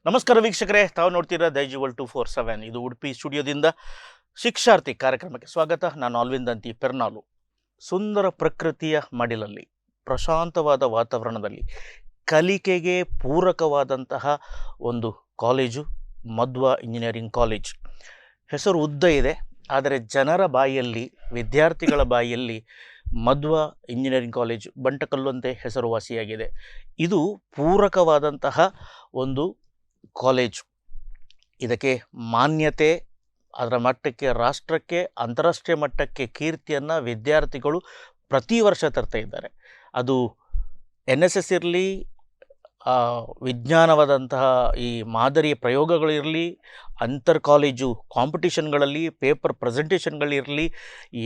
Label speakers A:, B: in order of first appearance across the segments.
A: ನಮಸ್ಕಾರ ವೀಕ್ಷಕರೇ, ತಾವು ನೋಡ್ತೀರಾ ದೈಜಿವಲ್ 247. ಇದು ಉಡುಪಿ ಸ್ಟುಡಿಯೋದಿಂದ ಶಿಕ್ಷಾರ್ಥಿ ಕಾರ್ಯಕ್ರಮಕ್ಕೆ ಸ್ವಾಗತ. ನಾನು ಅಲ್ವಿಂದಂತಿ ಪೆರ್ನಾಲು. ಸುಂದರ ಪ್ರಕೃತಿಯ ಮಡಿಲಲ್ಲಿ, ಪ್ರಶಾಂತವಾದ ವಾತಾವರಣದಲ್ಲಿ ಕಲಿಕೆಗೆ ಪೂರಕವಾದಂತಹ ಒಂದು ಕಾಲೇಜು ಮಧ್ವ ಇಂಜಿನಿಯರಿಂಗ್ ಕಾಲೇಜ್. ಹೆಸರು ಉದ್ದ ಇದೆ, ಆದರೆ ಜನರ ಬಾಯಿಯಲ್ಲಿ, ವಿದ್ಯಾರ್ಥಿಗಳ ಬಾಯಿಯಲ್ಲಿ ಮಧ್ವ ಇಂಜಿನಿಯರಿಂಗ್ ಕಾಲೇಜ್ ಬಂಟಕಲ್ಲಂತೆ ಹೆಸರುವಾಸಿಯಾಗಿದೆ. ಇದು ಪೂರಕವಾದಂತಹ ಒಂದು ಕಾಲೇಜು. ಇದಕ್ಕೆ ಮಾನ್ಯತೆ, ಅದರ ಮಟ್ಟಕ್ಕೆ, ರಾಷ್ಟ್ರಕ್ಕೆ, ಅಂತಾರಾಷ್ಟ್ರೀಯ ಮಟ್ಟಕ್ಕೆ ಕೀರ್ತಿಯನ್ನು ವಿದ್ಯಾರ್ಥಿಗಳು ಪ್ರತಿ ವರ್ಷ ತರ್ತಾ ಇದ್ದಾರೆ. ಅದು NSS ಇರಲಿ, ವಿಜ್ಞಾನವಾದಂತಹ ಈ ಮಾದರಿಯ ಪ್ರಯೋಗಗಳಿರಲಿ, ಅಂತರ್ ಕಾಲೇಜು ಕಾಂಪಿಟಿಷನ್ಗಳಲ್ಲಿ ಪೇಪರ್ ಪ್ರೆಸೆಂಟೇಷನ್ಗಳಿರಲಿ,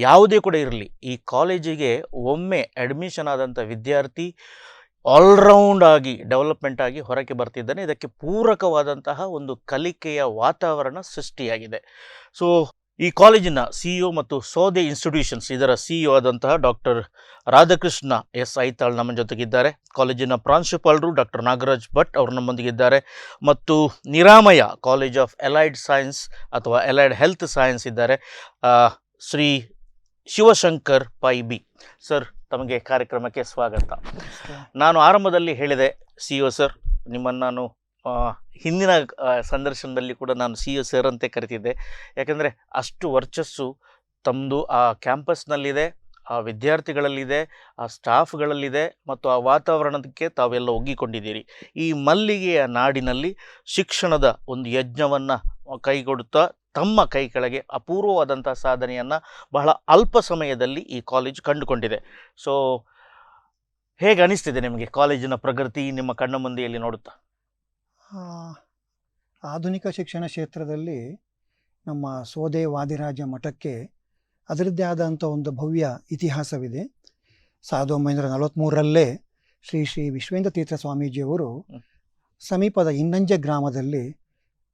A: ಯಾವುದೇ ಕೂಡ ಇರಲಿ, ಈ ಕಾಲೇಜಿಗೆ ಒಮ್ಮೆ ಅಡ್ಮಿಷನ್ ಆದಂಥ ವಿದ್ಯಾರ್ಥಿ ಆಲ್ರೌಂಡ್ ಆಗಿ ಡೆವಲಪ್ಮೆಂಟ್ ಆಗಿ ಹೊರಗೆ ಬರ್ತಿದ್ದಾನೆ. ಇದಕ್ಕೆ ಪೂರಕವಾದಂತಹ ಒಂದು ಕಲಿಕೆಯ ವಾತಾವರಣ ಸೃಷ್ಟಿಯಾಗಿದೆ. ಸೊ ಈ ಕಾಲೇಜಿನ CEO ಮತ್ತು ಸೋದೆ ಇನ್ಸ್ಟಿಟ್ಯೂಷನ್ಸ್ ಇದರ CEO ಆದಂತಹ ಡಾಕ್ಟರ್ ರಾಧಾಕೃಷ್ಣ ಎಸ್ ಐತಾಳ್ ನಮ್ಮ ಜೊತೆಗಿದ್ದಾರೆ. ಕಾಲೇಜಿನ ಪ್ರಾಂಶುಪಾಲರು ಡಾಕ್ಟರ್ ನಾಗರಾಜ್ ಭಟ್ ಅವರು ನಮ್ಮೊಂದಿಗಿದ್ದಾರೆ. ಮತ್ತು Niramaya college of allied science ಅಥವಾ ಅಲೈಡ್ ಹೆಲ್ತ್ ಸೈನ್ಸ್ ಇದ್ದಾರೆ ಶ್ರೀ ಶಿವಶಂಕರ್ ಪೈ ಬಿ. ಸರ್, ತಮಗೆ ಕಾರ್ಯಕ್ರಮಕ್ಕೆ ಸ್ವಾಗತ. ನಾನು ಆರಂಭದಲ್ಲಿ ಹೇಳಿದೆ CEO ಸರ್, ನಿಮ್ಮನ್ನು ನಾನು ಹಿಂದಿನ ಸಂದರ್ಶನದಲ್ಲಿ ಕೂಡ ನಾನು CEO ಸರ್ ಅಂತೆ ಕರಿತಿದ್ದೆ. ಯಾಕೆಂದರೆ ಅಷ್ಟು ವರ್ಚಸ್ಸು ತಮ್ಮದು ಆ ಕ್ಯಾಂಪಸ್ನಲ್ಲಿದೆ, ಆ ವಿದ್ಯಾರ್ಥಿಗಳಲ್ಲಿದೆ, ಆ ಸ್ಟಾಫ್ಗಳಲ್ಲಿದೆ, ಮತ್ತು ಆ ವಾತಾವರಣಕ್ಕೆ ತಾವೆಲ್ಲ ಒಗ್ಗಿಕೊಂಡಿದ್ದೀರಿ. ಈ ಮಲ್ಲಿಗೆಯ ನಾಡಿನಲ್ಲಿ ಶಿಕ್ಷಣದ ಒಂದು ಯಜ್ಞವನ್ನು ಕೈಗೊಡುತ್ತಾ ತಮ್ಮ ಕೈ ಕೆಳಗೆ ಅಪೂರ್ವವಾದಂಥ ಸಾಧನೆಯನ್ನು ಬಹಳ ಅಲ್ಪ ಸಮಯದಲ್ಲಿ ಈ ಕಾಲೇಜು ಕಂಡುಕೊಂಡಿದೆ. ಸೊ ಹೇಗೆ ಅನಿಸ್ತಿದೆ ನಿಮಗೆ ಕಾಲೇಜಿನ ಪ್ರಗತಿ ನಿಮ್ಮ ಕಣ್ಣ ಮುಂದೆಯಲ್ಲಿ ನೋಡುತ್ತಾ?
B: ಆಧುನಿಕ ಶಿಕ್ಷಣ ಕ್ಷೇತ್ರದಲ್ಲಿ ನಮ್ಮ ಸೋದೆ ವಾದಿರಾಜ ಮಠಕ್ಕೆ ಅದರದ್ದೇ ಆದಂಥ ಒಂದು ಭವ್ಯ ಇತಿಹಾಸವಿದೆ. 1943ರಲ್ಲೇ ಶ್ರೀ ಶ್ರೀ ವಿಶ್ವೇಂದ್ರ ತೀರ್ಥ ಸ್ವಾಮೀಜಿಯವರು ಸಮೀಪದ ಇನ್ನಂಜೆ ಗ್ರಾಮದಲ್ಲಿ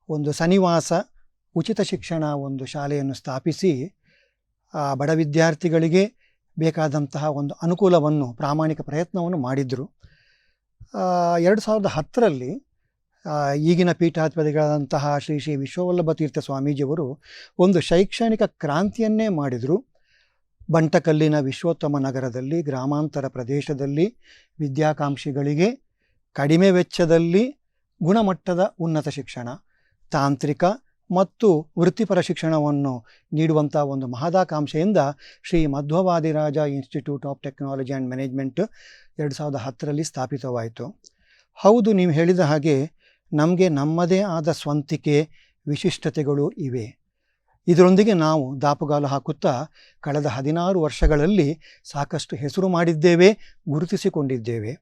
B: ಒಂದು ಸನಿವಾಸ ಉಚಿತ ಶಿಕ್ಷಣ ಒಂದು ಶಾಲೆಯನ್ನು ಸ್ಥಾಪಿಸಿ ಬಡ ವಿದ್ಯಾರ್ಥಿಗಳಿಗೆ ಬೇಕಾದಂತಹ ಒಂದು ಅನುಕೂಲವನ್ನು, ಪ್ರಾಮಾಣಿಕ ಪ್ರಯತ್ನವನ್ನು ಮಾಡಿದರು. 2010ರಲ್ಲಿ ಈಗಿನ ಪೀಠಾಧಿಪತಿಗಳಾದಂತಹ ಶ್ರೀ ಶ್ರೀ ವಿಶ್ವವಲ್ಲಭ ತೀರ್ಥ ಸ್ವಾಮೀಜಿಯವರು ಒಂದು ಶೈಕ್ಷಣಿಕ ಕ್ರಾಂತಿಯನ್ನೇ ಮಾಡಿದರು. ಬಂಟಕಲ್ಲಿನ ವಿಶ್ವೋತ್ತಮ ನಗರದಲ್ಲಿ, ಗ್ರಾಮಾಂತರ ಪ್ರದೇಶದಲ್ಲಿ ವಿದ್ಯಾಕಾಂಕ್ಷಿಗಳಿಗೆ ಕಡಿಮೆ ವೆಚ್ಚದಲ್ಲಿ ಗುಣಮಟ್ಟದ ಉನ್ನತ ಶಿಕ್ಷಣ, ತಾಂತ್ರಿಕ ಮತ್ತು ವೃತ್ತಿಪರ ಶಿಕ್ಷಣವನ್ನು ನೀಡುವಂಥ ಒಂದು ಮಹದಾಕಾಂಕ್ಷೆಯಿಂದ Shri Madhwavadiraja institute of technology and management 2010ರಲ್ಲಿ ಸ್ಥಾಪಿತವಾಯಿತು. ಹೌದು, ನೀವು ಹೇಳಿದ ಹಾಗೆ ನಮಗೆ ನಮ್ಮದೇ ಆದ ಸ್ವಂತಿಕೆ, ವಿಶಿಷ್ಟತೆಗಳು ಇವೆ. ಇದರೊಂದಿಗೆ ನಾವು ದಾಪುಗಾಲು ಹಾಕುತ್ತಾ ಕಳೆದ 16 ವರ್ಷಗಳಲ್ಲಿ ಸಾಕಷ್ಟು ಹೆಸರು ಮಾಡಿದ್ದೇವೆ, ಗುರುತಿಸಿಕೊಂಡಿದ್ದೇವೆ.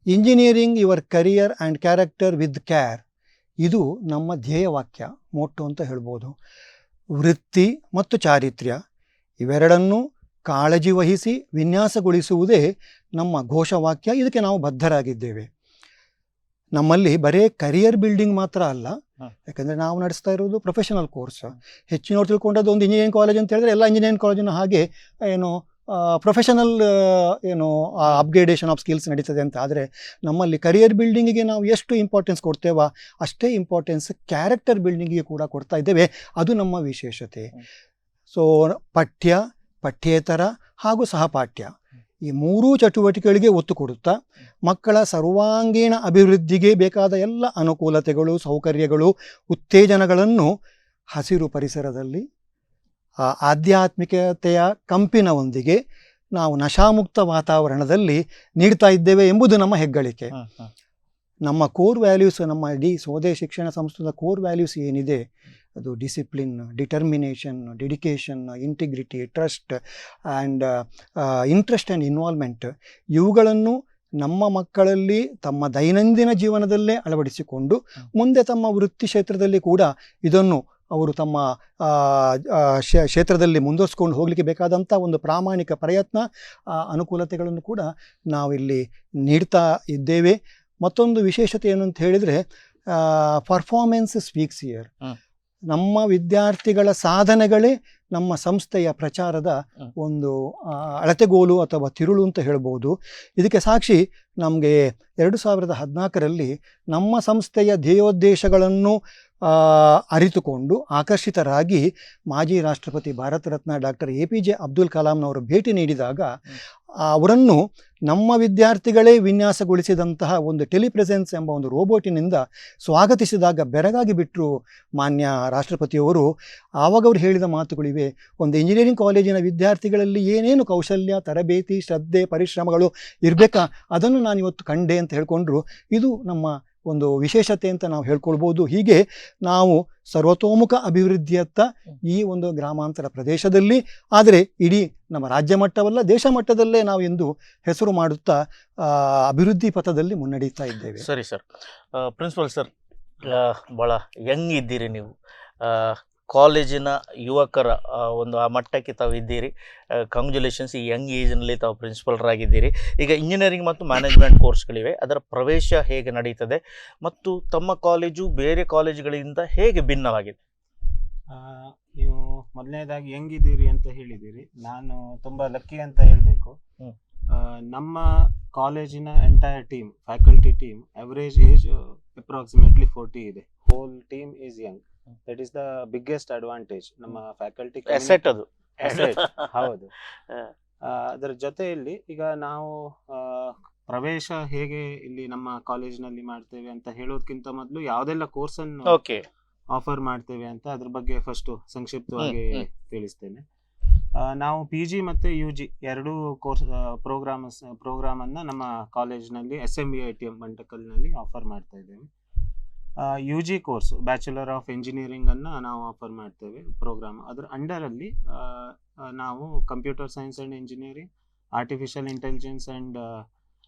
B: Engineering your career and character with care, ಇದು ನಮ್ಮ ಧ್ಯೇಯವಾಕ್ಯ, ಮೋಟೋ ಅಂತ ಹೇಳ್ಬೋದು. ವೃತ್ತಿ ಮತ್ತು ಚಾರಿತ್ರ್ಯ ಇವೆರಡನ್ನೂ ಕಾಳಜಿ ವಹಿಸಿ ವಿನ್ಯಾಸಗೊಳಿಸುವುದೇ ನಮ್ಮ ಘೋಷವಾಕ್ಯ. ಇದಕ್ಕೆ ನಾವು ಬದ್ಧರಾಗಿದ್ದೇವೆ. ನಮ್ಮಲ್ಲಿ ಬರೀ ಕರಿಯರ್ ಬಿಲ್ಡಿಂಗ್ ಮಾತ್ರ ಅಲ್ಲ, ಯಾಕಂದರೆ ನಾವು ನಡೆಸ್ತಾ ಇರೋದು ಪ್ರೊಫೆಷನಲ್ ಕೋರ್ಸ್. ಹೆಚ್ಚಿನವ್ರು ತಿಳ್ಕೊಂಡದ್ದು ಒಂದು ಇಂಜಿನಿಯರಿಂಗ್ ಕಾಲೇಜ್ ಅಂತ ಹೇಳಿದ್ರೆ ಎಲ್ಲ ಇಂಜಿನಿಯರಿಂಗ್ ಕಾಲೇಜಿನ ಹಾಗೆ ಏನು ಪ್ರೊಫೆಷನಲ್ ಅಪ್ಗ್ರೇಡೇಷನ್ ಆಫ್ ಸ್ಕಿಲ್ಸ್ ನಡೀತದೆ ಅಂತ. ಆದರೆ ನಮ್ಮಲ್ಲಿ ಕರಿಯರ್ ಬಿಲ್ಡಿಂಗಿಗೆ ನಾವು ಎಷ್ಟು ಇಂಪಾರ್ಟೆನ್ಸ್ ಕೊಡ್ತೇವೋ ಅಷ್ಟೇ ಇಂಪಾರ್ಟೆನ್ಸ್ ಕ್ಯಾರೆಕ್ಟರ್ ಬಿಲ್ಡಿಂಗಿಗೆ ಕೂಡ ಕೊಡ್ತಾ ಇದ್ದೇವೆ. ಅದು ನಮ್ಮ ವಿಶೇಷತೆ. ಸೊ ಪಠ್ಯೇತರ ಹಾಗೂ ಸಹಪಾಠ್ಯ ಈ ಮೂರೂ ಚಟುವಟಿಕೆಗಳಿಗೆ ಒತ್ತು ಕೊಡುತ್ತಾ ಮಕ್ಕಳ ಸರ್ವಾಂಗೀಣ ಅಭಿವೃದ್ಧಿಗೆ ಬೇಕಾದ ಎಲ್ಲ ಅನುಕೂಲತೆಗಳು, ಸೌಕರ್ಯಗಳು, ಉತ್ತೇಜನಗಳನ್ನು ಹಸಿರು ಪರಿಸರದಲ್ಲಿ ಆಧ್ಯಾತ್ಮಿಕತೆಯ ಕಂಪಿನೊಂದಿಗೆ ನಾವು ನಶಾಮುಕ್ತ ವಾತಾವರಣದಲ್ಲಿ ನೀಡ್ತಾ ಇದ್ದೇವೆ ಎಂಬುದು ನಮ್ಮ ಹೆಗ್ಗಳಿಕೆ. ನಮ್ಮ ಕೋರ್ ವ್ಯಾಲ್ಯೂಸ್, ನಮ್ಮ ಇಡೀ ಸೋದೆ ಶಿಕ್ಷಣ ಸಂಸ್ಥೆಯ ಕೋರ್ ವ್ಯಾಲ್ಯೂಸ್ ಏನಿದೆ, ಅದು discipline, determination, dedication, integrity, trust and interest and involvement, ಇವುಗಳನ್ನು ನಮ್ಮ ಮಕ್ಕಳಲ್ಲಿ ತಮ್ಮ ದೈನಂದಿನ ಜೀವನದಲ್ಲೇ ಅಳವಡಿಸಿಕೊಂಡು ಮುಂದೆ ತಮ್ಮ ವೃತ್ತಿ ಕ್ಷೇತ್ರದಲ್ಲಿ ಕೂಡ ಇದನ್ನು ಅವರು ತಮ್ಮ ಕ್ಷೇತ್ರದಲ್ಲಿ ಮುಂದುವರಿಸ್ಕೊಂಡು ಹೋಗಲಿಕ್ಕೆ ಬೇಕಾದಂಥ ಒಂದು ಪ್ರಾಮಾಣಿಕ ಪ್ರಯತ್ನ, ಅನುಕೂಲತೆಗಳನ್ನು ಕೂಡ ನಾವಿಲ್ಲಿ ನೀಡ್ತಾ ಇದ್ದೇವೆ. ಮತ್ತೊಂದು ವಿಶೇಷತೆ ಏನು ಅಂತ ಹೇಳಿದರೆ, ಪರ್ಫಾರ್ಮೆನ್ಸ್ ಸ್ಪೀಕ್ಸ್ ಹಿಯರ್. ನಮ್ಮ ವಿದ್ಯಾರ್ಥಿಗಳ ಸಾಧನೆಗಳೇ ನಮ್ಮ ಸಂಸ್ಥೆಯ ಪ್ರಚಾರದ ಒಂದು ಅಳತೆಗೋಲು ಅಥವಾ ತಿರುಳು ಅಂತ ಹೇಳ್ಬೋದು. ಇದಕ್ಕೆ ಸಾಕ್ಷಿ ನಮಗೆ 2014ರಲ್ಲಿ ನಮ್ಮ ಸಂಸ್ಥೆಯ ಧ್ಯೇಯೋದ್ದೇಶಗಳನ್ನು ಅರಿತುಕೊಂಡು ಆಕರ್ಷಿತರಾಗಿ ಮಾಜಿ ರಾಷ್ಟ್ರಪತಿ ಭಾರತ ರತ್ನ ಡಾಕ್ಟರ್ APJ ಅಬ್ದುಲ್ ಕಲಾಂನವರು ಭೇಟಿ ನೀಡಿದಾಗ ಅವರನ್ನು ನಮ್ಮ ವಿದ್ಯಾರ್ಥಿಗಳೇ ವಿನ್ಯಾಸಗೊಳಿಸಿದಂತಹ ಒಂದು ಟೆಲಿಪ್ರೆಸೆನ್ಸ್ ಎಂಬ ಒಂದು ರೋಬೋಟಿನಿಂದ ಸ್ವಾಗತಿಸಿದಾಗ ಬೆರಗಾಗಿ ಬಿಟ್ಟರು ಮಾನ್ಯ ರಾಷ್ಟ್ರಪತಿಯವರು. ಆವಾಗ ಅವರು ಹೇಳಿದ ಮಾತುಗಳಿವೆ, ಒಂದು ಇಂಜಿನಿಯರಿಂಗ್ ಕಾಲೇಜಿನ ವಿದ್ಯಾರ್ಥಿಗಳಲ್ಲಿ ಏನೇನು ಕೌಶಲ್ಯ, ತರಬೇತಿ, ಶ್ರದ್ಧೆ, ಪರಿಶ್ರಮಗಳು ಇರಬೇಕಾ ಅದನ್ನು ನಾನು ಇವತ್ತು ಕಂಡೆ ಅಂತ ಹೇಳ್ಕೊಂಡ್ರು. ಇದು ನಮ್ಮ ಒಂದು ವಿಶೇಷತೆ ಅಂತ ನಾವು ಹೇಳ್ಕೊಳ್ಬೋದು. ಹೀಗೆ ನಾವು ಸರ್ವತೋಮುಖ ಅಭಿವೃದ್ಧಿಯತ್ತ ಈ ಒಂದು ಗ್ರಾಮಾಂತರ ಪ್ರದೇಶದಲ್ಲಿ, ಆದರೆ ಇಡೀ ನಮ್ಮ ರಾಜ್ಯ ಮಟ್ಟವಲ್ಲ ದೇಶ ಮಟ್ಟದಲ್ಲೇ ನಾವು ಎಂದು ಹೆಸರು ಮಾಡುತ್ತಾ ಅಭಿವೃದ್ಧಿ ಪಥದಲ್ಲಿ ಮುನ್ನಡೀತಾ ಇದ್ದೇವೆ.
A: ಸರಿ ಸರ್. ಪ್ರಿನ್ಸಿಪಲ್ ಸರ್, ಭಾಳ ಯಂಗ್ ಇದ್ದೀರಿ ನೀವು, ಕಾಲೇಜಿನ ಯುವಕರ ಒಂದು ಆ ಮಟ್ಟಕ್ಕೆ ತಾವು ಇದ್ದೀರಿ. ಕಂಗ್ರ್ಯಾಚುಲೇಷನ್ಸ್, ಈ ಯಂಗ್ ಏಜ್ನಲ್ಲಿ ತಾವು ಪ್ರಿನ್ಸಿಪಲ್ರಾಗಿದ್ದೀರಿ. ಈಗ ಇಂಜಿನಿಯರಿಂಗ್ ಮತ್ತು ಮ್ಯಾನೇಜ್ಮೆಂಟ್ ಕೋರ್ಸ್ಗಳಿವೆ, ಅದರ ಪ್ರವೇಶ ಹೇಗೆ ನಡೀತದೆ ಮತ್ತು ತಮ್ಮ ಕಾಲೇಜು ಬೇರೆ ಕಾಲೇಜುಗಳಿಂದ ಹೇಗೆ ಭಿನ್ನವಾಗಿದೆ?
C: ನೀವು ಮೊದಲನೇದಾಗಿ ಹೆಂಗಿದ್ದೀರಿ ಅಂತ ಹೇಳಿದ್ದೀರಿ. ನಾನು ತುಂಬ ಲಕ್ಕಿ ಅಂತ ಹೇಳಬೇಕು. ನಮ್ಮ ಕಾಲೇಜಿನ entire team, faculty team, average age approximately 40 ಇದೆ. Whole team is Young. That is the biggest advantage ನಮ್ಮ ಫ್ಯಾಕಲ್ಟಿ
A: ಅಸೆಟ್ ಅದು.
C: ಹೌದು. ಅದರ ಜೊತೆಯಲ್ಲಿ ಈಗ ನಾವು ಪ್ರವೇಶ ಹೇಗೆ ಇಲ್ಲಿ ನಮ್ಮ ಕಾಲೇಜಿನಲ್ಲಿ ಮಾಡ್ತೇವೆ ಅಂತ ಹೇಳೋದಕ್ಕಿಂತ ಮೊದಲು ಯಾವುದೆಲ್ಲ ಕೋರ್ಸ್ ಅನ್ನು ಆಫರ್ ಮಾಡ್ತೇವೆ ಅಂತ ಅದ್ರ ಬಗ್ಗೆ ಫಸ್ಟ್ ಸಂಕ್ಷಿಪ್ತವಾಗಿ ತಿಳಿಸ್ತೇನೆ. ನಾವು PG ಮತ್ತು UG ಎರಡೂ ಕೋರ್ಸ್ ಪ್ರೋಗ್ರಾಮ್ ಅನ್ನ ನಮ್ಮ ಕಾಲೇಜಿನಲ್ಲಿ SMVITM ಬಂಟಕಲ್ನಲ್ಲಿ ಆಫರ್ ಮಾಡ್ತಾ ಇದ್ದೇವೆ. UG course bachelor of engineering ಅನ್ನ ನಾವು ಆಫರ್ ಮಾಡ್ತೇವೆ ಪ್ರೋಗ್ರಾಮ್. ಅದರ ಅಂಡರಲ್ಲಿ ನಾವು computer science and engineering, artificial intelligence and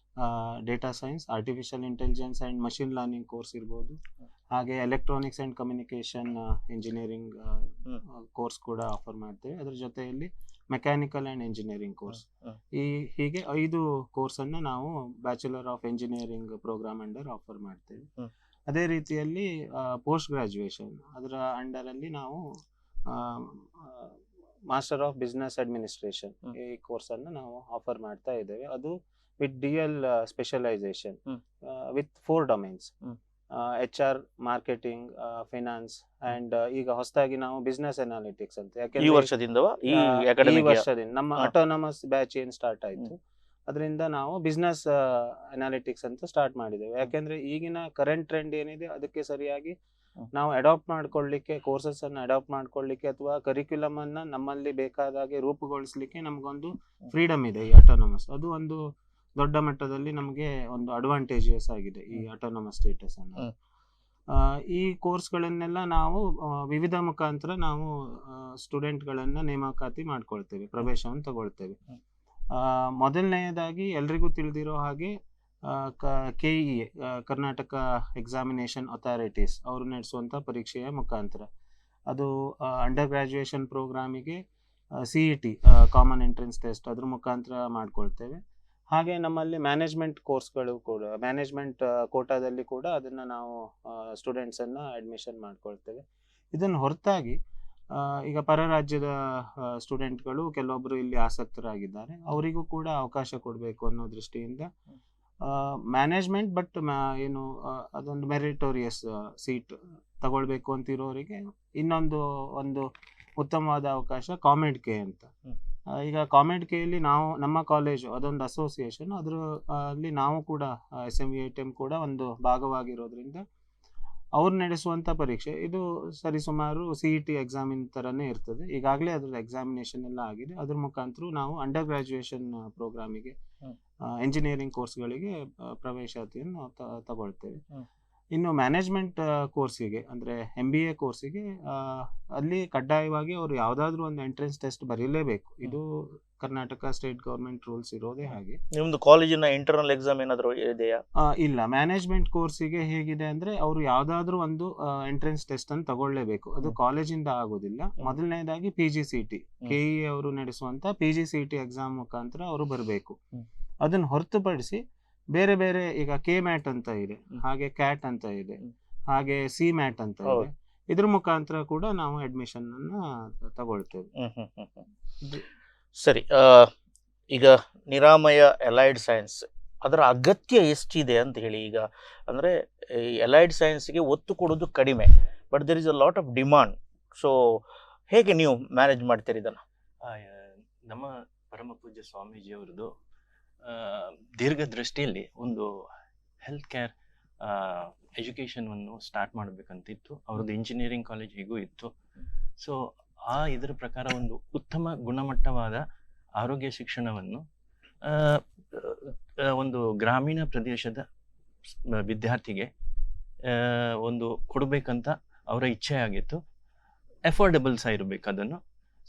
C: data science, artificial intelligence and machine learning course ಇರ್ಬೋದು, ಹಾಗೆ electronics and communication engineering course ಕೂಡ ಆಫರ್ ಮಾಡ್ತೇವೆ. ಅದ್ರ ಜೊತೆಯಲ್ಲಿ ಮೆಕ್ಯಾನಿಕಲ್ ಅಂಡ್ ಇಂಜಿನಿಯರಿಂಗ್ ಕೋರ್ಸ್, ಹೀಗೆ 5 ಕೋರ್ಸ್ ಅನ್ನ ನಾವು bachelor of engineering program under offer ಮಾಡ್ತೇವೆ. ಅದೇ ರೀತಿಯಲ್ಲಿ ಪೋಸ್ಟ್ ಗ್ರಾಜುಯೇಷನ್ ಅದರ ಅಂಡರಲ್ಲಿ ನಾವು ಮಾಸ್ಟರ್ ಆಫ್ ಬಿಸ್ನೆಸ್ ಅಡ್ಮಿನಿಸ್ಟ್ರೇಷನ್ ಈ ಕೋರ್ಸ್ ಅನ್ನು ನಾವು ಆಫರ್ ಮಾಡ್ತಾ ಇದ್ದೇವೆ. ಅದು with DL specialisation with 4 domains: HR, marketing, finance and ಈಗ ಹೊಸದಾಗಿ ನಾವು ಬಿಸ್ನೆಸ್ ಅನಾಲಿಟಿಕ್ಸ್ ಅಂತ. ಯಾಕೆಂದ್ರೆ ಈ ವರ್ಷದಿಂದ ನಮ್ಮ ಆಟೋನಮಸ್ ಬ್ಯಾಚ್ ಏನ್ ಸ್ಟಾರ್ಟ್ ಆಯ್ತು, ಅದರಿಂದ ನಾವು ಬಿಸ್ನೆಸ್ ಅನಾಲಿಟಿಕ್ಸ್ ಅಂತ ಸ್ಟಾರ್ಟ್ ಮಾಡಿದ್ದೇವೆ. ಯಾಕೆಂದ್ರೆ ಈಗಿನ ಕರೆಂಟ್ ಟ್ರೆಂಡ್ ಏನಿದೆ ಅದಕ್ಕೆ ಸರಿಯಾಗಿ ನಾವು ಅಡಾಪ್ಟ್ ಮಾಡ್ಕೊಳ್ಳಿಕ್ಕೆ, ಕೋರ್ಸಸ್ ಅನ್ನ ಅಡಾಪ್ಟ್ ಮಾಡ್ಕೊಳ್ಳಿಕ್ಕೆ ಅಥವಾ ಕರಿಕ್ಯುಲಮ್ ಅನ್ನ ನಮ್ಮಲ್ಲಿ ಬೇಕಾದಾಗೆ ರೂಪುಗೊಳಿಸ್ಲಿಕ್ಕೆ ನಮಗೊಂದು ಫ್ರೀಡಮ್ ಇದೆ ಈ ಆಟೋನಮಸ್. ಅದು ಒಂದು ದೊಡ್ಡ ಮಟ್ಟದಲ್ಲಿ ನಮಗೆ ಒಂದು ಅಡ್ವಾಂಟೇಜಸ್ ಆಗಿದೆ ಈ ಆಟೋನಮಸ್ ಸ್ಟೇಟಸ್ ಅನ್ನು. ಈ ಕೋರ್ಸ್ಗಳನ್ನೆಲ್ಲ ನಾವು ವಿವಿಧ ಮುಖಾಂತರ ನಾವು ಸ್ಟೂಡೆಂಟ್ಗಳನ್ನ ನೇಮಕಾತಿ ಮಾಡ್ಕೊಳ್ತೇವೆ, ಪ್ರವೇಶವನ್ನು ತಗೊಳ್ತೇವೆ. ಮೊದಲನೆಯದಾಗಿ ಎಲ್ರಿಗೂ ತಿಳಿದಿರೋ ಹಾಗೆ KEA ಕರ್ನಾಟಕ ಎಕ್ಸಾಮಿನೇಷನ್ ಅಥಾರಿಟೀಸ್ ಅವರು ನಡೆಸುವಂಥ ಪರೀಕ್ಷೆಯ ಮುಖಾಂತರ, ಅದು ಅಂಡರ್ ಗ್ರಾಜುಯೇಷನ್ ಪ್ರೋಗ್ರಾಮಿಗೆ CET ಕಾಮನ್ ಎಂಟ್ರೆನ್ಸ್ ಟೆಸ್ಟ್ ಅದ್ರ ಮುಖಾಂತರ ಮಾಡ್ಕೊಳ್ತೇವೆ. ಹಾಗೆ ನಮ್ಮಲ್ಲಿ ಮ್ಯಾನೇಜ್ಮೆಂಟ್ ಕೋರ್ಸ್ಗಳು ಕೂಡ, ಮ್ಯಾನೇಜ್ಮೆಂಟ್ ಕೋಟಾದಲ್ಲಿ ಕೂಡ ಅದನ್ನು ನಾವು ಸ್ಟೂಡೆಂಟ್ಸನ್ನು ಅಡ್ಮಿಷನ್ ಮಾಡ್ಕೊಳ್ತೇವೆ. ಇದನ್ನು ಹೊರತಾಗಿ ಈಗ ಪರ ರಾಜ್ಯದ ಸ್ಟೂಡೆಂಟ್ಗಳು ಕೆಲವೊಬ್ಬರು ಇಲ್ಲಿ ಆಸಕ್ತರಾಗಿದ್ದಾರೆ, ಅವರಿಗೂ ಕೂಡ ಅವಕಾಶ ಕೊಡಬೇಕು ಅನ್ನೋ ದೃಷ್ಟಿಯಿಂದ ಮ್ಯಾನೇಜ್ಮೆಂಟ್ ಬಟ್ ಏನು ಅದೊಂದು ಮೆರಿಟೋರಿಯಸ್ ಸೀಟ್ ತಗೊಳ್ಬೇಕು ಅಂತಿರೋರಿಗೆ ಒಂದು ಉತ್ತಮವಾದ ಅವಕಾಶ COMEDK ಅಂತ. ಈಗ COMEDKಯಲ್ಲಿ ನಾವು ನಮ್ಮ ಕಾಲೇಜು ಅದೊಂದು ಅಸೋಸಿಯೇಷನ್, ಅಲ್ಲಿ ನಾವು ಕೂಡ SMVITM ಕೂಡ ಒಂದು ಭಾಗವಾಗಿರೋದ್ರಿಂದ ಅವ್ರು ನಡೆಸುವಂಥ ಪರೀಕ್ಷೆ ಇದು ಸರಿಸುಮಾರು CET ಎಕ್ಸಾಮಿನ ಥರನೇ ಇರ್ತದೆ. ಈಗಾಗಲೇ ಅದ್ರ ಎಕ್ಸಾಮಿನೇಷನ್ ಎಲ್ಲ ಆಗಿದೆ. ಅದ್ರ ಮುಖಾಂತರ ನಾವು ಅಂಡರ್ ಗ್ರಾಜುಯೇಷನ್ ಪ್ರೋಗ್ರಾಮಿಗೆ, ಇಂಜಿನಿಯರಿಂಗ್ ಕೋರ್ಸ್ಗಳಿಗೆ ಪ್ರವೇಶಾತಿಯನ್ನು ತಗೊಳ್ತೇವೆ. ಇನ್ನು ಮ್ಯಾನೇಜ್ಮೆಂಟ್ ಕೋರ್ಸಿಗೆ ಅಂದರೆ MBA ಕೋರ್ಸಿಗೆ ಅಲ್ಲಿ ಕಡ್ಡಾಯವಾಗಿ ಅವರು ಯಾವುದಾದ್ರೂ ಒಂದು ಎಂಟ್ರೆನ್ಸ್ ಟೆಸ್ಟ್ ಬರೀಲೇಬೇಕು. ಇದು ಕರ್ನಾಟಕ ಸ್ಟೇಟ್ ಗೌರ್ಮೆಂಟ್ ರೂಲ್ಸ್ ಇರೋದೇ ಹಾಗೆ. ನಿಮ್ದು ಕಾಲೇಜಿನ ಇಂಟರ್ನಲ್ ಎಕ್ಸಾಮ್ ಏನಾದರೂ ಇದೆಯಾ? ಇಲ್ಲ. ಮ್ಯಾನೇಜ್ಮೆಂಟ್ ಕೋರ್ಸಿಗೆ ಹೇಗಿದೆ ಅಂದ್ರೆ ಅವರು ಯಾವುದಾದ್ರೂ ಒಂದು ಎಂಟ್ರೆನ್ಸ್ ಟೆಸ್ಟ್ ಅನ್ನು ತಗೊಳ್ಳೇಬೇಕು. ಅದು ಕಾಲೇಜಿಂದ ಆಗೋದಿಲ್ಲ. ಮೊದಲನೇದಾಗಿ PGCET KE ಅವರು ನಡೆಸುವಂತ PGCET ಎಕ್ಸಾಮ್ ಮುಖಾಂತರ ಅವರು ಬರಬೇಕು. ಅದನ್ನು ಹೊರತುಪಡಿಸಿ ಬೇರೆ ಬೇರೆ ಈಗ KMAT ಅಂತ ಇದೆ, ಹಾಗೆ CAT ಅಂತ ಇದೆ, ಹಾಗೆ CMAT ಅಂತ ಇದೆ. ಇದ್ರ ಮುಖಾಂತರ ಕೂಡ ನಾವು ಅಡ್ಮಿಷನ್ ಅನ್ನ ತಗೊಳ್ತೇವೆ.
A: ಸರಿ, ಈಗ ನಿರಾಮಯ ಅಲೈಡ್ ಸೈನ್ಸ್ ಅದರ ಅಗತ್ಯ ಎಷ್ಟಿದೆ ಅಂತ ಹೇಳಿ. ಈಗ ಅಂದರೆ ಈ ಅಲೈಡ್ ಸೈನ್ಸ್ಗೆ ಒತ್ತು ಕೊಡೋದು ಕಡಿಮೆ, but there is a lot of demand. So ಹೇಗೆ ನೀವು ಮ್ಯಾನೇಜ್ ಮಾಡ್ತೀರಿ ಇದನ್ನು?
D: ನಮ್ಮ ಪರಮ ಪೂಜ್ಯ ಸ್ವಾಮೀಜಿಯವರದು ದೀರ್ಘ ದೃಷ್ಟಿಯಲ್ಲಿ ಒಂದು ಹೆಲ್ತ್ ಕೇರ್ ಎಜುಕೇಷನನ್ನು ಸ್ಟಾರ್ಟ್ ಮಾಡಬೇಕಂತಿತ್ತು. ಅವ್ರದ್ದು ಇಂಜಿನಿಯರಿಂಗ್ ಕಾಲೇಜ್ ಹೀಗೂ ಇತ್ತು. ಸೊ ಇದರ ಪ್ರಕಾರ ಒಂದು ಉತ್ತಮ ಗುಣಮಟ್ಟವಾದ ಆರೋಗ್ಯ ಶಿಕ್ಷಣವನ್ನು ಒಂದು ಗ್ರಾಮೀಣ ಪ್ರದೇಶದ ವಿದ್ಯಾರ್ಥಿಗೆ ಒಂದು ಕೊಡಬೇಕಂತ ಅವರ ಇಚ್ಛೆ ಆಗಿತ್ತು. ಅಫೋರ್ಡೆಬಲ್ ಸಹ ಇರಬೇಕು ಅದನ್ನು.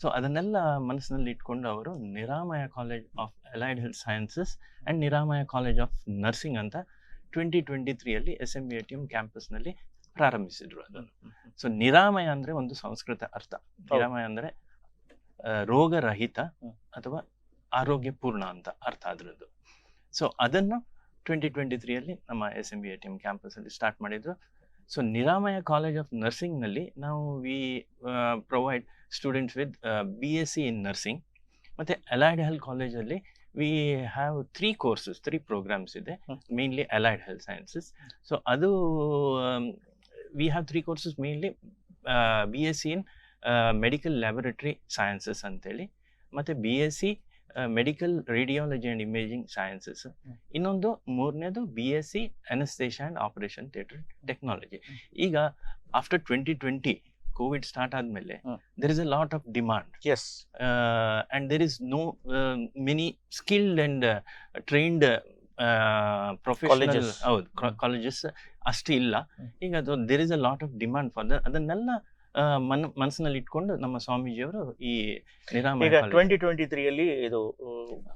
D: ಸೊ ಅದನ್ನೆಲ್ಲ ಮನಸ್ಸಿನಲ್ಲಿ ಇಟ್ಕೊಂಡು ಅವರು Niramaya college of allied health sciences and Niramaya college of nursing ಅಂತ 2023 SMVATM ಕ್ಯಾಂಪಸ್ನಲ್ಲಿ ಪ್ರಾರಂಭಿಸಿದ್ರು ಅದನ್ನು. ಸೊ ನಿರಾಮಯ ಅಂದರೆ ಒಂದು ಸಂಸ್ಕೃತ ಅರ್ಥ. ನಿರಾಮಯ ಅಂದರೆ ರೋಗರಹಿತ ಅಥವಾ ಆರೋಗ್ಯಪೂರ್ಣ ಅಂತ ಅರ್ಥ ಅದರದ್ದು. ಸೊ ಅದನ್ನು 2023 ನಮ್ಮ SMVATM ಕ್ಯಾಂಪಸಲ್ಲಿ ಸ್ಟಾರ್ಟ್ ಮಾಡಿದ್ರು. ಸೊ ನಿರಾಮಯ ಕಾಲೇಜ್ ಆಫ್ ನರ್ಸಿಂಗ್ನಲ್ಲಿ ನಾವು we provide students with BSc in nursing. ಮತ್ತು ಅಲೈಡ್ ಹೆಲ್ತ್ ಕಾಲೇಜಲ್ಲಿ ವಿ ಹ್ಯಾವ್ 3 ಪ್ರೋಗ್ರಾಮ್ಸ್ ಇದೆ, mainly allied health sciences. So ಅದು we have 3 courses mainly BSc in medical laboratory sciences ಅಂತೇಳಿ, ಮತ್ತು BSc medical radiology and imaging sciences. ಇನ್ನೊಂದು ಮೂರನೇದು BSc anaesthesia and operation theatre technology. ಈಗ after 2020 Covid start ಆದಮೇಲೆ there is a lot of demand.
A: Yes,
D: and there is no many skilled and trained professional colleges ಅಷ್ಟು ಇಲ್ಲ. ಈಗ ಅದು there is a lot of demand for ಅದನ್ನೆಲ್ಲ ಮನಸ್ಸಿನಲ್ಲಿ ಇಟ್ಕೊಂಡು ನಮ್ಮ ಸ್ವಾಮೀಜಿಯವರು ಈ ನಿರಾಮಯ
A: ಈಗ 2023 ಇದು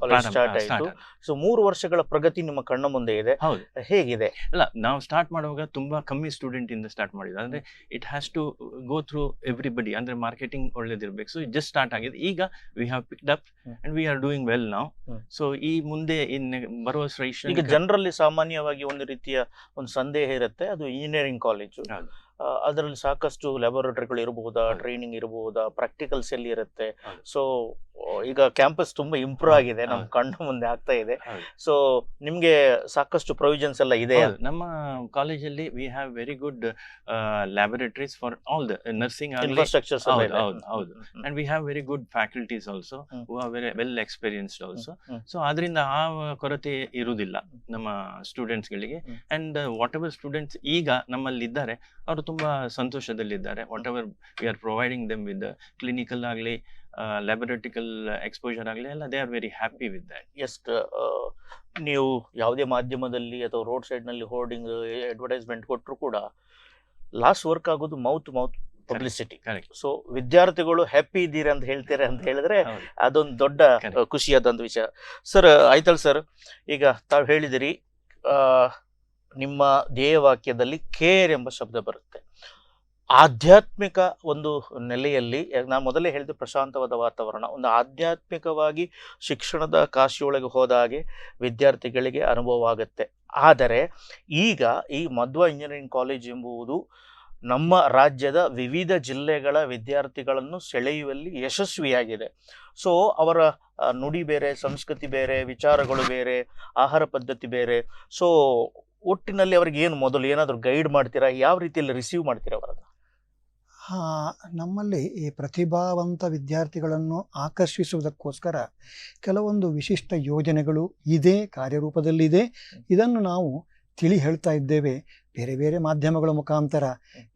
A: ಕಾಲೇಜ್ ಸ್ಟಾರ್ಟ್ ಆಯಿತು. ಸೊ 3 ವರ್ಷಗಳ ಪ್ರಗತಿ ನಿಮ್ಮ ಕಣ್ಣ ಮುಂದೆ ಇದೆ.
D: ಹೌದು,
A: ಹೇಗಿದೆ?
D: ಅಲ್ಲ, ನಾವು ಸ್ಟಾರ್ಟ್ ಮಾಡುವಾಗ ತುಂಬಾ ಕಮ್ಮಿ ಸ್ಟೂಡೆಂಟ್ ಇಂದ ಸ್ಟಾರ್ಟ್ ಮಾಡಿದ್ವಿ. ಅಂದ್ರೆ it has to go through everybody. ಅಂದ್ರೆ ಮಾರ್ಕೆಟಿಂಗ್ ಒಳ್ಳೇದಿರ್ಬೇಕು. ಸೊ ಜಸ್ಟ್ ಸ್ಟಾರ್ಟ್ ಆಗಿದೆ. ಈಗ we have picked up and we are doing well now. So ಈ ಮುಂದೆ ಬರುವ
A: ಈಗ ಜನರಲ್ಲಿ ಸಾಮಾನ್ಯವಾಗಿ ಒಂದು ರೀತಿಯ ಒಂದು ಸಂದೇಹ ಇರುತ್ತೆ, ಅದು ಇಂಜಿನಿಯರಿಂಗ್ ಕಾಲೇಜು, ಅದರಲ್ಲಿ ಸಾಕಷ್ಟು ಲ್ಯಾಬೊರೇಟರಿಗಳು ಇರಬಹುದಾ, ಟ್ರೈನಿಂಗ್ ಇರಬಹುದಾ, ಪ್ರಾಕ್ಟಿಕಲ್ಸ್ ಎಲ್ಲಿ ಇರುತ್ತೆ. ಸೊ ಈಗ ಕ್ಯಾಂಪಸ್ ತುಂಬಾ ಇಂಪ್ರೂವ್ ಆಗಿದೆ, ನಮ್ಮ ಕಣ್ಣು ಮುಂದೆ ಆಗ್ತಾ ಇದೆ. ಸೊ ನಿಮ್ಗೆ ಸಾಕಷ್ಟು ಪ್ರೊವಿಷನ್ಸ್ ಎಲ್ಲ ಇದೆ.
D: ನಮ್ಮ ಕಾಲೇಜಲ್ಲಿ we have very good laboratories for all the nursing
A: infrastructures.
D: ಹೌದು. And we have very good faculties also who are very well experienced also. So ಅದರಿಂದ ಆ ಕೊರತೆ ಇರುವುದಿಲ್ಲ ನಮ್ಮ ಸ್ಟೂಡೆಂಟ್ಸ್ಗಳಿಗೆ. ಅಂಡ್ ವಾಟ್ ಎವರ್ ಸ್ಟೂಡೆಂಟ್ಸ್ ಈಗ ನಮ್ಮಲ್ಲಿ ಇದ್ದಾರೆ ಅವರು ತುಂಬಾ ಸಂತೋಷದಲ್ಲಿದ್ದಾರೆ. Whatever we are providing them with clinical ಆಗಲಿ ಲ್ಯಾಬೊರೇಟಿಕಲ್ ಎಕ್ಸ್ಪೋಜರ್ ಆಗಲಿ ಎಲ್ಲ, they are very happy with that.
A: ಎಸ್ಟ್, ನೀವು ಯಾವುದೇ ಮಾಧ್ಯಮದಲ್ಲಿ ಅಥವಾ ರೋಡ್ ಸೈಡ್ನಲ್ಲಿ ಹೋರ್ಡಿಂಗ್ ಅಡ್ವರ್ಟೈಸ್ಮೆಂಟ್ ಕೊಟ್ಟರು ಕೂಡ ಲಾಸ್ಟ್ ವರ್ಕ್ ಆಗೋದು ಮೌತ್ ಪಬ್ಲಿಸಿಟಿ. ಸೊ ವಿದ್ಯಾರ್ಥಿಗಳು ಹ್ಯಾಪಿ ಇದ್ದೀರಾ ಅಂತ ಹೇಳ್ತಾರೆ ಅಂತ ಹೇಳಿದ್ರೆ ಅದೊಂದು ದೊಡ್ಡ ಖುಷಿಯಾದಂಥ ವಿಷಯ. ಸರ್ ಆಯ್ತಲ್ ಸರ್, ಈಗ ತಾವು ಹೇಳಿದಿರಿ ನಿಮ್ಮ ಧ್ಯೇಯವಾಕ್ಯದಲ್ಲಿ ಕೇರ್ ಎಂಬ ಶಬ್ದ ಬರುತ್ತೆ. ಆಧ್ಯಾತ್ಮಿಕ ಒಂದು ನೆಲೆಯಲ್ಲಿ ನಾನು ಮೊದಲೇ ಹೇಳಿದ ಪ್ರಶಾಂತವಾದ ವಾತಾವರಣ, ಒಂದು ಆಧ್ಯಾತ್ಮಿಕವಾಗಿ ಶಿಕ್ಷಣದ ಕಾಶಿಯೊಳಗೆ ಹೋದ ಹಾಗೆ ವಿದ್ಯಾರ್ಥಿಗಳಿಗೆ ಅನುಭವ ಆಗುತ್ತೆ. ಆದರೆ ಈಗ ಈ ಮಧ್ವ ಇಂಜಿನಿಯರಿಂಗ್ ಕಾಲೇಜ್ ಎಂಬುದು ನಮ್ಮ ರಾಜ್ಯದ ವಿವಿಧ ಜಿಲ್ಲೆಗಳ ವಿದ್ಯಾರ್ಥಿಗಳನ್ನು ಸೆಳೆಯುವಲ್ಲಿ ಯಶಸ್ವಿಯಾಗಿದೆ. ಸೊ ಅವರ ನುಡಿ ಬೇರೆ, ಸಂಸ್ಕೃತಿ ಬೇರೆ, ವಿಚಾರಗಳು ಬೇರೆ, ಆಹಾರ ಪದ್ಧತಿ ಬೇರೆ. ಸೊ ಒಟ್ಟಿನಲ್ಲಿ ಅವ್ರಿಗೆ ಏನು ಮೊದಲು ಏನಾದರೂ ಗೈಡ್ ಮಾಡ್ತೀರಾ? ಯಾವ ರೀತಿಯಲ್ಲಿ ರಿಸೀವ್ ಮಾಡ್ತೀರಾ ಅವರನ್ನು?
B: ನಮ್ಮಲ್ಲಿ ಈ ಪ್ರತಿಭಾವಂತ ವಿದ್ಯಾರ್ಥಿಗಳನ್ನು ಆಕರ್ಷಿಸುವುದಕ್ಕೋಸ್ಕರ ಕೆಲವೊಂದು ವಿಶಿಷ್ಟ ಯೋಜನೆಗಳು ಇದೆ, ಕಾರ್ಯರೂಪದಲ್ಲಿದೆ. ಇದನ್ನು ನಾವು ತಿಳಿ ಹೇಳ್ತಾ ಇದ್ದೇವೆ ಬೇರೆ ಬೇರೆ ಮಾಧ್ಯಮಗಳ ಮುಖಾಂತರ.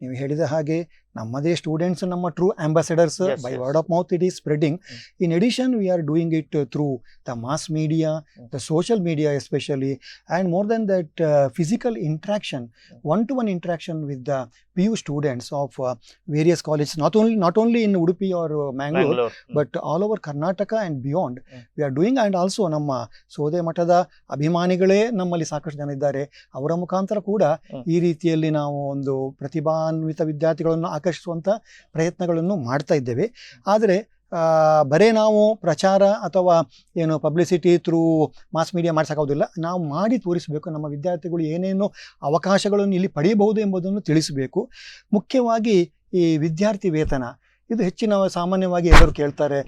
B: ನೀವು ಹೇಳಿದ ಹಾಗೆ ನಮ್ಮದೇ ಸ್ಟೂಡೆಂಟ್ಸ್ ನಮ್ಮ true ambassadors. By word of mouth it is spreading. In addition we are doing it through the mass media, the social media especially, and more than that physical interaction, one-to-one interaction with the PU students of various colleges, not only in Udupi or Mangalore, but all over Karnataka and beyond. We are doing, and also ನಮ್ಮ ಸೋದೆ ಮಠದ ಅಭಿಮಾನಿಗಳೇ ನಮ್ಮಲ್ಲಿ ಸಾಕಷ್ಟು ಜನ ಇದ್ದಾರೆ. ಅವರ ಮುಖಾಂತರ ಕೂಡ ಈ ರೀತಿಯಲ್ಲಿ ನಾವು ಒಂದು ಪ್ರತಿಭಾನ್ವಿತ ವಿದ್ಯಾರ್ಥಿಗಳನ್ನು ಆಕರ್ಷಿಸುವಂಥ ಪ್ರಯತ್ನಗಳನ್ನು ಮಾಡ್ತಾ ಇದ್ದೇವೆ. ಆದರೆ ಬರೇ ನಾವು ಪ್ರಚಾರ ಅಥವಾ ಏನು ಪಬ್ಲಿಸಿಟಿ ಥ್ರೂ ಮಾಸ್ ಮೀಡಿಯಾ ಮಾಡಿಸೋಕ್ಕಾಗೋದಿಲ್ಲ. ನಾವು ಮಾಡಿ ತೋರಿಸಬೇಕು, ನಮ್ಮ ವಿದ್ಯಾರ್ಥಿಗಳು ಏನೇನು ಅವಕಾಶಗಳನ್ನು ಇಲ್ಲಿ ಪಡೆಯಬಹುದು ಎಂಬುದನ್ನು ತಿಳಿಸಬೇಕು. ಮುಖ್ಯವಾಗಿ ಈ ವಿದ್ಯಾರ್ಥಿ ವೇತನ ಇದು ಹೆಚ್ಚಿನ ಸಾಮಾನ್ಯವಾಗಿ ಎಲ್ಲರೂ ಕೇಳ್ತಾರೆ,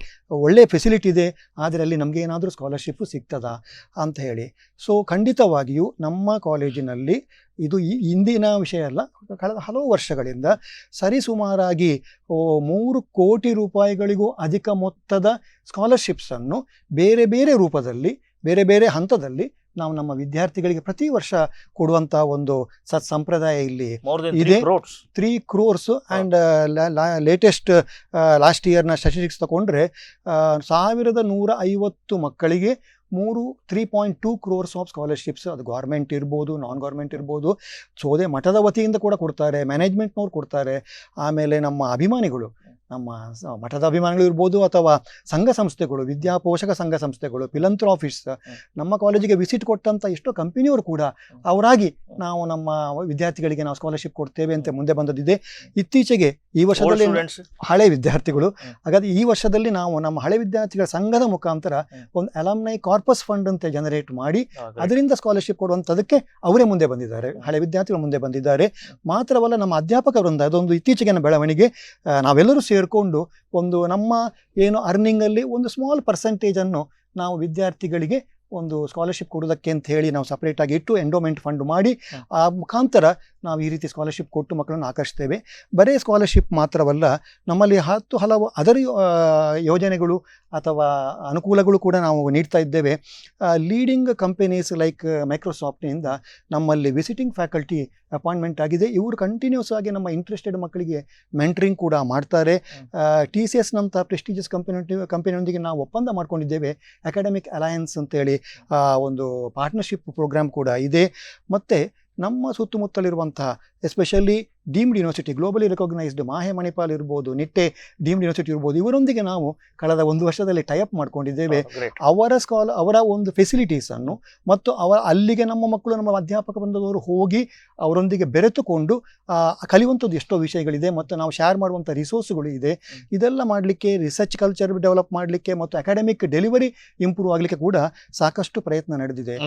B: ಒಳ್ಳೆಯ ಫೆಸಿಲಿಟಿ ಇದೆ, ಆದರೆ ಅಲ್ಲಿ ನಮಗೆ ಏನಾದರೂ ಸ್ಕಾಲರ್ಶಿಪ್ಪು ಸಿಗ್ತದಾ ಅಂತ ಹೇಳಿ. ಸೊ ಖಂಡಿತವಾಗಿಯೂ ನಮ್ಮ ಕಾಲೇಜಿನಲ್ಲಿ ಇದು ಇಂದಿನ ವಿಷಯ ಅಲ್ಲ, ಕಳೆದ ಹಲವು ವರ್ಷಗಳಿಂದ ಸರಿಸುಮಾರಾಗಿ 3 ಕೋಟಿ ರೂಪಾಯಿಗಳಿಗೂ ಅಧಿಕ ಮೊತ್ತದ ಸ್ಕಾಲರ್ಶಿಪ್ಸನ್ನು ಬೇರೆ ಬೇರೆ ರೂಪದಲ್ಲಿ ಬೇರೆ ಬೇರೆ ಹಂತದಲ್ಲಿ ನಾವು ನಮ್ಮ ವಿದ್ಯಾರ್ಥಿಗಳಿಗೆ ಪ್ರತಿ ವರ್ಷ ಕೊಡುವಂಥ ಒಂದು ಸಂಪ್ರದಾಯ ಇಲ್ಲಿ ಇದೆ. 3 crores ಆ್ಯಂಡ್ ಲೇಟೆಸ್ಟ್ ಲಾಸ್ಟ್ ಇಯರ್ನ ಸ್ಟ್ಯಾಟಿಸ್ಟಿಕ್ಸ್ ತಗೊಂಡ್ರೆ 1150 ಮಕ್ಕಳಿಗೆ 3.2 crores ಆಫ್ ಸ್ಕಾಲರ್ಶಿಪ್ಸ್, ಅದು ಗೌರ್ಮೆಂಟ್ ಇರ್ಬೋದು, ನಾನ್ ಗೌರ್ಮೆಂಟ್ ಇರ್ಬೋದು, ಸೋದೆ ಮಠದ ವತಿಯಿಂದ ಕೂಡ ಕೊಡ್ತಾರೆ, ಮ್ಯಾನೇಜ್ಮೆಂಟ್ನವ್ರು ಕೊಡ್ತಾರೆ, ಆಮೇಲೆ ನಮ್ಮ ಅಭಿಮಾನಿಗಳು, ನಮ್ಮ ಮಠದ ಅಭಿಮಾನಿಗಳು ಇರ್ಬೋದು ಅಥವಾ ಸಂಘ ಸಂಸ್ಥೆಗಳು, ವಿದ್ಯಾಪೋಷಕ ಸಂಘ ಸಂಸ್ಥೆಗಳು, ಫಿಲಂಥ್ರಾಫಿಸ್, ನಮ್ಮ ಕಾಲೇಜಿಗೆ ವಿಸಿಟ್ ಕೊಟ್ಟಂಥ ಎಷ್ಟೋ ಕಂಪನಿಯವರು ಕೂಡ ಅವರಾಗಿ ನಾವು ನಮ್ಮ ವಿದ್ಯಾರ್ಥಿಗಳಿಗೆ ನಾವು ಸ್ಕಾಲರ್ಶಿಪ್ ಕೊಡ್ತೇವೆ ಅಂತ ಮುಂದೆ ಬಂದದ್ದಿದೆ. ಇತ್ತೀಚೆಗೆ ಈ ವರ್ಷದಲ್ಲಿ ಹಳೆ ವಿದ್ಯಾರ್ಥಿಗಳು, ಹಾಗಾದ್ರೆ ಈ ವರ್ಷದಲ್ಲಿ ನಾವು ನಮ್ಮ ಹಳೆ ವಿದ್ಯಾರ್ಥಿಗಳ ಸಂಘದ ಮುಖಾಂತರ ಒಂದು ಅಲಮ್ನೈ ಕಾರ್ಪಸ್ ಫಂಡ್ ಅಂತ ಜನರೇಟ್ ಮಾಡಿ ಅದರಿಂದ ಸ್ಕಾಲರ್ಶಿಪ್ ಕೊಡುವಂಥದಕ್ಕೆ ಅವರೇ ಮುಂದೆ ಬಂದಿದ್ದಾರೆ, ಹಳೆ ವಿದ್ಯಾರ್ಥಿಗಳು ಮುಂದೆ ಬಂದಿದ್ದಾರೆ. ಮಾತ್ರವಲ್ಲ, ನಮ್ಮ ಅಧ್ಯಾಪಕ ವೃಂದ ಅದೊಂದು ಇತ್ತೀಚೆಗಿನ ಬೆಳವಣಿಗೆ, ನಾವೆಲ್ಲರೂ ಸೇರಿಕೊಂಡು ಒಂದು ನಮ್ಮ ಏನು ಅರ್ನಿಂಗಲ್ಲಿ ಒಂದು ಸ್ಮಾಲ್ ಪರ್ಸೆಂಟೇಜನ್ನು ನಾವು ವಿದ್ಯಾರ್ಥಿಗಳಿಗೆ ಒಂದು ಸ್ಕಾಲರ್ಶಿಪ್ ಕೊಡೋದಕ್ಕೆ ಅಂತ ಹೇಳಿ ನಾವು ಸಪ್ರೇಟಾಗಿ ಇಟ್ಟು ಎಂಡೋಮೆಂಟ್ ಫಂಡ್ ಮಾಡಿ ಆ ಮುಖಾಂತರ ನಾವು ಈ ರೀತಿ ಸ್ಕಾಲರ್ಶಿಪ್ ಕೊಟ್ಟು ಮಕ್ಕಳನ್ನು ಆಕರ್ಷಿಸ್ತೇವೆ. ಬರೀ ಸ್ಕಾಲರ್ಶಿಪ್ ಮಾತ್ರವಲ್ಲ, ನಮ್ಮಲ್ಲಿ ಹಲವು ಅದರ್ ಯೋಜನೆಗಳು ಅಥವಾ ಅನುಕೂಲಗಳು ಕೂಡ ನಾವು ನೀಡ್ತಾ ಇದ್ದೇವೆ. ಲೀಡಿಂಗ್ ಕಂಪನೀಸ್ ಲೈಕ್ ಮೈಕ್ರೋಸಾಫ್ಟ್ನಿಂದ ನಮ್ಮಲ್ಲಿ ವಿಸಿಟಿಂಗ್ ಫ್ಯಾಕಲ್ಟಿ ಅಪಾಯಿಂಟ್ಮೆಂಟ್ ಆಗಿದೆ. ಇವರು ಕಂಟಿನ್ಯೂಸ್ ಆಗಿ ನಮ್ಮ ಇಂಟ್ರೆಸ್ಟೆಡ್ ಮಕ್ಕಳಿಗೆ ಮೆಂಟ್ರಿಂಗ್ ಕೂಡ ಮಾಡ್ತಾರೆ. TCS ನಂಥ ಪ್ರೆಸ್ಟೀಜಿಯಸ್ ಕಂಪನಿಯೊಂದಿಗೆ ನಾವು ಒಪ್ಪಂದ ಮಾಡ್ಕೊಂಡಿದ್ದೇವೆ, ಅಕಾಡೆಮಿಕ್ ಅಲಯನ್ಸ್ ಅಂತೇಳಿ ಒಂದು ಪಾರ್ಟ್ನರ್ಶಿಪ್ ಪ್ರೋಗ್ರಾಮ್ ಕೂಡ ಇದೆ. ಮತ್ತು ನಮ್ಮ ಸುತ್ತಮುತ್ತಲಿರುವಂತಹ especially deemed university, globally recognised MAHE Manipal ಇರ್ಬೋದು, ನಿಟ್ಟೆ ಡೀಮ್ಡ್ ಯೂನಿವರ್ಸಿಟಿ ಇರ್ಬೋದು, ಇವರೊಂದಿಗೆ ನಾವು ಕಳೆದ 1 ವರ್ಷದಲ್ಲಿ ಟೈಅಪ್ ಮಾಡ್ಕೊಂಡಿದ್ದೇವೆ. ಅವರ ಒಂದು ಫೆಸಿಲಿಟೀಸನ್ನು ಮತ್ತು ಅಲ್ಲಿಗೆ ನಮ್ಮ ಮಕ್ಕಳು, ನಮ್ಮ ಅಧ್ಯಾಪಕ ಬಂದವರು ಹೋಗಿ ಅವರೊಂದಿಗೆ ಬೆರೆತುಕೊಂಡು ಕಲಿಯುವಂಥದ್ದು ಎಷ್ಟೋ ವಿಷಯಗಳಿದೆ ಮತ್ತು ನಾವು ಶೇರ್ ಮಾಡುವಂಥ ರಿಸೋರ್ಸ್ಗಳು ಇದೆ. ಇದೆಲ್ಲ ಮಾಡಲಿಕ್ಕೆ, ರಿಸರ್ಚ್ ಕಲ್ಚರ್ ಡೆವಲಪ್ ಮಾಡಲಿಕ್ಕೆ ಮತ್ತು ಅಕಾಡೆಮಿಕ್ ಡೆಲಿವರಿ ಇಂಪ್ರೂವ್ ಆಗಲಿಕ್ಕೆ ಕೂಡ ಸಾಕಷ್ಟು ಪ್ರಯತ್ನ ನಡೆದಿದೆ.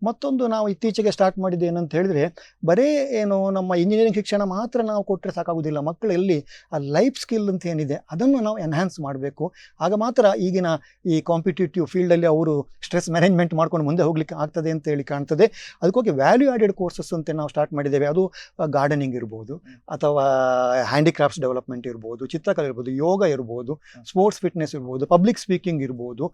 B: ಮತ್ತೊಂದು ನಾವು ಇತ್ತೀಚೆಗೆ ಸ್ಟಾರ್ಟ್ ಮಾಡಿದ್ದು ಏನಂತ ಹೇಳಿದ್ರೆ, ಬರೀ ಏನು ನಮ್ಮ ಇಂಜಿನಿಯರಿಂಗ್ ಶಿಕ್ಷಣ ಮಾತ್ರ ನಾವು ಕೊಟ್ಟರೆ ಸಾಕಾಗೋದಿಲ್ಲ, ಮಕ್ಕಳಲ್ಲಿ ಆ ಲೈಫ್ ಸ್ಕಿಲ್ ಅಂತ ಏನಿದೆ ಅದನ್ನು ನಾವು ಎನ್ಹ್ಯಾನ್ಸ್ ಮಾಡಬೇಕು. ಆಗ ಮಾತ್ರ ಈಗಿನ ಈ ಕಾಂಪಿಟೇಟಿವ್ ಫೀಲ್ಡಲ್ಲಿ ಅವರು ಸ್ಟ್ರೆಸ್ ಮ್ಯಾನೇಜ್ಮೆಂಟ್ ಮಾಡ್ಕೊಂಡು ಮುಂದೆ ಹೋಗ್ಲಿಕ್ಕೆ ಆಗ್ತದೆ ಅಂತ ಹೇಳಿ ಕಾಣ್ತದೆ. ಅದಕ್ಕೋಗಿ ವ್ಯಾಲ್ಯೂ ಆಡೆಡ್ ಕೋರ್ಸಸ್ ಅಂತ ನಾವು ಸ್ಟಾರ್ಟ್ ಮಾಡಿದ್ದೇವೆ. ಅದು ಗಾರ್ಡನಿಂಗ್ ಇರ್ಬೋದು ಅಥವಾ ಹ್ಯಾಂಡಿಕ್ರಾಫ್ಟ್ಸ್ ಡೆವಲಪ್ಮೆಂಟ್ ಇರ್ಬೋದು, ಚಿತ್ರಕಲೆ ಇರ್ಬೋದು, ಯೋಗ ಇರ್ಬೋದು, ಸ್ಪೋರ್ಟ್ಸ್ ಫಿಟ್ನೆಸ್ ಇರ್ಬೋದು, ಪಬ್ಲಿಕ್ ಸ್ಪೀಕಿಂಗ್ ಇರ್ಬೋದು.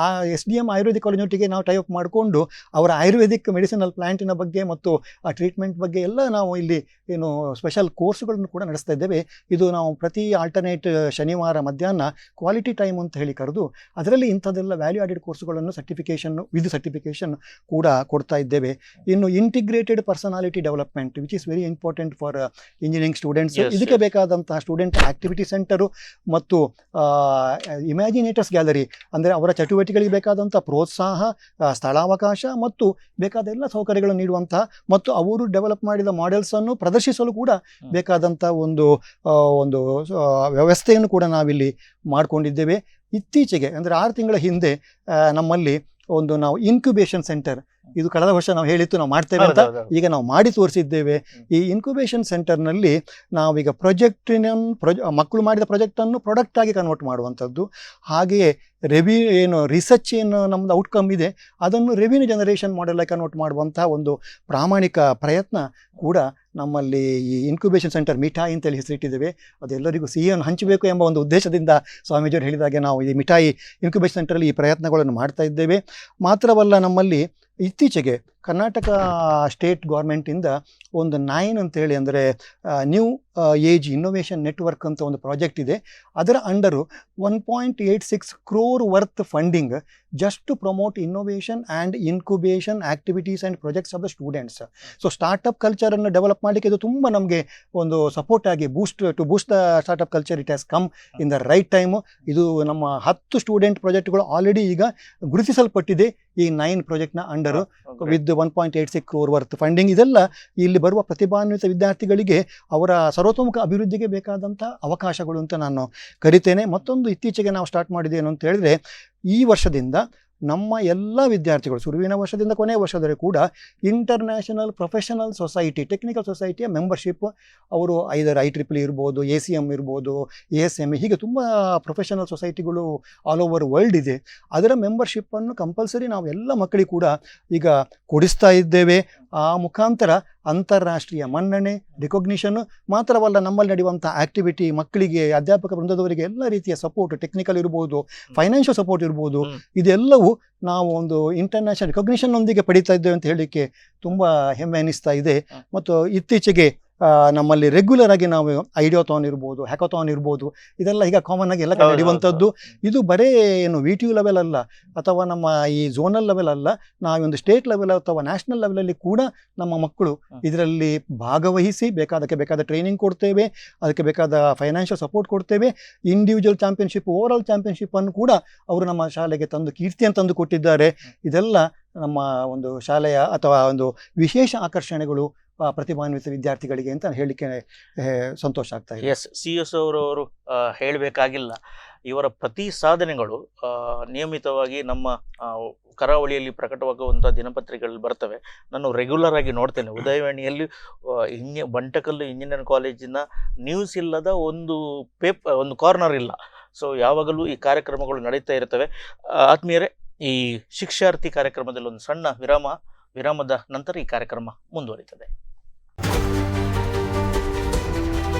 B: ಆ SDM ಆಯುರ್ವೇದಿಕ್ ಕಾಲೇಜಿನೊಟ್ಟಿಗೆ ನಾವು ಟೈಅಪ್ ಮಾಡಿಕೊಂಡು ಅವರ ಆಯುರ್ವೇದಿಕ್ ಮೆಡಿಸಿನಲ್ ಪ್ಲಾಂಟಿನ ಬಗ್ಗೆ ಮತ್ತು ಆ ಟ್ರೀಟ್ಮೆಂಟ್ ಬಗ್ಗೆ ಎಲ್ಲ ನಾವು ಇಲ್ಲಿ ಏನು ಸ್ಪೆಷಲ್ ಕೋರ್ಸ್ಗಳನ್ನು ಕೂಡ ನಡೆಸ್ತಾ ಇದ್ದೇವೆ. ಇದು ನಾವು ಪ್ರತಿ ಆಲ್ಟರ್ನೇಟ್ ಶನಿವಾರ ಮಧ್ಯಾಹ್ನ ಕ್ವಾಲಿಟಿ ಟೈಮ್ ಅಂತ ಹೇಳಿ ಕರೆದು ಅದರಲ್ಲಿ ಇಂಥದ್ದೆಲ್ಲ ವ್ಯಾಲ್ಯೂ ಆಡೆಡ್ ಕೋರ್ಸ್ಗಳನ್ನು ಸರ್ಟಿಫಿಕೇಷನ್ ಕೂಡ ಕೊಡ್ತಾ ಇದ್ದೇವೆ. ಇನ್ನು integrated personality development which is very important for engineering students. ಇದಕ್ಕೆ ಬೇಕಾದಂತಹ ಸ್ಟೂಡೆಂಟ್ ಆಕ್ಟಿವಿಟಿ ಸೆಂಟರು ಮತ್ತು ಇಮ್ಯಾಜಿನೇಟರ್ಸ್ ಗ್ಯಾಲರಿ, ಅಂದರೆ ಅವರ ಚಟುವಟಿಕೆಗಳಿಗೆ ಬೇಕಾದಂಥ ಪ್ರೋತ್ಸಾಹ, ಸ್ಥಳಾವಕಾಶ ಮತ್ತು ಬೇಕಾದ ಎಲ್ಲ ಸೌಕರ್ಯಗಳನ್ನು ನೀಡುವಂತಹ ಮತ್ತು ಅವರು ಡೆವಲಪ್ ಮಾಡಿದ ಮಾಡೆಲ್ಸನ್ನು ಪ್ರದರ್ಶಿಸಲು ಕೂಡ ಬೇಕಾದಂಥ ಒಂದು ವ್ಯವಸ್ಥೆಯನ್ನು ಕೂಡ ನಾವಿಲ್ಲಿ ಮಾಡಿಕೊಂಡಿದ್ದೇವೆ. ಇತ್ತೀಚೆಗೆ ಅಂದರೆ 6 ತಿಂಗಳ ಹಿಂದೆ ನಮ್ಮಲ್ಲಿ ನಾವು ಇನ್ಕ್ಯುಬೇಷನ್ ಸೆಂಟರ್, ಇದು ಕಳೆದ ವರ್ಷ ನಾವು ಹೇಳಿತ್ತು ನಾವು ಮಾಡ್ತೇವೆ ಅಂತ, ಈಗ ನಾವು ಮಾಡಿ ತೋರಿಸಿದ್ದೇವೆ. ಈ ಇನ್ಕ್ಯುಬೇಷನ್ ಸೆಂಟರ್ನಲ್ಲಿ ನಾವೀಗ ಮಕ್ಕಳು ಮಾಡಿದ ಪ್ರಾಜೆಕ್ಟನ್ನು ಪ್ರಾಡಕ್ಟ್ ಆಗಿ ಕನ್ವರ್ಟ್ ಮಾಡುವಂಥದ್ದು, ಹಾಗೆಯೇ ರಿಸರ್ಚ್ ಏನು ನಮ್ಮದು ಔಟ್ಕಮ್ ಇದೆ ಅದನ್ನು ರೆವಿನ್ಯೂ ಜನರೇಷನ್ ಮಾಡೆಲ್ ಆಗಿ ಕನ್ವರ್ಟ್ ಮಾಡುವಂತಹ ಒಂದು ಪ್ರಾಮಾಣಿಕ ಪ್ರಯತ್ನ ಕೂಡ ನಮ್ಮಲ್ಲಿ ಈ ಇನ್ಕ್ಯುಬೇಷನ್ ಸೆಂಟರ್ ಮಿಠಾಯಿ ಅಂತೇಳಿ ಹೆಸರಿಟ್ಟಿದ್ದೇವೆ. ಅದೆಲ್ಲರಿಗೂ ಸಿಹಿಯನ್ನು ಹಂಚಬೇಕು ಎಂಬ ಒಂದು ಉದ್ದೇಶದಿಂದ ಸ್ವಾಮೀಜಿಯವರು ಹೇಳಿದಾಗೆ ನಾವು ಈ ಮಿಠಾಯಿ ಇನ್ಕ್ಯುಬೇಷನ್ ಸೆಂಟರಲ್ಲಿ ಈ ಪ್ರಯತ್ನಗಳನ್ನು ಮಾಡ್ತಾ ಇದ್ದೇವೆ. ಮಾತ್ರವಲ್ಲ, ನಮ್ಮಲ್ಲಿ ಇತ್ತೀಚೆಗೆ ಕರ್ನಾಟಕ ಸ್ಟೇಟ್ ಗೌರ್ಮೆಂಟಿಂದ ಒಂದು 9 ಅಂತೇಳಿ, ಅಂದರೆ ನ್ಯೂ ಏಜ್ ಇನ್ನೋವೇಷನ್ ನೆಟ್ವರ್ಕ್ ಅಂತ ಒಂದು ಪ್ರಾಜೆಕ್ಟ್ ಇದೆ. ಅದರ under 1.86 crore worth funding just to promote innovation and incubation activities and projects of the students. So startup ಕಲ್ಚರನ್ನು ಡೆವಲಪ್ ಮಾಡಲಿಕ್ಕೆ ಇದು ತುಂಬ ನಮಗೆ ಒಂದು ಸಪೋರ್ಟ್ ಆಗಿ boost the startup culture. It has come in the right time. ಇದು ನಮ್ಮ 10 student ಪ್ರಾಜೆಕ್ಟ್ಗಳು already ಈಗ ಗುರುತಿಸಲ್ಪಟ್ಟಿದೆ ಈ 9 ಪ್ರಾಜೆಕ್ಟ್ನ under with 1.86 crore worth funding. ಇದೆಲ್ಲ ಇಲ್ಲಿ ಬರುವ ಪ್ರತಿಭಾನ್ವಿತ ವಿದ್ಯಾರ್ಥಿಗಳಿಗೆ ಅವರ ಸರ್ವತೋಮುಖ ಅಭಿವೃದ್ಧಿಗೆ ಬೇಕಾದಂಥ ಅವಕಾಶಗಳು ಅಂತ ನಾನು ಕರಿತೇನೆ. ಮತ್ತೊಂದು ಇತ್ತೀಚೆಗೆ ನಾವು ಸ್ಟಾರ್ಟ್ ಮಾಡಿದ್ದೇನು ಅಂತ ಹೇಳಿದ್ರೆ, ಈ ವರ್ಷದಿಂದ ನಮ್ಮ ಎಲ್ಲ ವಿದ್ಯಾರ್ಥಿಗಳು ಶುರುವಿನ ವರ್ಷದಿಂದ ಕೊನೆಯ ವರ್ಷದವರೆಗೂ ಕೂಡ ಇಂಟರ್ನ್ಯಾಷನಲ್ ಪ್ರೊಫೆಷನಲ್ ಸೊಸೈಟಿ ಟೆಕ್ನಿಕಲ್ ಸೊಸೈಟಿಯ ಮೆಂಬರ್ಶಿಪ್ ಅವರು ಐದರ್ IEEE ಇರ್ಬೋದು, ACM ಇರ್ಬೋದು, ASM ಹೀಗೆ ತುಂಬ ಪ್ರೊಫೆಷನಲ್ ಸೊಸೈಟಿಗಳು ಆಲ್ ಓವರ್ ವರ್ಲ್ಡ್ ಇದೆ. ಅದರ ಮೆಂಬರ್ಶಿಪ್ಪನ್ನು ಕಂಪಲ್ಸರಿ ನಾವು ಎಲ್ಲ ಮಕ್ಕಳಿಗೆ ಕೂಡ ಈಗ ಕೊಡಿಸ್ತಾ ಇದ್ದೇವೆ. ಆ ಮುಖಾಂತರ ಅಂತಾರಾಷ್ಟ್ರೀಯ ಮನ್ನಣೆ, ರಿಕಾಗ್ನಿಷನ್ ಮಾತ್ರವಲ್ಲ, ನಮ್ಮಲ್ಲಿ ನಡೆಯುವಂಥ ಆಕ್ಟಿವಿಟಿ ಮಕ್ಕಳಿಗೆ, ಅಧ್ಯಾಪಕ ವೃಂದದವರಿಗೆ ಎಲ್ಲ ರೀತಿಯ ಸಪೋರ್ಟ್, ಟೆಕ್ನಿಕಲ್ ಇರ್ಬೋದು, ಫೈನಾನ್ಷಿಯಲ್ ಸಪೋರ್ಟ್ ಇರ್ಬೋದು, ಇದೆಲ್ಲವೂ ನಾವು ಒಂದು ಇಂಟರ್ನ್ಯಾಷನಲ್ ರಿಕಾಗ್ನಿಷನ್ನೊಂದಿಗೆ ಪಡಿತಾ ಇದ್ದೇವೆ ಅಂತ ಹೇಳಲಿಕ್ಕೆ ತುಂಬ ಹೆಮ್ಮೆ ಅನ್ನಿಸ್ತಾ ಇದೆ. ಮತ್ತು ಇತ್ತೀಚೆಗೆ ನಮ್ಮಲ್ಲಿ ರೆಗ್ಯುಲರ್ ಆಗಿ ನಾವು ಐಡಿಯಾಥಾನ್ ಇರ್ಬೋದು, ಹ್ಯಾಕಥಾನ್ ಇರ್ಬೋದು, ಇದೆಲ್ಲ ಈಗ ಕಾಮನ್ ಆಗಿ ಎಲ್ಲ ಕಡೆ ನಡೆಯುವಂಥದ್ದು. ಇದು ಬರೇ ಏನು VTU ಲೆವೆಲ್ ಅಲ್ಲ, ಅಥವಾ ನಮ್ಮ ಈ ಝೋನಲ್ ಲೆವೆಲ್ ಅಲ್ಲ, ನಾವೊಂದು ಸ್ಟೇಟ್ ಲೆವೆಲ್ ಅಥವಾ ನ್ಯಾಷನಲ್ ಲೆವೆಲಲ್ಲಿ ಕೂಡ ನಮ್ಮ ಮಕ್ಕಳು ಇದರಲ್ಲಿ ಭಾಗವಹಿಸಿ ಬೇಕಾದ ಟ್ರೈನಿಂಗ್ ಕೊಡ್ತೇವೆ, ಅದಕ್ಕೆ ಬೇಕಾದ ಫೈನಾನ್ಷಿಯಲ್ ಸಪೋರ್ಟ್ ಕೊಡ್ತೇವೆ. ಇಂಡಿವಿಜುವಲ್ ಚಾಂಪಿಯನ್ಶಿಪ್, ಓವರಾಲ್ ಚಾಂಪಿಯನ್ಶಿಪ್ಪನ್ನು ಕೂಡ ಅವರು ನಮ್ಮ ಶಾಲೆಗೆ ತಂದು ಕೀರ್ತಿಯನ್ನು ತಂದು ಕೊಟ್ಟಿದ್ದಾರೆ. ಇದೆಲ್ಲ ನಮ್ಮ ಒಂದು ಶಾಲೆಯ ಅಥವಾ ಒಂದು ವಿಶೇಷ ಆಕರ್ಷಣೆಗಳು ಪ್ರತಿಭಾನ್ವಿತ ವಿದ್ಯಾರ್ಥಿಗಳಿಗೆ ಅಂತ ಹೇಳಲಿಕ್ಕೆ ಸಂತೋಷ ಆಗ್ತಾ ಇದೆ.
A: ಎಸ್, CS ಅವರು ಹೇಳಬೇಕಾಗಿಲ್ಲ. ಇವರ ಪ್ರತಿ ಸಾಧನೆಗಳು ನಿಯಮಿತವಾಗಿ ನಮ್ಮ ಕರಾವಳಿಯಲ್ಲಿ ಪ್ರಕಟವಾಗುವಂಥ ದಿನಪತ್ರಿಕೆಗಳು ಬರ್ತವೆ. ನಾನು ರೆಗ್ಯುಲರ್ ಆಗಿ ನೋಡ್ತೇನೆ. ಉದಯವಾಣಿಯಲ್ಲಿ ಬಂಟಕಲ್ಲು ಇಂಜಿನಿಯರಿಂಗ್ ಕಾಲೇಜಿನ ನ್ಯೂಸ್ ಇಲ್ಲದ ಒಂದು ಕಾರ್ನರ್ ಇಲ್ಲ. ಸೊ ಯಾವಾಗಲೂ ಈ ಕಾರ್ಯಕ್ರಮಗಳು ನಡೀತಾ ಇರ್ತವೆ. ಆತ್ಮೀಯರೇ, ಈ ಶಿಕ್ಷಾರ್ಥಿ ಕಾರ್ಯಕ್ರಮದಲ್ಲಿ ಒಂದು ಸಣ್ಣ ವಿರಾಮದ ನಂತರ ಈ ಕಾರ್ಯಕ್ರಮ ಮುಂದುವರಿತದೆ.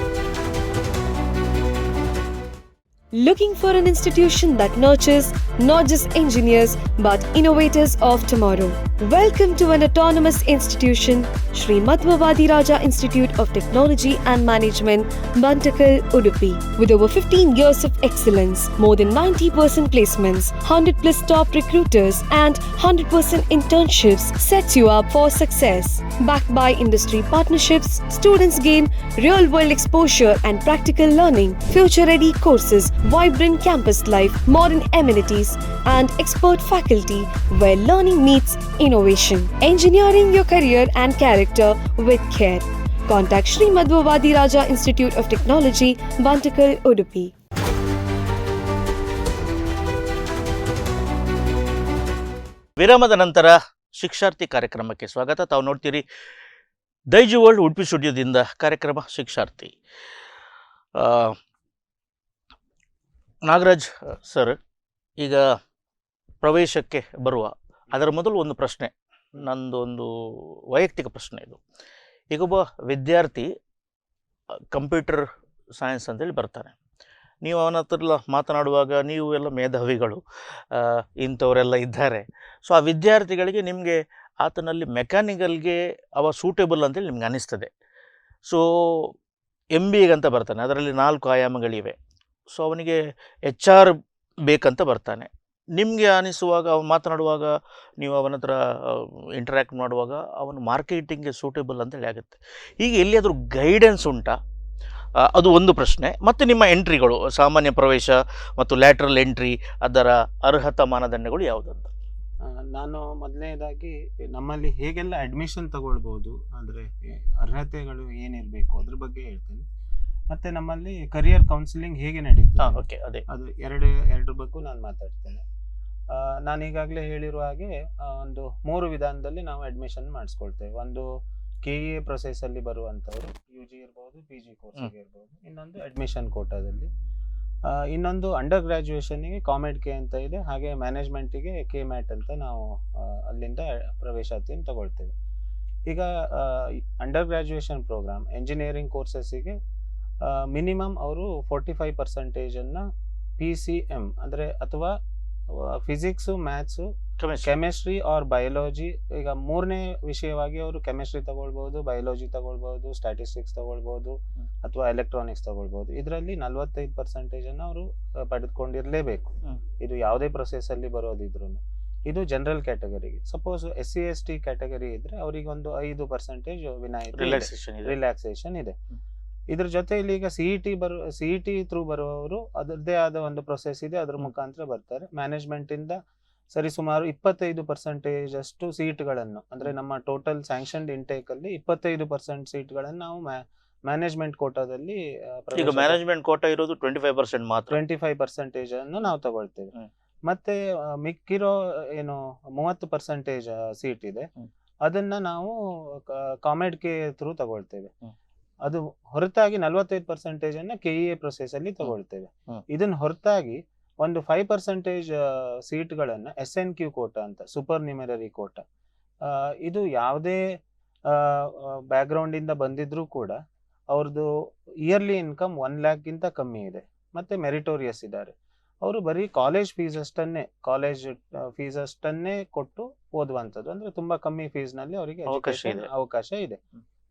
E: Looking for an institution that nurtures not just engineers but innovators of tomorrow? Welcome to an autonomous institution, Sri Madhvavadi Raja Institute of Technology and Management, Bantakal, Udupi. With over 15 years of excellence, more than 90% placements, 100+ top recruiters and 100% internships sets you up for success. Backed by industry partnerships, students gain real-world exposure and practical learning, future-ready courses, vibrant campus life, modern amenities, and expert faculty where learning meets innovation. Engineering your career and character with care. Contact Sri Madhvavadi Raja Institute of Technology, Bantakal, Udupi.
A: ವಿರಾಮದ ನಂತರ ಶಿಕ್ಷಾರ್ಥಿ ಕಾರ್ಯಕ್ರಮಕ್ಕೆ ಸ್ವಾಗತ. ತಾವು ನೋಡ್ತೀರಿ Daiji world Udupi ಸ್ಟುಡಿಯೋದಿಂದ ಕಾರ್ಯಕ್ರಮ ಶಿಕ್ಷಾರ್ಥಿ. Nagaraj sir, ಈಗ ಪ್ರವೇಶಕ್ಕೆ ಬರುವ ಅದರ ಮೊದಲು ಒಂದು ಪ್ರಶ್ನೆ, ನಂದೊಂದು ವೈಯಕ್ತಿಕ ಪ್ರಶ್ನೆ ಇದು. ಈಗ ಒಬ್ಬ ವಿದ್ಯಾರ್ಥಿ ಕಂಪ್ಯೂಟರ್ ಸೈನ್ಸ್ ಅಂತೇಳಿ ಬರ್ತಾನೆ. ನೀವು ಅವನ ಹತ್ರ ಮಾತನಾಡುವಾಗ ನೀವು ಎಲ್ಲ ಮೇಧಾವಿಗಳು, ಇಂಥವರೆಲ್ಲ ಇದ್ದಾರೆ. ಸೊ ಆ ವಿದ್ಯಾರ್ಥಿಗಳಿಗೆ ನಿಮಗೆ ಆತನಲ್ಲಿ ಮೆಕ್ಯಾನಿಕಲ್ಗೆ ಅವ ಸೂಟೇಬಲ್ ಅಂತೇಳಿ ನಿಮ್ಗೆ ಅನ್ನಿಸ್ತದೆ. ಸೊ MBA ಅಂತ ಬರ್ತಾನೆ, ಅದರಲ್ಲಿ 4 ಆಯಾಮಗಳಿವೆ. ಸೊ ಅವನಿಗೆ HR ಬೇಕಂತ ಬರ್ತಾನೆ. ನಿಮಗೆ ಅನಿಸುವಾಗ, ಅವನು ಮಾತನಾಡುವಾಗ, ನೀವು ಅವನ ಹತ್ರ ಇಂಟರ್ಯಾಕ್ಟ್ ಮಾಡುವಾಗ ಅವನು ಮಾರ್ಕೆಟಿಂಗ್ಗೆ ಸೂಟೇಬಲ್ ಅಂತೇಳಿ ಆಗುತ್ತೆ. ಈಗ ಎಲ್ಲಿಯಾದರೂ ಗೈಡೆನ್ಸ್ ಉಂಟಾ? ಅದು ಒಂದು ಪ್ರಶ್ನೆ. ಮತ್ತು ನಿಮ್ಮ ಎಂಟ್ರಿಗಳು, ಸಾಮಾನ್ಯ ಪ್ರವೇಶ ಮತ್ತು ಲ್ಯಾಟ್ರಲ್ ಎಂಟ್ರಿ, ಅದರ ಅರ್ಹತಾ ಮಾನದಂಡಗಳು ಯಾವುದಂತ?
C: ನಾನು ಮೊದಲನೇದಾಗಿ ನಮ್ಮಲ್ಲಿ ಹೇಗೆಲ್ಲ ಅಡ್ಮಿಷನ್ ತಗೊಳ್ಬೋದು, ಅಂದರೆ ಅರ್ಹತೆಗಳು ಏನಿರಬೇಕು ಅದ್ರ ಬಗ್ಗೆ ಹೇಳ್ತೇನೆ. ಮತ್ತೆ ನಮ್ಮಲ್ಲಿ ಕರಿಯರ್ ಕೌನ್ಸಿಲಿಂಗ್ ಹೇಗೆ ನಡೀತದೆ,
A: ಓಕೆ, ಅದೇ
C: ಅದು ಎರಡು ಬಗ್ಗೆ ನಾನು ಮಾತಾಡ್ತೇನೆ. ನಾನು ಈಗಾಗಲೇ ಹೇಳಿರುವ ಹಾಗೆ ಒಂದು 3 ವಿಧಾನದಲ್ಲಿ ನಾವು ಅಡ್ಮಿಷನ್ ಮಾಡಿಸ್ಕೊಳ್ತೇವೆ. ಒಂದು KEA ಪ್ರೊಸೆಸ್ ಅಲ್ಲಿ ಬರುವಂಥವ್ರು, UG ಇರ್ಬೋದು, PG ಕೋರ್ಸಿಗೆ ಇರ್ಬೋದು. ಇನ್ನೊಂದು ಅಡ್ಮಿಷನ್ ಕೋಟಾದಲ್ಲಿ, ಇನ್ನೊಂದು ಅಂಡರ್ ಗ್ರಾಜುಯೇಷನ್ಗೆ ಕಾಮೆಡ್ ಕೆ ಅಂತ ಇದೆ, ಹಾಗೆ ಮ್ಯಾನೇಜ್ಮೆಂಟಿಗೆ KMAT ಅಂತ ನಾವು ಅಲ್ಲಿಂದ ಪ್ರವೇಶಾತಿಯನ್ನು ತಗೊಳ್ತೇವೆ. ಈಗ ಅಂಡರ್ ಗ್ರಾಜುಯೇಷನ್ ಪ್ರೋಗ್ರಾಮ್ ಎಂಜಿನಿಯರಿಂಗ್ ಕೋರ್ಸಸ್ಸಿಗೆ ಮಿನಿಮಮ್ ಅವರು 45% PCM ಅಂದರೆ ಅಥವಾ physics, maths, chemistry or biology. ಈಗ 3ನೇ ವಿಷಯವಾಗಿ ಅವರು ಕೆಮಿಸ್ಟ್ರಿ ತಗೊಳ್ಬಹುದು, ಬಯೋಲಜಿ ತಗೊಳ್ಬಹುದು, ಸ್ಟ್ಯಾಟಿಸ್ಟಿಕ್ಸ್ ತಗೊಳ್ಬಹುದು, ಅಥವಾ ಎಲೆಕ್ಟ್ರಾನಿಕ್ಸ್ ತಗೊಳ್ಬಹುದು. ಇದರಲ್ಲಿ 45% ಅವರು ಪಡೆದುಕೊಂಡಿರಲೇಬೇಕು. ಇದು ಯಾವುದೇ ಪ್ರೊಸೆಸ್ ಅಲ್ಲಿ ಬರೋದಿದ್ರು. ಇದು ಜನರಲ್ ಕ್ಯಾಟಗರಿಗೆ. ಸಪೋಸ್ SC ST ಕ್ಯಾಟಗರಿ ಇದ್ರೆ ಅವರಿಗೆ ಒಂದು 5% ವಿನಾಯಿತಿ, ರಿಲ್ಯಾಕ್ಸೇಷನ್ ಇದೆ. ಇದ್ರ ಜೊತೆಯಲ್ಲಿ ಈಗ CET ಥ್ರೂ ಬರುವವರು ಅದರದ್ದೇ ಆದ ಒಂದು ಪ್ರೊಸೆಸ್ ಇದೆ, ಅದ್ರ ಮುಖಾಂತರ ಬರ್ತಾರೆ. ಮ್ಯಾನೇಜ್ಮೆಂಟ್ ಇಂದ ಸರಿಸುಮಾರು 25% ಅಷ್ಟು ಸೀಟ್ಗಳನ್ನು, ಅಂದ್ರೆ ನಮ್ಮ ಟೋಟಲ್ ಸ್ಯಾಂಕ್ಷನ್ಡ್ ಇಂಟೇಕ್ ಅಲ್ಲಿ 25% ಸೀಟ್ಗಳನ್ನು ನಾವು ಮ್ಯಾನೇಜ್ಮೆಂಟ್ ಕೋಟಾದಲ್ಲಿ,
A: ಈಗ ಮ್ಯಾನೇಜ್ಮೆಂಟ್ ಕೋಟಾ ಇರೋದು 25% ಮಾತ್ರ,
C: 25% ಅನ್ನು ನಾವು ತಗೊಳ್ತೇವೆ. ಮತ್ತೆ ಮಿಕ್ಕಿರೋ ಏನು 30% ಸೀಟ್ ಇದೆ, ಅದನ್ನ ನಾವು ಕಾಮೆಡ್-ಕೆ ಥ್ರೂ ತಗೊಳ್ತೇವೆ. ಅದು ಹೊರತಾಗಿ 45% ಅನ್ನ KEA ಪ್ರೊಸೆಸ್ ಅಲ್ಲಿ ತಗೊಳ್ತೇವೆ. ಇದನ್ನ ಹೊರತಾಗಿ ಒಂದು 5% ಸೀಟ್ಗಳನ್ನ SNQ ಕೋಟಾ ಅಂತ, ಸೂಪರ್ ನ್ಯೂಮರರಿ ಕೋಟಾ, ಇದು ಯಾವುದೇ ಬ್ಯಾಕ್ಗ್ರೌಂಡ್ ಇಂದ ಬಂದಿದ್ರು ಕೂಡ ಅವ್ರದ್ದು ಇಯರ್ಲಿ ಇನ್ಕಮ್ 1 lakh ಗಿಂತ ಕಮ್ಮಿ ಇದೆ, ಮತ್ತೆ ಮೆರಿಟೋರಿಯಸ್ ಇದ್ದಾರೆ, ಅವರು ಬರೀ ಕಾಲೇಜ್ ಫೀಸ್ ಅಷ್ಟನ್ನೇ ಕೊಟ್ಟು ಓದುವಂಥದ್ದು, ಅಂದ್ರೆ ತುಂಬಾ ಕಮ್ಮಿ ಫೀಸ್ ನಲ್ಲಿ ಅವರಿಗೆ ಅವಕಾಶ ಇದೆ.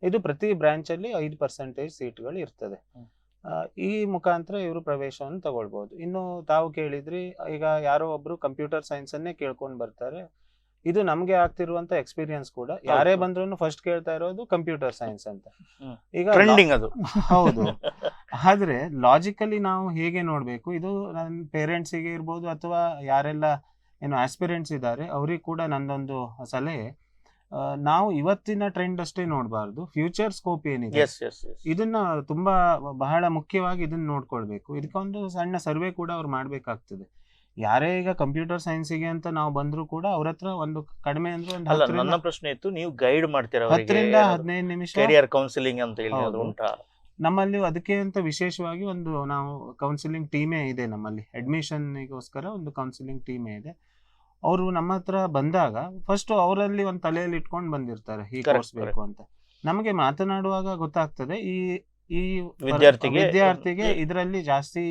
C: ಇದು ಪ್ರತಿ ಬ್ರಾಂಚ್ ಅಲ್ಲಿ 5% ಸೀಟ್ಗಳು ಇರ್ತದೆ. ಈ ಮುಖಾಂತರ ಇವರು ಪ್ರವೇಶವನ್ನು ತಗೊಳ್ಬಹುದು. ಇನ್ನು ತಾವು ಕೇಳಿದ್ರಿ, ಈಗ ಯಾರೋ ಒಬ್ರು ಕಂಪ್ಯೂಟರ್ ಸೈನ್ಸ್ ಅನ್ನೇ ಕೇಳ್ಕೊಂಡು ಬರ್ತಾರೆ. ಇದು ನಮ್ಗೆ ಆಗ್ತಿರುವಂತ ಎಕ್ಸ್ಪೀರಿಯನ್ಸ್ ಕೂಡ. ಯಾರೇ ಬಂದ್ರು ಫಸ್ಟ್ ಕೇಳ್ತಾ ಇರೋದು ಕಂಪ್ಯೂಟರ್ ಸೈನ್ಸ್ ಅಂತ. ಈಗ
A: ಟ್ರೆಂಡಿಂಗ್ ಅದು.
C: ಹೌದು. ಆದ್ರೆ ಲಾಜಿಕಲಿ ನಾವು ಹೇಗೆ ನೋಡ್ಬೇಕು, ಇದು ನನ್ನ ಪೇರೆಂಟ್ಸಿಗೆ ಇರ್ಬೋದು ಅಥವಾ ಯಾರೆಲ್ಲ ಏನು ಆಸ್ಪಿರೆಂಟ್ಸ್ ಇದ್ದಾರೆ ಅವ್ರಿಗೆ ಕೂಡ ನಂದೊಂದು ಸಲಹೆ, ನಾವು ಇವತ್ತಿನ ಟ್ರೆಂಡ್ ಅಷ್ಟೇ ನೋಡಬಾರ್ದು, ಫ್ಯೂಚರ್ ಸ್ಕೋಪ್ ಏನಿದೆ ಇದನ್ನ ತುಂಬಾ ಬಹಳ ಮುಖ್ಯವಾಗಿ ಇದನ್ನ ನೋಡ್ಕೊಳ್ಬೇಕು. ಇದಕ್ಕೊಂದು ಸಣ್ಣ ಸರ್ವೆ ಕೂಡ ಅವ್ರು ಮಾಡ್ಬೇಕಾಗ್ತದೆ. ಯಾರೇ ಈಗ ಕಂಪ್ಯೂಟರ್ ಸೈನ್ಸಿಗೆ ಅಂತ ನಾವು ಬಂದ್ರು ಕೂಡ ಅವ್ರ ಹತ್ರ ಒಂದು ಕಡಿಮೆ ಅಂದ್ರೆ ಒಂದು
A: ನನ್ನ ಪ್ರಶ್ನೆ ಇತ್ತು, ನೀವು ಗೈಡ್ ಮಾಡ್ತೀರಾ
C: 10-15 ನಿಮಿಷ
A: ಕ್ಯಾರಿಯರ್ ಕೌನ್ಸಿಲಿಂಗ್ ಅಂತ ಹೇಳಿ ಅದು ಉಂಟಾ?
C: ನಮ್ಮಲ್ಲಿ ಅದಕ್ಕೆ ಅಂತ ವಿಶೇಷವಾಗಿ ಒಂದು ನಾವು ಕೌನ್ಸಿಲಿಂಗ್ ಟೀಮೇ ಇದೆ. ನಮ್ಮಲ್ಲಿ ಅಡ್ಮಿಷನ್ಗೋಸ್ಕರ ಒಂದು ಕೌನ್ಸಿಲಿಂಗ್ ಟೀಮೇ ಇದೆ. ಅವರು ನಮ್ಮ ಹತ್ರ ಬಂದಾಗ ಫಸ್ಟ್ ಅವರಲ್ಲಿ ಒಂದು ತಲೆಯಲ್ಲಿ ಇಟ್ಕೊಂಡು ಬಂದಿರ್ತಾರೆ ಈ ಕೋರ್ಸ್ ಬೇಕು ಅಂತ. ನಮಗೆ ಮಾತನಾಡುವಾಗ ಗೊತ್ತಾಗ್ತದೆ ಈ ವಿದ್ಯಾರ್ಥಿಗೆ ಇದರಲ್ಲಿ ಜಾಸ್ತಿ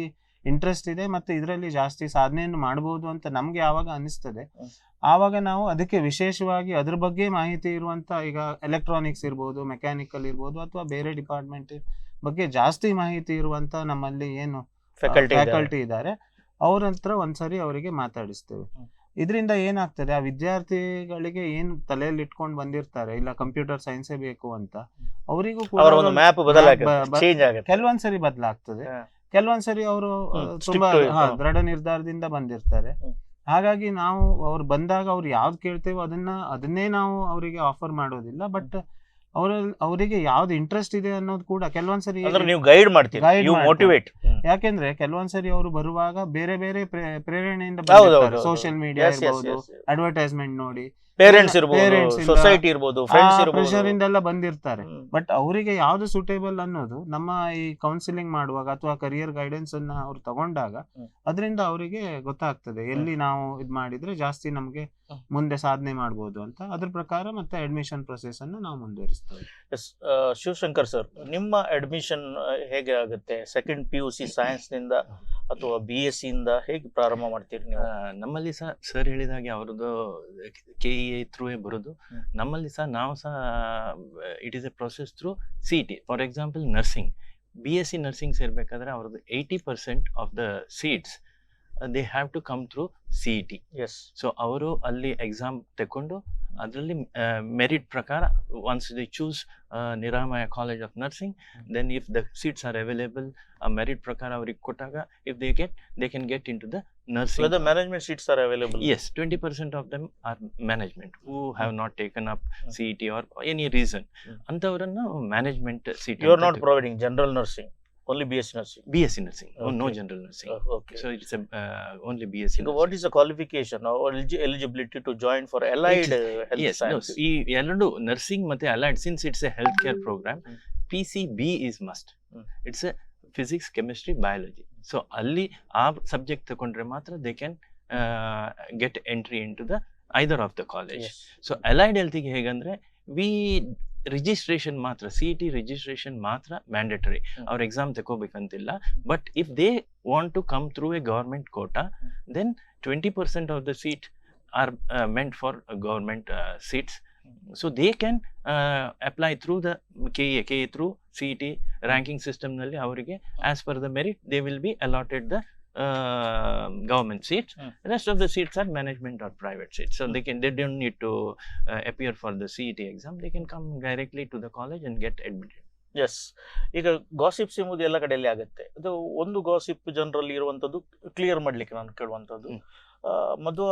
C: ಇಂಟ್ರೆಸ್ಟ್ ಇದೆ ಮತ್ತೆ ಇದರಲ್ಲಿ ಜಾಸ್ತಿ ಸಾಧನೆಯನ್ನು ಮಾಡಬಹುದು ಅಂತ ನಮ್ಗೆ ಯಾವಾಗ ಅನಿಸ್ತದೆ, ಆವಾಗ ನಾವು ಅದಕ್ಕೆ ವಿಶೇಷವಾಗಿ ಅದ್ರ ಬಗ್ಗೆ ಮಾಹಿತಿ ಇರುವಂತ, ಈಗ ಎಲೆಕ್ಟ್ರಾನಿಕ್ಸ್ ಇರ್ಬೋದು, ಮೆಕ್ಯಾನಿಕಲ್ ಇರ್ಬೋದು, ಅಥವಾ ಬೇರೆ ಡಿಪಾರ್ಟ್ಮೆಂಟ್ ಬಗ್ಗೆ ಜಾಸ್ತಿ ಮಾಹಿತಿ ಇರುವಂತ ನಮ್ಮಲ್ಲಿ ಏನು ಫ್ಯಾಕಲ್ಟಿ ಇದ್ದಾರೆ ಅವ್ರ ಹತ್ರ ಒಂದ್ಸರಿ ಅವರಿಗೆ ಮಾತಾಡಿಸ್ತೇವೆ. ಇದರಿಂದ ಏನಾಗ್ತದೆ, ಆ ವಿದ್ಯಾರ್ಥಿಗಳಿಗೆ ಏನ್ ತಲೆಯಲ್ಲಿ ಇಟ್ಕೊಂಡು ಬಂದಿರ್ತಾರೆ ಇಲ್ಲ ಕಂಪ್ಯೂಟರ್ ಸೈನ್ಸೇ ಬೇಕು ಅಂತ, ಅವರಿಗೂ ಕೆಲವೊಂದ್ಸರಿ ಬದಲಾಗ್ತದೆ, ಕೆಲವೊಂದ್ಸರಿ ಅವರು ತುಂಬಾ ದೃಢ ನಿರ್ಧಾರದಿಂದ ಬಂದಿರ್ತಾರೆ. ಹಾಗಾಗಿ ನಾವು ಅವ್ರು ಬಂದಾಗ ಅವ್ರು ಯಾವ್ದು ಕೇಳ್ತೇವೋ ಅದನ್ನೇ ನಾವು ಅವರಿಗೆ ಆಫರ್ ಮಾಡೋದಿಲ್ಲ. ಬಟ್ ಅವರಿಗೆ ಯಾವ್ದು ಇಂಟ್ರೆಸ್ಟ್ ಇದೆ ಅನ್ನೋದು ಕೂಡ ಕೆಲವೊಂದ್ಸರಿ
A: ಗೈಡ್ ಮಾಡ್ತೀವಿ.
C: ಯಾಕೆಂದ್ರೆ ಕೆಲವೊಂದ್ಸರಿ ಅವರು ಬರುವಾಗ ಬೇರೆ ಬೇರೆ ಪ್ರೇರಣೆಯಿಂದ ಬಂದಿರ್ತಾರೆ. ಸೋಷಿಯಲ್ ಮೀಡಿಯಾ ಇರ್ಬೋದು, ಅಡ್ವರ್ಟೈಸ್ಮೆಂಟ್ ನೋಡಿ,
A: ಪೇರೆಂಟ್ಸ್ ಇರ್ಬೋದು, ಸೊಸೈಟಿ ಇರ್ಬೋದು, ಫ್ರೆಂಡ್ಸ್ ಇರ್ಬೋದು,
C: ಪ್ರೆಷರ್ ಇಂದೆಲ್ಲ ಬಂದಿರ್ತಾರೆ. ಬಟ್ ಅವರಿಗೆ ಯಾವ್ದು ಸೂಟೇಬಲ್ ಅನ್ನೋದು ನಮ್ಮ ಈ ಕೌನ್ಸಿಲಿಂಗ್ ಮಾಡುವಾಗ ಅಥವಾ ಕರಿಯರ್ ಗೈಡೆನ್ಸ್ ಅನ್ನ ಅವ್ರು ತಗೊಂಡಾಗ ಅದರಿಂದ ಅವರಿಗೆ ಗೊತ್ತಾಗ್ತದೆ ಎಲ್ಲಿ ನಾವು ಇದ್ ಮಾಡಿದ್ರೆ ಜಾಸ್ತಿ ನಮ್ಗೆ ಮುಂದೆ ಸಾಧನೆ ಮಾಡ್ಬೋದು ಅಂತ. ಅದ್ರ ಪ್ರಕಾರ ಮತ್ತೆ ಅಡ್ಮಿಷನ್ ಪ್ರೊಸೆಸ್ ಅನ್ನು ನಾವು ಮುಂದುವರಿಸ್ತೇವೆ.
A: ಶಿವಶಂಕರ್ ಸರ್, ನಿಮ್ಮ ಅಡ್ಮಿಷನ್ ಹೇಗೆ ಆಗುತ್ತೆ? ಸೆಕೆಂಡ್ PUC ಸೈನ್ಸ್ ನಿಂದ ಅಥವಾ BSc ಇಂದ ಹೇಗೆ ಪ್ರಾರಂಭ ಮಾಡ್ತೀರಿ ನೀವು?
D: ನಮ್ಮಲ್ಲಿ ಸಹ ಸರ್ ಹೇಳಿದಾಗೆ ಅವರದ್ದು KEA ಥ್ರೂ ಬರೋದು. ನಮ್ಮಲ್ಲಿ ಸಹ ನಾವು ಸಹ it is a process through CET. For example nursing, BSc nursing ಸೇರ್ಬೇಕಾದ್ರೆ ಅವ್ರದ್ದು 80% of the seats they have to come through CET. ಸೊ ಅವರು ಅಲ್ಲಿ ಎಕ್ಸಾಮ್ ತಗೊಂಡು ಅದರಲ್ಲಿ ಮೆರಿಟ್ ಪ್ರಕಾರ once they choose Niramaya college of nursing, then if the seats are available, ಆ merit ಪ್ರಕಾರ ಅವ್ರಿಗೆ ಕೊಟ್ಟಾಗ if they can get into the nursing.
A: Whether management seats are available?
D: Yes, 20% of them are management who have not taken up CET or any reason. Antavaranna management seat.
A: You are not providing general nursing, only BSc nursing?
D: BSc nursing, no general nursing.
A: Okay.
D: So it's only BSc nursing.
A: What is the qualification or eligibility to join for allied health
D: yes,
A: science?
D: No, ee eladu nursing matte allied, since it's a healthcare program, PCB is must. It's a physics, chemistry, biology. So ಅಲ್ಲಿ ಆ subject ತಗೊಂಡ್ರೆ ಮಾತ್ರ they can get entry into the either of the college. So allied ಹೆಲ್ತಿಗೆ ಹೇಗಂದ್ರೆ registration ಮಾತ್ರ, CET registration ಮಾತ್ರ mandatory, ಅವ್ರ exam ತಗೋಬೇಕಂತಿಲ್ಲ. But if they want to come through a government quota, then 20% of the seat are meant for government seats. So they can apply through the KEA through CET ranking system nalli avarige as per the merit they will be allotted the government seats. Rest of the seats are management or private seats. So they don't need to appear for the CET exam. They can come directly to the college and get admitted.
A: Yes, ಈಗ gossips ಎಂಬುದು ಎಲ್ಲ ಕಡೆಯಲ್ಲಿ ಆಗುತ್ತೆ. ಅದು ಒಂದು gossip ಜನರಲ್ಲಿ ಇರುವಂಥದ್ದು clear ಮಾಡ್ಲಿಕ್ಕೆ ನಾನು ಕೇಳುವಂಥದ್ದು, ಮಧು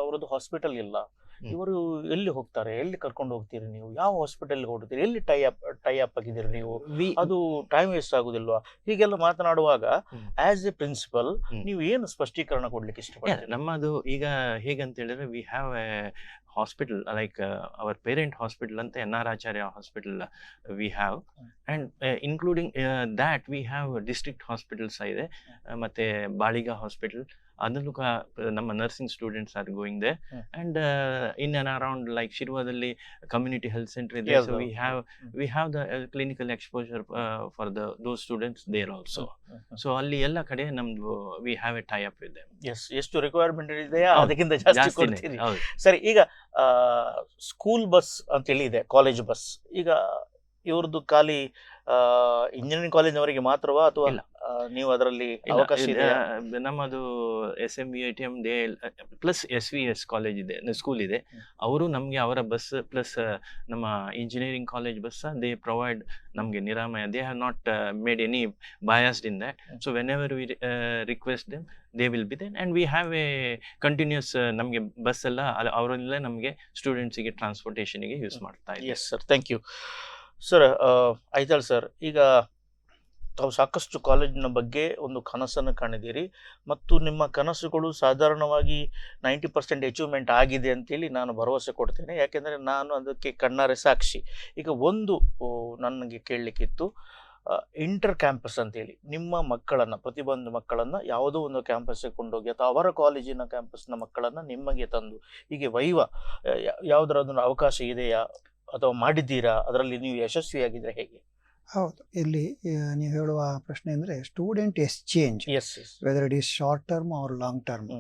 A: ಅವರದ್ದು ಹಾಸ್ಪಿಟಲ್ ಇಲ್ಲ, ಇವರು ಎಲ್ಲಿ ಹೋಗ್ತಾರೆ, ಎಲ್ಲಿ ಕರ್ಕೊಂಡು ಹೋಗ್ತೀರಿ ನೀವು, ಯಾವ ಹಾಸ್ಪಿಟಲ್ಗೆ ಹೊಡ್ತೀರಿ, ಎಲ್ಲಿ ಟೈ ಅಪ್ ಆಗಿದ್ದೀರಿ ನೀವು, ಅದು ಟೈಮ್ ವೇಸ್ಟ್ ಆಗುದಿಲ್ವಾ, ಹೀಗೆಲ್ಲ ಮಾತನಾಡುವಾಗ ಆಸ್ ಎ ಪ್ರಿನ್ಸಿಪಲ್ ನೀವು ಏನು ಸ್ಪಷ್ಟೀಕರಣ ಕೊಡ್ಲಿಕ್ಕೆ ಇಷ್ಟಪಡ್ತೀರಿ?
D: ನಮ್ಮದು ಈಗ ಹೇಗಂತ ಹೇಳಿದ್ರೆ V have A hospital like our parent hospital ante NR Acharya hospital we have, and including that we have district hospitals ide ಮತ್ತೆ ಬಾಳಿಗ hospital, ಅದಲ್ಲೂ ನಮ್ಮ nursing students are going they, and in and around like ಶಿರ್ವಾದಲ್ಲಿ community health centre ಇದೆ, so we have the clinical exposure for those students there also. So ಅಲ್ಲಿ ಎಲ್ಲ ಕಡೆ ನಮ್ದು we have a tie up with them.
A: ಎಷ್ಟು requirement ಇದೆಯಾ ಅದಕ್ಕಿಂತ ಜಾಸ್ತಿ ಕೊಡ್ತೀರಿ. ಸರಿ, ಈಗ ಸ್ಕೂಲ್ ಬಸ್ ಅಂತೇಳಿ ಇದೆ, ಕಾಲೇಜ್ ಬಸ್, ಈಗ ಇವ್ರದ್ದು ಖಾಲಿ ಇಂಜಿನಿಯರಿಂಗ್ ಕಾಲೇಜ್ನವರಿಗೆ ಮಾತ್ರವಾ ಅಥವಾ ನೀವು ಅದರಲ್ಲಿ ಅವಕಾಶ ಇದೆ?
D: ನಮ್ಮದು SMVITM ಪ್ಲಸ್ SVS ಕಾಲೇಜ್ ಇದೆ, ಸ್ಕೂಲ್ ಇದೆ, ಅವರು ನಮಗೆ ಅವರ ಬಸ್ ಪ್ಲಸ್ ನಮ್ಮ engineering college bus they provide ನಮಗೆ Niramaya. They have not made any biased in that. So whenever we request them they will be then, and we have a continues ನಮಗೆ bus ಎಲ್ಲ ಅವರಲ್ಲೇ ನಮಗೆ ಸ್ಟೂಡೆಂಟ್ಸಿಗೆ ಟ್ರಾನ್ಸ್ಪೋರ್ಟೇಷನ್ಗೆ use ಮಾಡ್ತಾ ಇದ್ದೀವಿ.
A: Yes sir, thank you sir. Aithal sir, ಈಗ ತಾವು ಸಾಕಷ್ಟು ಕಾಲೇಜಿನ ಬಗ್ಗೆ ಒಂದು ಕನಸನ್ನು ಕಾಣಿದ್ದೀರಿ ಮತ್ತು ನಿಮ್ಮ ಕನಸುಗಳು ಸಾಧಾರಣವಾಗಿ 90% ಅಚೀವ್ಮೆಂಟ್ ಆಗಿದೆ ಅಂತೇಳಿ ನಾನು ಭರವಸೆ ಕೊಡ್ತೇನೆ, ಯಾಕೆಂದರೆ ನಾನು ಅದಕ್ಕೆ ಕಣ್ಣಾರೆ ಸಾಕ್ಷಿ. ಈಗ ಒಂದು ನನಗೆ ಕೇಳಲಿಕ್ಕಿತ್ತು, ಇಂಟರ್ ಕ್ಯಾಂಪಸ್ ಅಂತೇಳಿ ನಿಮ್ಮ ಮಕ್ಕಳನ್ನು, ಪ್ರತಿಯೊಂದು ಮಕ್ಕಳನ್ನು ಯಾವುದೋ ಒಂದು ಕ್ಯಾಂಪಸ್ಗೆ ಕೊಂಡೋಗಿ ಅಥವಾ ಅವರ ಕಾಲೇಜಿನ ಕ್ಯಾಂಪಸ್ನ ಮಕ್ಕಳನ್ನು ನಿಮಗೆ ತಂದು ಹೀಗೆ ವೈವ ಯಾವುದರದನ್ನು ಅವಕಾಶ ಇದೆಯಾ ಅಥವಾ ಮಾಡಿದ್ದೀರಾ? ಅದರಲ್ಲಿ ನೀವು ಯಶಸ್ವಿಯಾಗಿದ್ರೆ ಹೇಗೆ?
B: ಹೌದು, ಇಲ್ಲಿ ನೀವು ಹೇಳುವ ಪ್ರಶ್ನೆ ಅಂದರೆ student exchange,
A: yes
B: whether it is short term or long term.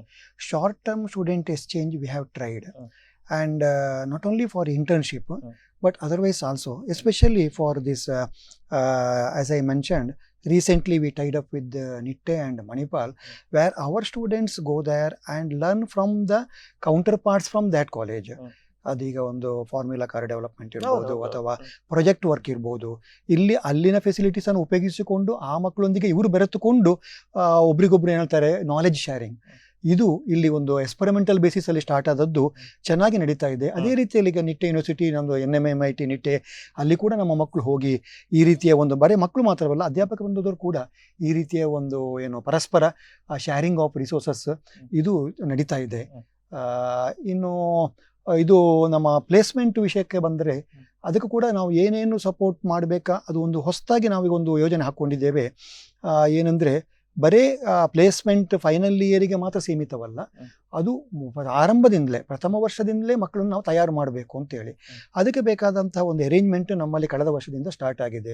B: Short term student exchange we have tried, and not only for internship but otherwise also, especially for this as I mentioned, recently we tied up with Nitte and Manipal, where our students go there and learn from the counterparts from that college. ಅದೀಗ ಒಂದು formula car development ಇರ್ಬೋದು ಅಥವಾ project work ಇರ್ಬೋದು, ಇಲ್ಲಿ ಅಲ್ಲಿನ ಫೆಸಿಲಿಟೀಸನ್ನು ಉಪಯೋಗಿಸಿಕೊಂಡು ಆ ಮಕ್ಕಳೊಂದಿಗೆ ಇವರು ಬೆರೆತುಕೊಂಡು ಒಬ್ರಿಗೊಬ್ರು ಏನು ಹೇಳ್ತಾರೆ ನಾಲೆಜ್ ಶೇರಿಂಗ್, ಇದು ಇಲ್ಲಿ ಒಂದು ಎಕ್ಸ್ಪೆರಿಮೆಂಟಲ್ ಬೇಸಿಸಲ್ಲಿ ಸ್ಟಾರ್ಟ್ ಆದದ್ದು ಚೆನ್ನಾಗಿ ನಡೀತಾ ಇದೆ. ಅದೇ ರೀತಿಯಲ್ಲಿ ಈಗ ನಿಟ್ಟೆ ಯೂನಿವರ್ಸಿಟಿ, ನಮ್ಮದು NMMIT ನಿಟ್ಟೆ, ಅಲ್ಲಿ ಕೂಡ ನಮ್ಮ ಮಕ್ಕಳು ಹೋಗಿ ಈ ರೀತಿಯ ಒಂದು ಬರೀ ಮಕ್ಕಳು ಮಾತ್ರವಲ್ಲ, ಅಧ್ಯಾಪಕ ಬಂದವರು ಕೂಡ ಈ ರೀತಿಯ ಒಂದು ಏನು ಪರಸ್ಪರ ಶೇರಿಂಗ್ ಆಫ್ ರಿಸೋರ್ಸಸ್ ಇದು ನಡೀತಾ ಇದೆ. ಇನ್ನು ಇದು ನಮ್ಮ ಪ್ಲೇಸ್ಮೆಂಟ್ ವಿಷಯಕ್ಕೆ ಬಂದರೆ ಅದಕ್ಕೂ ಕೂಡ ನಾವು ಏನೇನು ಸಪೋರ್ಟ್ ಮಾಡಬೇಕಾ, ಅದು ಒಂದು ಹೊಸದಾಗಿ ನಾವೀಗ ಒಂದು ಯೋಜನೆ ಹಾಕ್ಕೊಂಡಿದ್ದೇವೆ. ಏನಂದರೆ ಬರೇ ಪ್ಲೇಸ್ಮೆಂಟ್ ಫೈನಲ್ ಇಯರಿಗೆ ಮಾತ್ರ ಸೀಮಿತವಲ್ಲ, ಅದು ಆರಂಭದಿಂದಲೇ ಪ್ರಥಮ ವರ್ಷದಿಂದಲೇ ಮಕ್ಕಳನ್ನು ನಾವು ತಯಾರು ಮಾಡಬೇಕು ಅಂತೇಳಿ ಅದಕ್ಕೆ ಬೇಕಾದಂತಹ ಒಂದು ಅರೇಂಜ್ಮೆಂಟ್ ನಮ್ಮಲ್ಲಿ ಕಳೆದ ವರ್ಷದಿಂದ ಸ್ಟಾರ್ಟ್ ಆಗಿದೆ.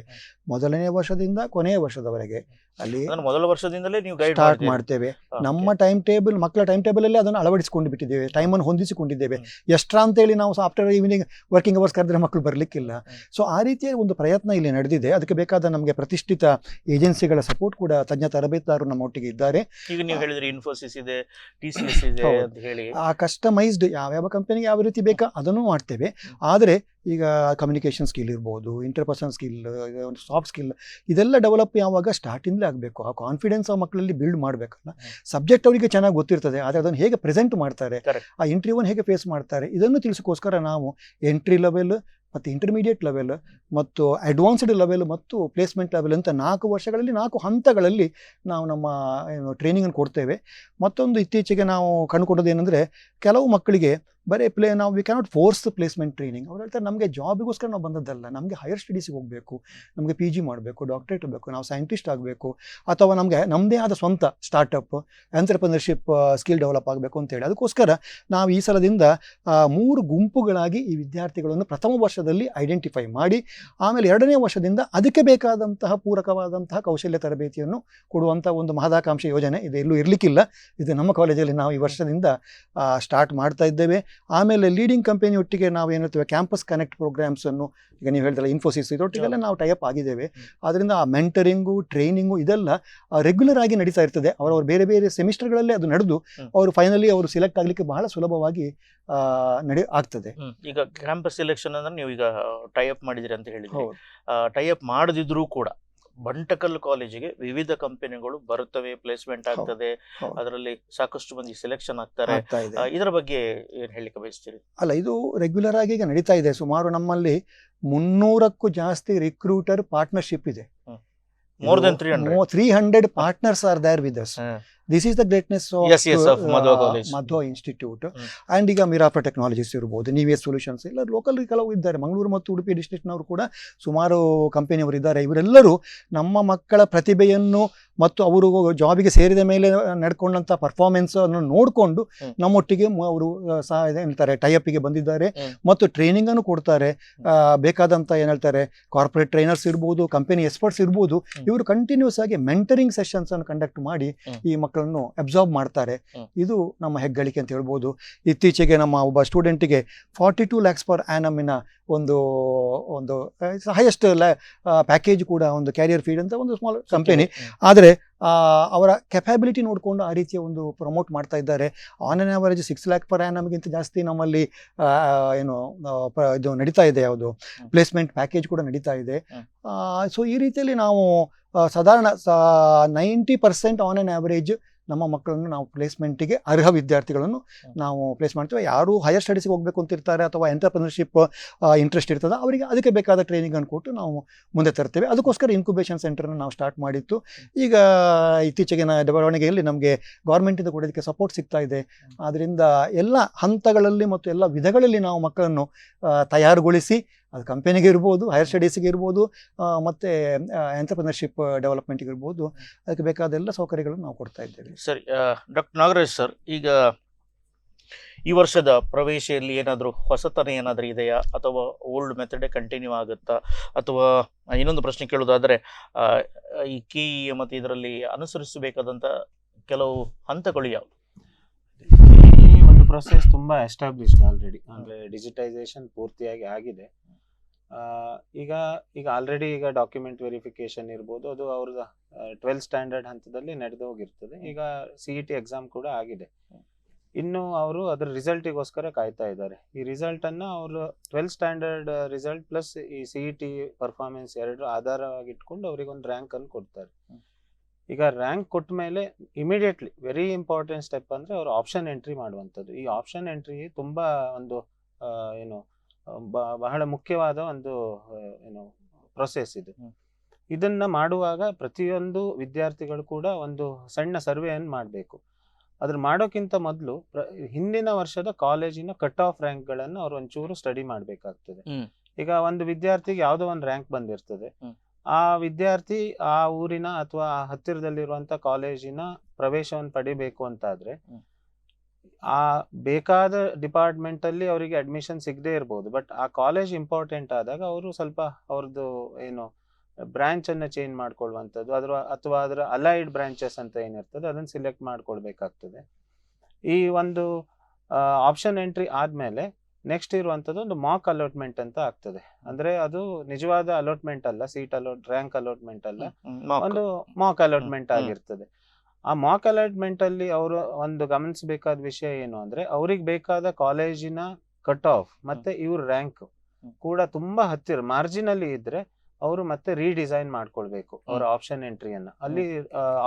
B: ಮೊದಲನೇ ವರ್ಷದಿಂದ ಕೊನೆಯ ವರ್ಷದವರೆಗೆ ಅಲ್ಲಿ
A: ಮೊದಲ ವರ್ಷದಿಂದಲೇ ನೀವು
B: ಸ್ಟಾರ್ಟ್ ಮಾಡ್ತೇವೆ. ನಮ್ಮ ಟೈಮ್ ಟೇಬಲ್, ಮಕ್ಕಳ ಟೈಮ್ ಟೇಬಲಲ್ಲಿ ಅದನ್ನು ಅಳವಡಿಸಿಕೊಂಡು ಬಿಟ್ಟಿದ್ದೇವೆ, ಟೈಮನ್ನು ಹೊಂದಿಸಿಕೊಂಡಿದ್ದೇವೆ. ಎಷ್ಟ್ರಾ ಅಂತೇಳಿ ನಾವು ಆಫ್ಟರ್ ಈವ್ನಿಂಗ್ ವರ್ಕಿಂಗ್ ಅವರ್ಸ್ ಕರೆದ್ರೆ ಮಕ್ಕಳು ಬರಲಿಕ್ಕಿಲ್ಲ. ಸೊ ಆ ರೀತಿಯ ಒಂದು ಪ್ರಯತ್ನ ಇಲ್ಲಿ ನಡೆದಿದೆ. ಅದಕ್ಕೆ ಬೇಕಾದ ನಮಗೆ ಪ್ರತಿಷ್ಠಿತ ಏಜೆನ್ಸಿಗಳ ಸಪೋರ್ಟ್ ಕೂಡ, ತಜ್ಞ ತರಬೇತುದಾರರು ನಮ್ಮ ಒಟ್ಟಿಗೆ ಇದ್ದಾರೆ.
A: ಈಗ ನೀವು ಹೇಳಿದ್ರೆ ಇನ್ಫೋಸಿಸ್ ಇದೆ, TCS ಇದೆ ಅಂತ ಹೇಳಿ
B: ಆ ಕಸ್ಟಮೈಸ್ಡ್ ಯಾವ್ಯಾವ ಕಂಪನಿಗೆ ಯಾವ ರೀತಿ ಬೇಕಾ ಅದನ್ನು ಮಾಡ್ತೇವೆ. ಆದರೆ ಈಗ ಕಮ್ಯುನಿಕೇಷನ್ ಸ್ಕಿಲ್ ಇರ್ಬೋದು, ಇಂಟರ್ಪರ್ಸನಲ್ ಸ್ಕಿಲ್, ಸಾಫ್ಟ್ ಸ್ಕಿಲ್, ಇದೆಲ್ಲ ಡೆವಲಪ್ ಯಾವಾಗ ಸ್ಟಾರ್ಟಿಂದಲೇ ಆಗಬೇಕು. ಆ ಕಾನ್ಫಿಡೆನ್ಸ್ ಆ ಮಕ್ಕಳಲ್ಲಿ ಬಿಲ್ಡ್ ಮಾಡಬೇಕಲ್ಲ. ಸಬ್ಜೆಕ್ಟ್ ಅವರಿಗೆ ಚೆನ್ನಾಗಿ ಗೊತ್ತಿರ್ತದೆ, ಆದರೆ ಅದನ್ನು ಹೇಗೆ ಪ್ರೆಸೆಂಟ್ ಮಾಡ್ತಾರೆ, ಆ ಇಂಟರ್ವ್ಯೂವನ್ನು ಹೇಗೆ ಫೇಸ್ ಮಾಡ್ತಾರೆ, ಇದನ್ನು ತಿಳಿಸೋಕ್ಕೋಸ್ಕರ ನಾವು ಎಂಟ್ರಿ ಲೆವೆಲ್ ಮತ್ತು ಇಂಟರ್ಮೀಡಿಯೇಟ್ ಲೆವೆಲ್ ಮತ್ತು ಅಡ್ವಾನ್ಸ್ಡ್ ಲೆವೆಲ್ ಮತ್ತು ಪ್ಲೇಸ್ಮೆಂಟ್ ಲೆವೆಲ್ ಅಂತ 4 ವರ್ಷಗಳಲ್ಲಿ 4 ಹಂತಗಳಲ್ಲಿ ನಾವು ನಮ್ಮ ಟ್ರೈನಿಂಗನ್ನು ಕೊಡ್ತೇವೆ. ಮತ್ತೊಂದು ಇತ್ತೀಚೆಗೆ ನಾವು ಕಂಡುಕೊಂಡದ್ದು ಏನಂದರೆ, ಕೆಲವು ಮಕ್ಕಳಿಗೆ ಬರೀ ನಾವು V cannot force placement training. ಅವ್ರು ಹೇಳ್ತಾರೆ ನಮಗೆ ಜಾಬಿಗೋಸ್ಕರ ನಾವು ಬಂದದ್ದಲ್ಲ, ನಮಗೆ ಹೈಯರ್ ಸ್ಟಡೀಸಿಗೆ ಹೋಗಬೇಕು, ನಮಗೆ PG ಮಾಡಬೇಕು, ಡಾಕ್ಟ್ರೇಟ್ ಬೇಕು, ನಾವು ಸೈಂಟಿಸ್ಟ್ ಆಗಬೇಕು, ಅಥವಾ ನಮಗೆ ನಮ್ಮದೇ ಆದ ಸ್ವಂತ ಸ್ಟಾರ್ಟಪ್ ಎಂಟರ್ಪ್ರಿನರ್ಶಿಪ್ ಸ್ಕಿಲ್ ಡೆವಲಪ್ ಆಗಬೇಕು ಅಂತೇಳಿ ಅದಕ್ಕೋಸ್ಕರ ನಾವು ಈ ಸಲದಿಂದ 3 ಗುಂಪುಗಳಾಗಿ ಈ ವಿದ್ಯಾರ್ಥಿಗಳನ್ನು ಪ್ರಥಮ ವರ್ಷದಲ್ಲಿ ಐಡೆಂಟಿಫೈ ಮಾಡಿ, ಆಮೇಲೆ 2ನೇ ವರ್ಷದಿಂದ ಅದಕ್ಕೆ ಬೇಕಾದಂತಹ ಪೂರಕವಾದಂತಹ ಕೌಶಲ್ಯ ತರಬೇತಿಯನ್ನು ಕೊಡುವಂಥ ಒಂದು ಮಹದಾಕಾಂಕ್ಷೆ ಯೋಜನೆ ಇದು. ಎಲ್ಲೂ ಇರಲಿಕ್ಕಿಲ್ಲ, ಇದು ನಮ್ಮ ಕಾಲೇಜಲ್ಲಿ ನಾವು ಈ ವರ್ಷದಿಂದ ಸ್ಟಾರ್ಟ್ ಮಾಡ್ತಾ ಇದ್ದೇವೆ. ಆಮೇಲೆ ಲೀಡಿಂಗ್ ಕಂಪನಿ ಒಟ್ಟಿಗೆ ನಾವು ಏನು ಹೇಳ್ತೇವೆ ಕ್ಯಾಂಪಸ್ ಕನೆಕ್ಟ್ ಪ್ರೋಗ್ರಾಮ್ಸನ್ನು, ಈಗ ನೀವು ಹೇಳ್ತಲ್ಲ ಇನ್ಫೋಸಿಸ್, ಇದರೊಟ್ಟಿಗೆಲ್ಲ ನಾವು ಟೈಅಪ್ ಆಗಿದ್ದೇವೆ. ಆದ್ದರಿಂದ ಆ ಮೆಂಟರಿಂಗು, ಟ್ರೈನಿಂಗು ಇದೆಲ್ಲ ರೆಗ್ಯುಲರ್ ಆಗಿ ನಡೀತಾ ಇರ್ತದೆ. ಅವರವ್ರು ಬೇರೆ ಬೇರೆ ಸೆಮಿಸ್ಟರ್ಗಳಲ್ಲೇ ಅದು ನಡೆದು ಅವರು ಫೈನಲಿ ಅವರು ಸಿಲೆಕ್ಟ್ ಆಗಲಿಕ್ಕೆ ಬಹಳ ಸುಲಭವಾಗಿ ಆಗ್ತದೆ.
A: ಈಗ ಕ್ಯಾಂಪಸ್ ಸೆಲೆಕ್ಷನ್ ಅಂದ್ರೆ ನೀವು ಈಗ ಟೈಅಪ್ ಮಾಡಿದಿರಿ ಅಂತ ಹೇಳಿದ್ರಿ. ಟೈಅಪ್ ಮಾಡದಿದ್ರೂ ಕೂಡ ಬಂಟಕಲ್ ಕಾಲೇಜಿಗೆ ವಿವಿಧ ಕಂಪನಿಗಳು ಬರುತ್ತವೆ, ಪ್ಲೇಸ್ಮೆಂಟ್ ಆಗ್ತದೆ,
B: ಹೌದು.
A: ಅದರಲ್ಲಿ ಸಾಕಷ್ಟು ಮಂದಿ ಸೆಲೆಕ್ಷನ್ ಆಗ್ತಾರೆ.
B: ಆಗ್ತಾ ಇದೆ.
A: ಇದರ ಬಗ್ಗೆ ಏನ್ ಹೇಳಿಕೆ ಬಯಸ್ತೀರಿ?
B: ಅಲ್ಲ, ಇದು ರೆಗ್ಯುಲರ್ ಆಗಿ ಈಗ ನಡೀತಾ ಇದೆ. ಸುಮಾರು ನಮ್ಮಲ್ಲಿ 300ಕ್ಕೂ ಜಾಸ್ತಿ ರಿಕ್ರೂಟರ್ ಪಾರ್ಟ್ನರ್ಶಿಪ್ ಇದೆ.
A: More than 300.
B: 300 partners are there with us. This is the greatness of
A: Yes, of Madhva College.
B: Madhva Institute. And ಈಗ ಮಿರಾಪ್ರ ಟೆಕ್ನಾಲಜೀಸ್ ಇರ್ಬೋದು, ನೀವಿಯಸ್ ಸೊಲ್ಯೂಷನ್ಸ್, ಇಲ್ಲ ಲೋಕಲ್ ಕೆಲವು ಇದ್ದಾರೆ. ಮಂಗಳೂರು ಮತ್ತು ಉಡುಪಿ ಡಿಸ್ಟ್ರಿಕ್ಟ್ನವರು ಕೂಡ ಸುಮಾರು ಕಂಪನಿಯವರು ಇದ್ದಾರೆ. ಇವರೆಲ್ಲರೂ ನಮ್ಮ ಮಕ್ಕಳ ಪ್ರತಿಭೆಯನ್ನು ಮತ್ತು ಅವರು ಜಾಬಿಗೆ ಸೇರಿದ ಮೇಲೆ ನಡ್ಕೊಂಡಂಥ ಪರ್ಫಾರ್ಮೆನ್ಸ್ ಅನ್ನು ನೋಡಿಕೊಂಡು ನಮ್ಮೊಟ್ಟಿಗೆ ಅವರು ಸಹ ಹೇಳ್ತಾರೆ ಟೈಅಪ್ಗೆ ಬಂದಿದ್ದಾರೆ ಮತ್ತು ಟ್ರೈನಿಂಗ್ ಅನ್ನು ಕೊಡ್ತಾರೆ. ಬೇಕಾದಂಥ ಏನು ಹೇಳ್ತಾರೆ ಕಾರ್ಪೊರೇಟ್ ಟ್ರೈನರ್ಸ್ ಇರ್ಬೋದು, ಕಂಪನಿ ಎಕ್ಸ್ಪರ್ಟ್ಸ್ ಇರ್ಬೋದು, ಇವರು ಕಂಟಿನ್ಯೂಸ್ ಆಗಿ ಮೆಂಟರಿಂಗ್ ಸೆಷನ್ಸ್ ಅನ್ನು ಕಂಡಕ್ಟ್ ಮಾಡಿ ಈ ಮಕ್ಕಳನ್ನು ಅಬ್ಸಾರ್ಬ್ ಮಾಡ್ತಾರೆ. ಇದು ನಮ್ಮ ಹೆಗ್ಗಳಿಕೆ ಅಂತ ಹೇಳ್ಬೋದು. ಇತ್ತೀಚೆಗೆ ನಮ್ಮ ಒಬ್ಬ ಸ್ಟೂಡೆಂಟಿಗೆ 42 lakhs per annum ಒಂದು ಹೈಯೆಸ್ಟ್ ಪ್ಯಾಕೇಜ್ ಕೂಡ ಒಂದು ಕ್ಯಾರಿಯರ್ ಫೀಡ್ ಅಂತ ಒಂದು ಸ್ಮಾಲ್ ಕಂಪನಿ. ಆದರೆ ಅವರ ಕೆಪಾಬಿಲಿಟಿ ನೋಡಿಕೊಂಡು ಆ ರೀತಿಯ ಒಂದು ಪ್ರಮೋಟ್ ಮಾಡ್ತಾ ಇದ್ದಾರೆ. On on average 6 lakh per annumಗಿಂತ ಜಾಸ್ತಿ ನಮ್ಮಲ್ಲಿ ಇದು ನಡೀತಾ ಇದೆ, ಯಾವುದು ಪ್ಲೇಸ್ಮೆಂಟ್ ಪ್ಯಾಕೇಜ್ ಕೂಡ ನಡೀತಾ ಇದೆ. ಸೊ ಈ ರೀತಿಯಲ್ಲಿ ನಾವು ಸಾಧಾರಣ 90% ಆನ್ ಆನ್ ಆವರೇಜ್ ನಮ್ಮ ಮಕ್ಕಳನ್ನು ನಾವು ಪ್ಲೇಸ್ಮೆಂಟಿಗೆ ಅರ್ಹ ವಿದ್ಯಾರ್ಥಿಗಳನ್ನು ನಾವು ಪ್ಲೇಸ್ ಮಾಡ್ತೀವಿ. ಯಾರು ಹೈಯರ್ ಸ್ಟಡೀಸ್ಗೆ ಹೋಗಬೇಕು ಅಂತಿರ್ತಾರೆ ಅಥವಾ ಎಂಟರ್ಪ್ರಿನರ್ಶಿಪ್ ಇಂಟ್ರೆಸ್ಟ್ ಇರ್ತದೆ, ಅವರಿಗೆ ಅದಕ್ಕೆ ಬೇಕಾದ ಟ್ರೈನಿಂಗನ್ನು ಕೊಟ್ಟು ನಾವು ಮುಂದೆ ತರ್ತೇವೆ. ಅದಕ್ಕೋಸ್ಕರ ಇನ್ಕ್ಯುಬೇಷನ್ ಸೆಂಟರ್ನ ನಾವು ಸ್ಟಾರ್ಟ್ ಮಾಡಿತ್ತು. ಈಗ ಇತ್ತೀಚೆಗಿನ ಬೆಳವಣಿಗೆಯಲ್ಲಿ ನಮಗೆ ಗೌರ್ಮೆಂಟಿಂದ ಕೂಡ ಇದಕ್ಕೆ ಸಪೋರ್ಟ್ ಸಿಗ್ತಾ ಇದೆ. ಆದ್ದರಿಂದ ಎಲ್ಲ ಹಂತಗಳಲ್ಲಿ ಮತ್ತು ಎಲ್ಲ ವಿಧಗಳಲ್ಲಿ ನಾವು ಮಕ್ಕಳನ್ನು ತಯಾರುಗೊಳಿಸಿ, ಅದು ಕಂಪನಿಗೆ ಇರ್ಬೋದು, ಹೈಯರ್ ಸ್ಟಡೀಸಿಗೆ ಇರ್ಬೋದು, ಮತ್ತು ಎಂಟರ್ಪ್ರಿನರ್ಶಿಪ್ ಡೆವಲಪ್ಮೆಂಟ್ಗೆ ಇರ್ಬೋದು, ಅದಕ್ಕೆ ಬೇಕಾದ ಎಲ್ಲ ಸೌಕರ್ಯಗಳನ್ನು ನಾವು ಕೊಡ್ತಾ ಇದ್ದೇವೆ.
A: ಸರಿ, ಡಾಕ್ಟರ್ ನಾಗರಾಜ್ ಸರ್, ಈಗ ಈ ವರ್ಷದ ಪ್ರವೇಶದಲ್ಲಿ ಏನಾದರೂ ಹೊಸತನ ಏನಾದರೂ ಇದೆಯಾ, ಅಥವಾ ಓಲ್ಡ್ ಮೆಥಡೇ ಕಂಟಿನ್ಯೂ ಆಗುತ್ತಾ, ಅಥವಾ ಇನ್ನೊಂದು ಪ್ರಶ್ನೆ ಕೇಳೋದಾದರೆ ಈ KEA ಮತ್ತು ಇದರಲ್ಲಿ ಅನುಸರಿಸಬೇಕಾದಂಥ ಕೆಲವು ಹಂತಗಳು ಯಾವುದು?
C: ಈ ಒಂದು ಪ್ರೊಸೆಸ್ ತುಂಬಾ ಎಸ್ಟಾಬ್ಲಿಷ್ಡ್ ಆಲ್ರೆಡಿ, ಅಂದ್ರೆ ಡಿಜಿಟೈಸೇಷನ್ ಪೂರ್ತಿಯಾಗಿ ಆಗಿದೆ. ಈಗ ಆಲ್ರೆಡಿ ಈಗ ಡಾಕ್ಯುಮೆಂಟ್ ವೆರಿಫಿಕೇಶನ್ ಇರ್ಬೋದು, ಅದು ಅವ್ರದ್ದು 12th ಸ್ಟ್ಯಾಂಡರ್ಡ್ ಹಂತದಲ್ಲಿ ನಡೆದು ಹೋಗಿರ್ತದೆ. ಈಗ CET ಎಕ್ಸಾಮ್ ಕೂಡ ಆಗಿದೆ. ಇನ್ನು ಅವರು ಅದರ ರಿಸಲ್ಟಿಗೋಸ್ಕರ ಕಾಯ್ತಾ ಇದ್ದಾರೆ. ಈ ರಿಸಲ್ಟ್ ಅನ್ನ ಅವರು 12th ಸ್ಟ್ಯಾಂಡರ್ಡ್ ರಿಸಲ್ಟ್ ಪ್ಲಸ್ ಈ CET ಪರ್ಫಾರ್ಮೆನ್ಸ್ ಎರಡು ಆಧಾರವಾಗಿ ಇಟ್ಕೊಂಡು ಅವರಿಗೆ ಒಂದು ರ್ಯಾಂಕ್ ಅನ್ನು ಕೊಡ್ತಾರೆ. ಈಗ ರ್ಯಾಂಕ್ ಕೊಟ್ಟ ಮೇಲೆ ಇಮಿಡಿಯೇಟ್ಲಿ ವೆರಿ ಇಂಪಾರ್ಟೆಂಟ್ ಸ್ಟೆಪ್ ಅಂದ್ರೆ ಅವರು ಆಪ್ಷನ್ ಎಂಟ್ರಿ ಮಾಡುವಂಥದ್ದು. ಈ ಆಪ್ಷನ್ ಎಂಟ್ರಿ ತುಂಬಾ ಒಂದು ಬಹಳ ಮುಖ್ಯವಾದ ಒಂದು ಪ್ರೊಸೆಸ್ ಇದು. ಇದನ್ನ ಮಾಡುವಾಗ ಪ್ರತಿಯೊಂದು ವಿದ್ಯಾರ್ಥಿಗಳು ಕೂಡ ಒಂದು ಸಣ್ಣ ಸರ್ವೆಯನ್ನು ಮಾಡಬೇಕು. ಅದ್ರ ಮಾಡೋಕ್ಕಿಂತ ಮೊದಲು ಹಿಂದಿನ ವರ್ಷದ ಕಾಲೇಜಿನ ಕಟ್ ಆಫ್ ರ್ಯಾಂಕ್ಗಳನ್ನು ಅವ್ರು ಒಂಚೂರು ಸ್ಟಡಿ ಮಾಡಬೇಕಾಗ್ತದೆ. ಈಗ ಒಂದು ವಿದ್ಯಾರ್ಥಿಗೆ ಯಾವುದೋ ಒಂದು ರ್ಯಾಂಕ್ ಬಂದಿರ್ತದೆ, ಆ ವಿದ್ಯಾರ್ಥಿ ಆ ಊರಿನ ಅಥವಾ ಹತ್ತಿರದಲ್ಲಿರುವಂತ ಕಾಲೇಜಿನ ಪ್ರವೇಶವನ್ನು ಪಡಿಬೇಕು ಅಂತಾದ್ರೆ ಆ ಬೇಕಾದ ಡಿಪಾರ್ಟ್ಮೆಂಟ್ ಅಲ್ಲಿ ಅವರಿಗೆ ಅಡ್ಮಿಷನ್ ಸಿಗದೆ ಇರ್ಬೋದು. ಬಟ್ ಆ ಕಾಲೇಜ್ ಇಂಪಾರ್ಟೆಂಟ್ ಆದಾಗ ಅವರು ಸ್ವಲ್ಪ ಅವ್ರದ್ದು ಬ್ರಾಂಚ್ ಅನ್ನ ಚೇಂಜ್ ಮಾಡ್ಕೊಳ್ಳುವಂಥದ್ದು, ಅಥವಾ ಅದರ ಅಲೈಡ್ ಬ್ರಾಂಚಸ್ ಅಂತ ಏನಿರ್ತದೆ ಅದನ್ನ ಸಿಲೆಕ್ಟ್ ಮಾಡ್ಕೊಳ್ಬೇಕಾಗ್ತದೆ. ಈ ಒಂದು ಆಪ್ಷನ್ ಎಂಟ್ರಿ ಆದ್ಮೇಲೆ ನೆಕ್ಸ್ಟ್ ಇರುವಂತದ್ದು ಒಂದು ಮಾಕ್ ಅಲಾಟ್ಮೆಂಟ್ ಅಂತ ಆಗ್ತದೆ. ಅಂದ್ರೆ ಅದು ನಿಜವಾದ ಅಲಾಟ್ಮೆಂಟ್ ಅಲ್ಲ, ಸೀಟ್ ರ್ಯಾಂಕ್ ಅಲಾಟ್ಮೆಂಟ್ ಅಲ್ಲ, ಒಂದು ಮಾಕ್ ಅಲಾಟ್ಮೆಂಟ್ ಆಗಿರ್ತದೆ. ಆ ಮಾಕ್ ಅಲಾಟ್ಮೆಂಟ್ ಅಲ್ಲಿ ಅವರು ಒಂದು ಗಮನಿಸಬೇಕಾದ ವಿಷಯ ಏನು ಅಂದ್ರೆ, ಅವ್ರಿಗೆ ಬೇಕಾದ ಕಾಲೇಜಿನ ಕಟ್ ಆಫ್ ಮತ್ತೆ ಇವ್ರ ರ್ಯಾಂಕ್ ಕೂಡ ತುಂಬಾ ಹತ್ತಿರ ಮಾರ್ಜಿನಲ್ಲಿ ಇದ್ರೆ ಅವರು ಮತ್ತೆ ರೀಡಿಸೈನ್ ಮಾಡ್ಕೊಳ್ಬೇಕು ಅವರ ಆಪ್ಷನ್ ಎಂಟ್ರಿಯನ್ನ. ಅಲ್ಲಿ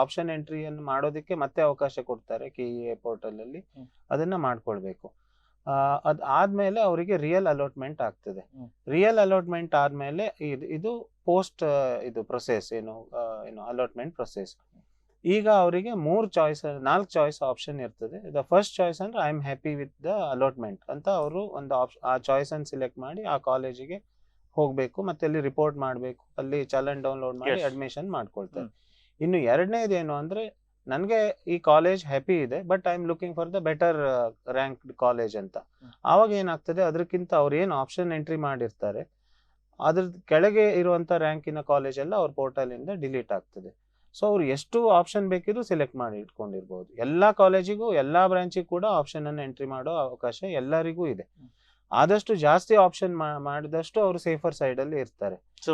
C: ಆಪ್ಷನ್ ಎಂಟ್ರಿಯನ್ನು ಮಾಡೋದಕ್ಕೆ ಮತ್ತೆ ಅವಕಾಶ ಕೊಡ್ತಾರೆ KEA ಪೋರ್ಟಲ್ ಅಲ್ಲಿ, ಅದನ್ನ ಮಾಡ್ಕೊಳ್ಬೇಕು. ಆದ್ಮೇಲೆ ಅವರಿಗೆ ರಿಯಲ್ ಅಲಾಟ್ಮೆಂಟ್ ಆಗ್ತದೆ. ರಿಯಲ್ ಅಲಾಟ್ಮೆಂಟ್ ಆದ್ಮೇಲೆ ಇದು ಪೋಸ್ಟ್ ಇದು ಪ್ರೊಸೆಸ್ ಏನು ಅಲಾಟ್ಮೆಂಟ್ ಪ್ರೊಸೆಸ್. ಈಗ ಅವರಿಗೆ 4 ಚಾಯ್ಸ್ ಆಪ್ಷನ್ ಇರ್ತದೆ. ದ ಫಸ್ಟ್ ಚಾಯ್ಸ್ ಅಂದ್ರೆ I am happy with the allotment ಅಂತ ಅವರು ಒಂದು ಆ ಚಾಯ್ಸ್ ಅನ್ನು ಸಿಲೆಕ್ಟ್ ಮಾಡಿ ಆ ಕಾಲೇಜಿಗೆ ಹೋಗ್ಬೇಕು, ಮತ್ತೆ ಅಲ್ಲಿ ರಿಪೋರ್ಟ್ ಮಾಡ್ಬೇಕು, ಅಲ್ಲಿ ಚಲನ್ ಡೌನ್ಲೋಡ್ ಮಾಡಿ ಅಡ್ಮಿಷನ್ ಮಾಡ್ಕೊಳ್ತಾರೆ. ಇನ್ನು ಎರಡನೇದೇನು ಅಂದ್ರೆ, ನನಗೆ ಈ ಕಾಲೇಜ್ ಹ್ಯಾಪಿ ಇದೆ but I am looking for the better ranked college ಅಂತ. ಆವಾಗ ಏನಾಗ್ತದೆ, ಅದಕ್ಕಿಂತ ಅವ್ರು ಏನು ಆಪ್ಷನ್ ಎಂಟ್ರಿ ಮಾಡಿರ್ತಾರೆ ಅದ್ರ ಕೆಳಗೆ ಇರುವಂತ ರ್ಯಾಂಕಿನ ಕಾಲೇಜ್ ಎಲ್ಲ ಅವ್ರ ಪೋರ್ಟಲ್ ಇಂದ ಡಿಲೀಟ್ ಆಗ್ತದೆ. ಸೊ ಅವ್ರು ಎಷ್ಟು ಆಪ್ಷನ್ ಬೇಕಿದ್ರು ಸೆಲೆಕ್ಟ್ ಮಾಡಿ ಇಟ್ಕೊಂಡಿರ್ಬೋದು. ಎಲ್ಲಾ ಕಾಲೇಜಿಗೂ ಎಲ್ಲಾ ಬ್ರಾಂಚಿಗೂ ಕೂಡ ಆಪ್ಷನ್ ಅನ್ನು ಎಂಟ್ರಿ ಮಾಡೋ ಅವಕಾಶ ಎಲ್ಲರಿಗೂ ಇದೆ. ಆದಷ್ಟು ಜಾಸ್ತಿ ಆಪ್ಷನ್ ಮಾಡಿದಷ್ಟು ಅವರು ಸೇಫರ್ ಸೈಡ್ ಅಲ್ಲಿ ಇರ್ತಾರೆ.
A: ಸೊ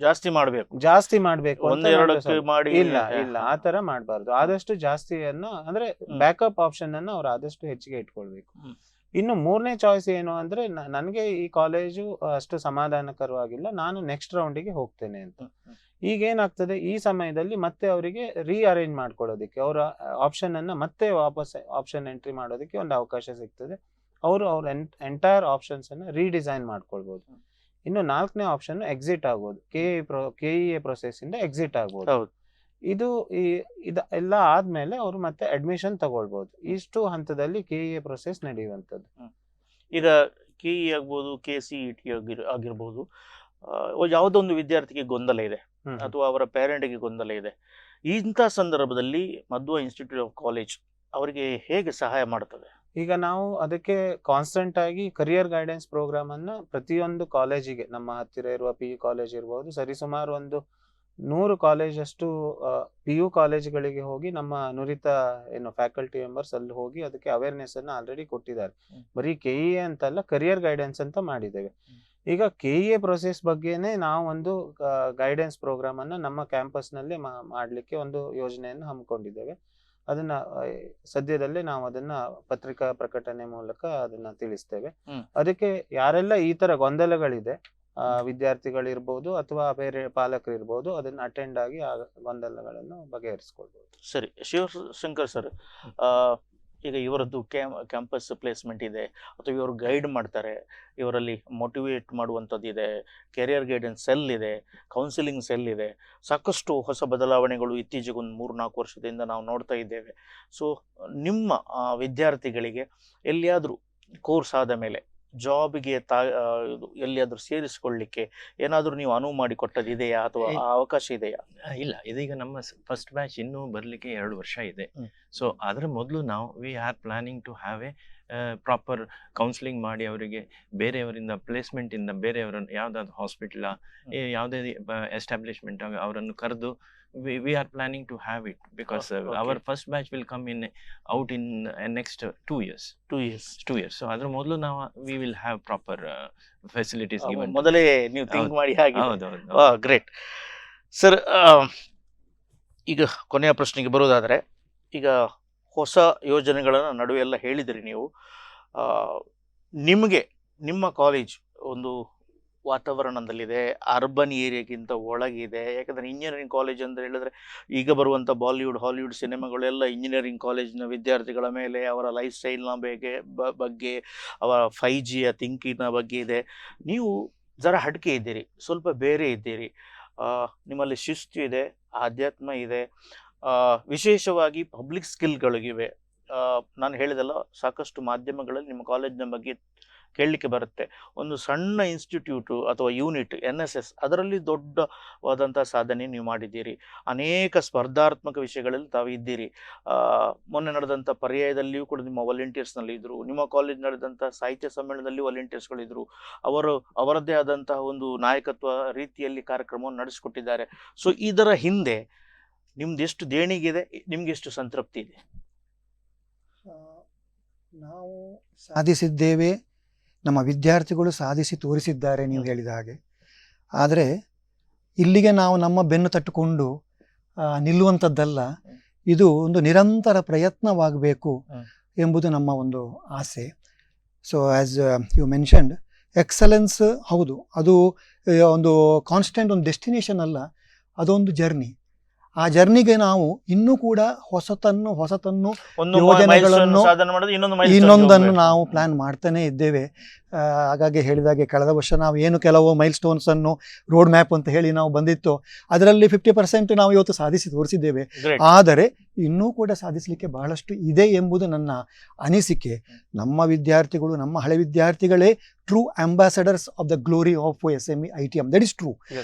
A: ಜಾಸ್ತಿ ಮಾಡ್ಬೇಕು
C: ಇಲ್ಲ ಆ ತರ ಮಾಡಬಾರ್ದು. ಆದಷ್ಟು ಜಾಸ್ತಿಯನ್ನ ಅಂದ್ರೆ ಬ್ಯಾಕಪ್ ಆಪ್ಷನ್ ಅನ್ನ ಅವ್ರು ಆದಷ್ಟು ಹೆಚ್ಚಿಗೆ ಇಟ್ಕೊಳ್ಬೇಕು. ಇನ್ನು 3ನೇ ಚಾಯ್ಸ್ ಏನು ಅಂದ್ರೆ, ನನಗೆ ಈ ಕಾಲೇಜು ಅಷ್ಟು ಸಮಾಧಾನಕರವಾಗಿಲ್ಲ, ನಾನು ನೆಕ್ಸ್ಟ್ ರೌಂಡಿಗೆ ಹೋಗ್ತೇನೆ ಅಂತ. ಈಗ ಏನಾಗ್ತದೆ, ಈ ಸಮಯದಲ್ಲಿ ಮತ್ತೆ ಅವರಿಗೆ ರೀಅರೇಂಜ್ ಮಾಡ್ಕೊಳ್ಳೋದಕ್ಕೆ, ಅವರ ಆಪ್ಷನನ್ನು ಮತ್ತೆ ವಾಪಸ್ ಆಪ್ಷನ್ ಎಂಟ್ರಿ ಮಾಡೋದಕ್ಕೆ ಒಂದು ಅವಕಾಶ ಸಿಗ್ತದೆ. ಅವರು ಅವ್ರ ಎಂಟೈರ್ ಆಪ್ಷನ್ಸನ್ನು ರೀಡಿಸೈನ್ ಮಾಡ್ಕೊಳ್ಬೋದು. ಇನ್ನು 4ನೇ ಆಪ್ಷನ್ ಎಕ್ಸಿಟ್ ಆಗ್ಬೋದು, KEA ಪ್ರೊಸೆಸ್ಸಿಂದ ಎಕ್ಸಿಟ್ ಆಗ್ಬೋದು. ಇದು ಎಲ್ಲ ಆದಮೇಲೆ ಅವರು ಮತ್ತೆ ಅಡ್ಮಿಷನ್ ತಗೊಳ್ಬೋದು. ಇಷ್ಟು ಹಂತದಲ್ಲಿ KEA ಪ್ರೊಸೆಸ್ ನಡೆಯುವಂಥದ್ದು.
A: ಈಗ KE ಆಗ್ಬೋದು, KCET ಆಗಿರ್ಬೋದು, ಯಾವುದೊಂದು ವಿದ್ಯಾರ್ಥಿಗೆ ಗೊಂದಲ ಇದೆ ಅಥವಾ ಅವರ ಪೇರೆಂಟ್ಗೆ ಗೊಂದಲ ಇದೆ, ಇಂಥ ಸಂದರ್ಭದಲ್ಲಿ ಮಧ್ವ ಇನ್ಸ್ಟಿಟ್ಯೂಟ್ ಆಫ್ ಕಾಲೇಜ್ ಅವರಿಗೆ ಹೇಗೆ ಸಹಾಯ ಮಾಡ್ತದೆ?
C: ಈಗ ನಾವು ಅದಕ್ಕೆ ಕಾನ್ಸ್ಟೆಂಟ್ ಆಗಿ ಕರಿಯರ್ ಗೈಡೆನ್ಸ್ ಪ್ರೋಗ್ರಾಮ್ ಅನ್ನ ಪ್ರತಿಯೊಂದು ಕಾಲೇಜಿಗೆ, ನಮ್ಮ ಹತ್ತಿರ ಇರುವ PU ಕಾಲೇಜ್ ಇರ್ಬೋದು, ಸರಿಸುಮಾರು ಒಂದು 100 ಕಾಲೇಜಷ್ಟು PU ಕಾಲೇಜ್ಗಳಿಗೆ ಹೋಗಿ ನಮ್ಮ ನುರಿತ ಫ್ಯಾಕಲ್ಟಿ ಮೆಂಬರ್ಸ್ ಅಲ್ಲಿ ಹೋಗಿ ಅದಕ್ಕೆ ಅವೇರ್ನೆಸ್ ಅನ್ನ ಆಲ್ರೆಡಿ ಕೊಟ್ಟಿದ್ದಾರೆ. ಬರೀ KEA ಅಂತಲ್ಲ, ಕರಿಯರ್ ಗೈಡೆನ್ಸ್ ಅಂತ ಮಾಡಿದ್ದೇವೆ. ಈಗ KEA ಪ್ರೊಸೆಸ್ ಬಗ್ಗೆನೇ ನಾವು ಒಂದು ಗೈಡೆನ್ಸ್ ಪ್ರೋಗ್ರಾಮ್ ಅನ್ನ ನಮ್ಮ ಕ್ಯಾಂಪಸ್ ನಲ್ಲಿ ಮಾಡ್ಲಿಕ್ಕೆ ಒಂದು ಯೋಜನೆಯನ್ನು ಹಮ್ಮಿಕೊಂಡಿದ್ದೇವೆ. ಅದನ್ನ ಸದ್ಯದಲ್ಲೇ ನಾವು ಅದನ್ನ ಪತ್ರಿಕಾ ಪ್ರಕಟಣೆ ಮೂಲಕ ಅದನ್ನ ತಿಳಿಸ್ತೇವೆ. ಅದಕ್ಕೆ ಯಾರೆಲ್ಲ ಈ ತರ ಗೊಂದಲಗಳಿದೆ, ವಿದ್ಯಾರ್ಥಿಗಳಿರ್ಬೋದು ಅಥವಾ ಬೇರೆ ಪಾಲಕರು ಇರ್ಬೋದು, ಅದನ್ನ ಅಟೆಂಡ್ ಆಗಿ ಆ ಗೊಂದಲಗಳನ್ನು ಬಗೆಹರಿಸ್ಕೊಳ್ಬಹುದು.
A: ಸರಿ, ಶಿವಶಂಕರ್ ಸರ್, ಈಗ ಇವರದ್ದು ಕ್ಯಾಂಪಸ್ ಪ್ಲೇಸ್ಮೆಂಟ್ ಇದೆ ಅಥವಾ ಇವರು ಗೈಡ್ ಮಾಡ್ತಾರೆ, ಇವರಲ್ಲಿ ಮೋಟಿವೇಟ್ ಮಾಡುವಂಥದ್ದಿದೆ, ಕೆರಿಯರ್ ಗೈಡೆನ್ಸ್ ಸೆಲ್ ಇದೆ, ಕೌನ್ಸಿಲಿಂಗ್ ಸೆಲ್ ಇದೆ, ಸಾಕಷ್ಟು ಹೊಸ ಬದಲಾವಣೆಗಳು ಇತ್ತೀಚೆಗೆ ಒಂದು 3-4 ವರ್ಷದಿಂದ ನಾವು ನೋಡ್ತಾ ಇದ್ದೇವೆ. ಸೊ ನಿಮ್ಮ ವಿದ್ಯಾರ್ಥಿಗಳಿಗೆ ಎಲ್ಲಿಯಾದರೂ ಕೋರ್ಸ್ ಆದ ಮೇಲೆ ಜಾಬ್ಗೆ ಎಲ್ಲಿಯಾದರೂ ಸೇರಿಸಿಕೊಳ್ಳಿಕ್ಕೆ ಏನಾದರೂ ನೀವು ಅನುವು ಮಾಡಿಕೊಟ್ಟದಿದೆಯಾ ಅಥವಾ ಅವಕಾಶ ಇದೆಯಾ?
D: ಇಲ್ಲ, ಇದೀಗ ನಮ್ಮ ಫಸ್ಟ್ ಬ್ಯಾಚ್ ಇನ್ನೂ ಬರಲಿಕ್ಕೆ 2 ವರ್ಷ ಇದೆ. ಸೊ ಅದರ ಮೊದಲು ನಾವು we are planning to have a proper counselling ಮಾಡಿ ಅವರಿಗೆ ಬೇರೆಯವರಿಂದ ಪ್ಲೇಸ್ಮೆಂಟಿಂದ ಬೇರೆಯವರನ್ನು ಯಾವುದಾದ್ರು ಹಾಸ್ಪಿಟಲ್ ಯಾವುದೇ ಎಸ್ಟಾಬ್ಲಿಷ್ಮೆಂಟ್ ಅವರನ್ನು ಕರೆದು we are planning to have it because our first batch will come out in next 2 years.
A: 2 years.
D: So ಅದರ ಮೊದಲು ನಾವು we will have proper facilities given.
A: ಮೊದಲೇ ನೀವು ಥಿಂಕ್ ಮಾಡಿ ಹಾಗೆ.
D: ಹೌದು.
A: Great sir. ಈಗ ಕೊನೆಯ ಪ್ರಶ್ನೆಗೆ ಬರೋದಾದರೆ, ಈಗ ಹೊಸ ಯೋಜನೆಗಳನ್ನು ನಡುವೆ ಎಲ್ಲ ಹೇಳಿದ್ರಿ ನೀವು. ನಿಮಗೆ ನಿಮ್ಮ ಕಾಲೇಜ್ ಒಂದು ವಾತಾವರಣದಲ್ಲಿದೆ, ಅರ್ಬನ್ ಏರಿಯಾಗಿಂತ ಒಳಗಿದೆ. ಯಾಕಂದರೆ ಇಂಜಿನಿಯರಿಂಗ್ ಕಾಲೇಜ್ ಅಂತ ಹೇಳಿದ್ರೆ ಈಗ ಬರುವಂಥ ಬಾಲಿವುಡ್ ಹಾಲಿವುಡ್ ಸಿನಿಮಾಗಳೆಲ್ಲ ಇಂಜಿನಿಯರಿಂಗ್ ಕಾಲೇಜಿನ ವಿದ್ಯಾರ್ಥಿಗಳ ಮೇಲೆ, ಅವರ ಲೈಫ್ ಸ್ಟೈಲ್ನ ಬಗ್ಗೆ, ಅವರ 5Gಯ ಥಿಂಕಿನ ಬಗ್ಗೆ ಇದೆ. ನೀವು ಜರ ಹಡ್ಕೆ ಇದ್ದೀರಿ, ಸ್ವಲ್ಪ ಬೇರೆ ಇದ್ದೀರಿ. ನಿಮ್ಮಲ್ಲಿ ಶಿಸ್ತು ಇದೆ, ಆಧ್ಯಾತ್ಮ ಇದೆ, ವಿಶೇಷವಾಗಿ ಪಬ್ಲಿಕ್ ಸ್ಕಿಲ್ಗಳಿವೆ. ನಾನು ಹೇಳಿದೆಲ್ಲ, ಸಾಕಷ್ಟು ಮಾಧ್ಯಮಗಳಲ್ಲಿ ನಿಮ್ಮ ಕಾಲೇಜಿನ ಬಗ್ಗೆ ಕೇಳಲಿಕ್ಕೆ ಬರುತ್ತೆ. ಒಂದು ಸಣ್ಣ ಇನ್ಸ್ಟಿಟ್ಯೂಟು ಅಥವಾ ಯೂನಿಟ್ NSS, ಅದರಲ್ಲಿ ದೊಡ್ಡವಾದಂಥ ಸಾಧನೆ ನೀವು ಮಾಡಿದ್ದೀರಿ. ಅನೇಕ ಸ್ಪರ್ಧಾತ್ಮಕ ವಿಷಯಗಳಲ್ಲಿ ತಾವು ಇದ್ದೀರಿ. ಮೊನ್ನೆ ನಡೆದಂಥ ಪರ್ಯಾಯದಲ್ಲಿಯೂ ಕೂಡ ನಿಮ್ಮ ವಾಲಂಟಿಯರ್ಸ್ನಲ್ಲಿ ಇದ್ದರು. ನಿಮ್ಮ ಕಾಲೇಜ್ ನಡೆದಂಥ ಸಾಹಿತ್ಯ ಸಮ್ಮೇಳನದಲ್ಲಿ ವಾಲಂಟಿಯರ್ಸ್ಗಳಿದ್ದರು. ಅವರದ್ದೇ ಆದಂತಹ ಒಂದು ನಾಯಕತ್ವ ರೀತಿಯಲ್ಲಿ ಕಾರ್ಯಕ್ರಮವನ್ನು ನಡೆಸಿಕೊಟ್ಟಿದ್ದಾರೆ. ಸೊ ಇದರ ಹಿಂದೆ ನಿಮ್ದು ಎಷ್ಟು ದೇಣಿಗಿದೆ, ನಿಮ್ಗೆ ಎಷ್ಟು ಸಂತೃಪ್ತಿ ಇದೆ?
B: ನಾವು ಸಾಧಿಸಿದ್ದೇವೆ, ನಮ್ಮ ವಿದ್ಯಾರ್ಥಿಗಳು ಸಾಧಿಸಿ ತೋರಿಸಿದ್ದಾರೆ ನೀವು ಹೇಳಿದ ಹಾಗೆ. ಆದರೆ ಇಲ್ಲಿಗೆ ನಾವು ನಮ್ಮ ಬೆನ್ನು ತಟ್ಟುಕೊಂಡು ನಿಲ್ಲುವಂಥದ್ದಲ್ಲ. ಇದು ಒಂದು ನಿರಂತರ ಪ್ರಯತ್ನವಾಗಬೇಕು ಎಂಬುದು ನಮ್ಮ ಒಂದು ಆಸೆ. So as you mentioned, excellence ಹೌದು, ಅದು ಒಂದು ಕಾನ್ಸ್ಟೆಂಟ್ ಒಂದು ಡೆಸ್ಟಿನೇಷನ್ ಅಲ್ಲ, ಅದೊಂದು ಜರ್ನಿ. ಆ ಜರ್ನಿಗೆ ನಾವು ಇನ್ನೂ ಕೂಡ ಹೊಸತನ್ನು ಯೋಜನೆಗಳನ್ನು ಇನ್ನೊಂದನ್ನು ನಾವು ಪ್ಲಾನ್ ಮಾಡ್ತಾನೆ ಇದ್ದೇವೆ. ಹಾಗಾಗಿ ಹೇಳಿದಾಗೆ ಕಳೆದ ವರ್ಷ ನಾವು ಏನು ಕೆಲವು ಮೈಲ್ ಸ್ಟೋನ್ಸನ್ನು ರೋಡ್ ಮ್ಯಾಪ್ ಅಂತ ಹೇಳಿ ನಾವು ಬಂದಿತ್ತು, ಅದರಲ್ಲಿ 50% ನಾವು ಇವತ್ತು ಸಾಧಿಸಿ ತೋರಿಸಿದ್ದೇವೆ. ಆದರೆ ಇನ್ನೂ ಕೂಡ ಸಾಧಿಸಲಿಕ್ಕೆ ಬಹಳಷ್ಟು ಇದೆ ಎಂಬುದು ನನ್ನ ಅನಿಸಿಕೆ. ನಮ್ಮ ವಿದ್ಯಾರ್ಥಿಗಳು, ನಮ್ಮ ಹಳೆ ವಿದ್ಯಾರ್ಥಿಗಳೇ true ambassadors of the glory of SME ITM. That is true,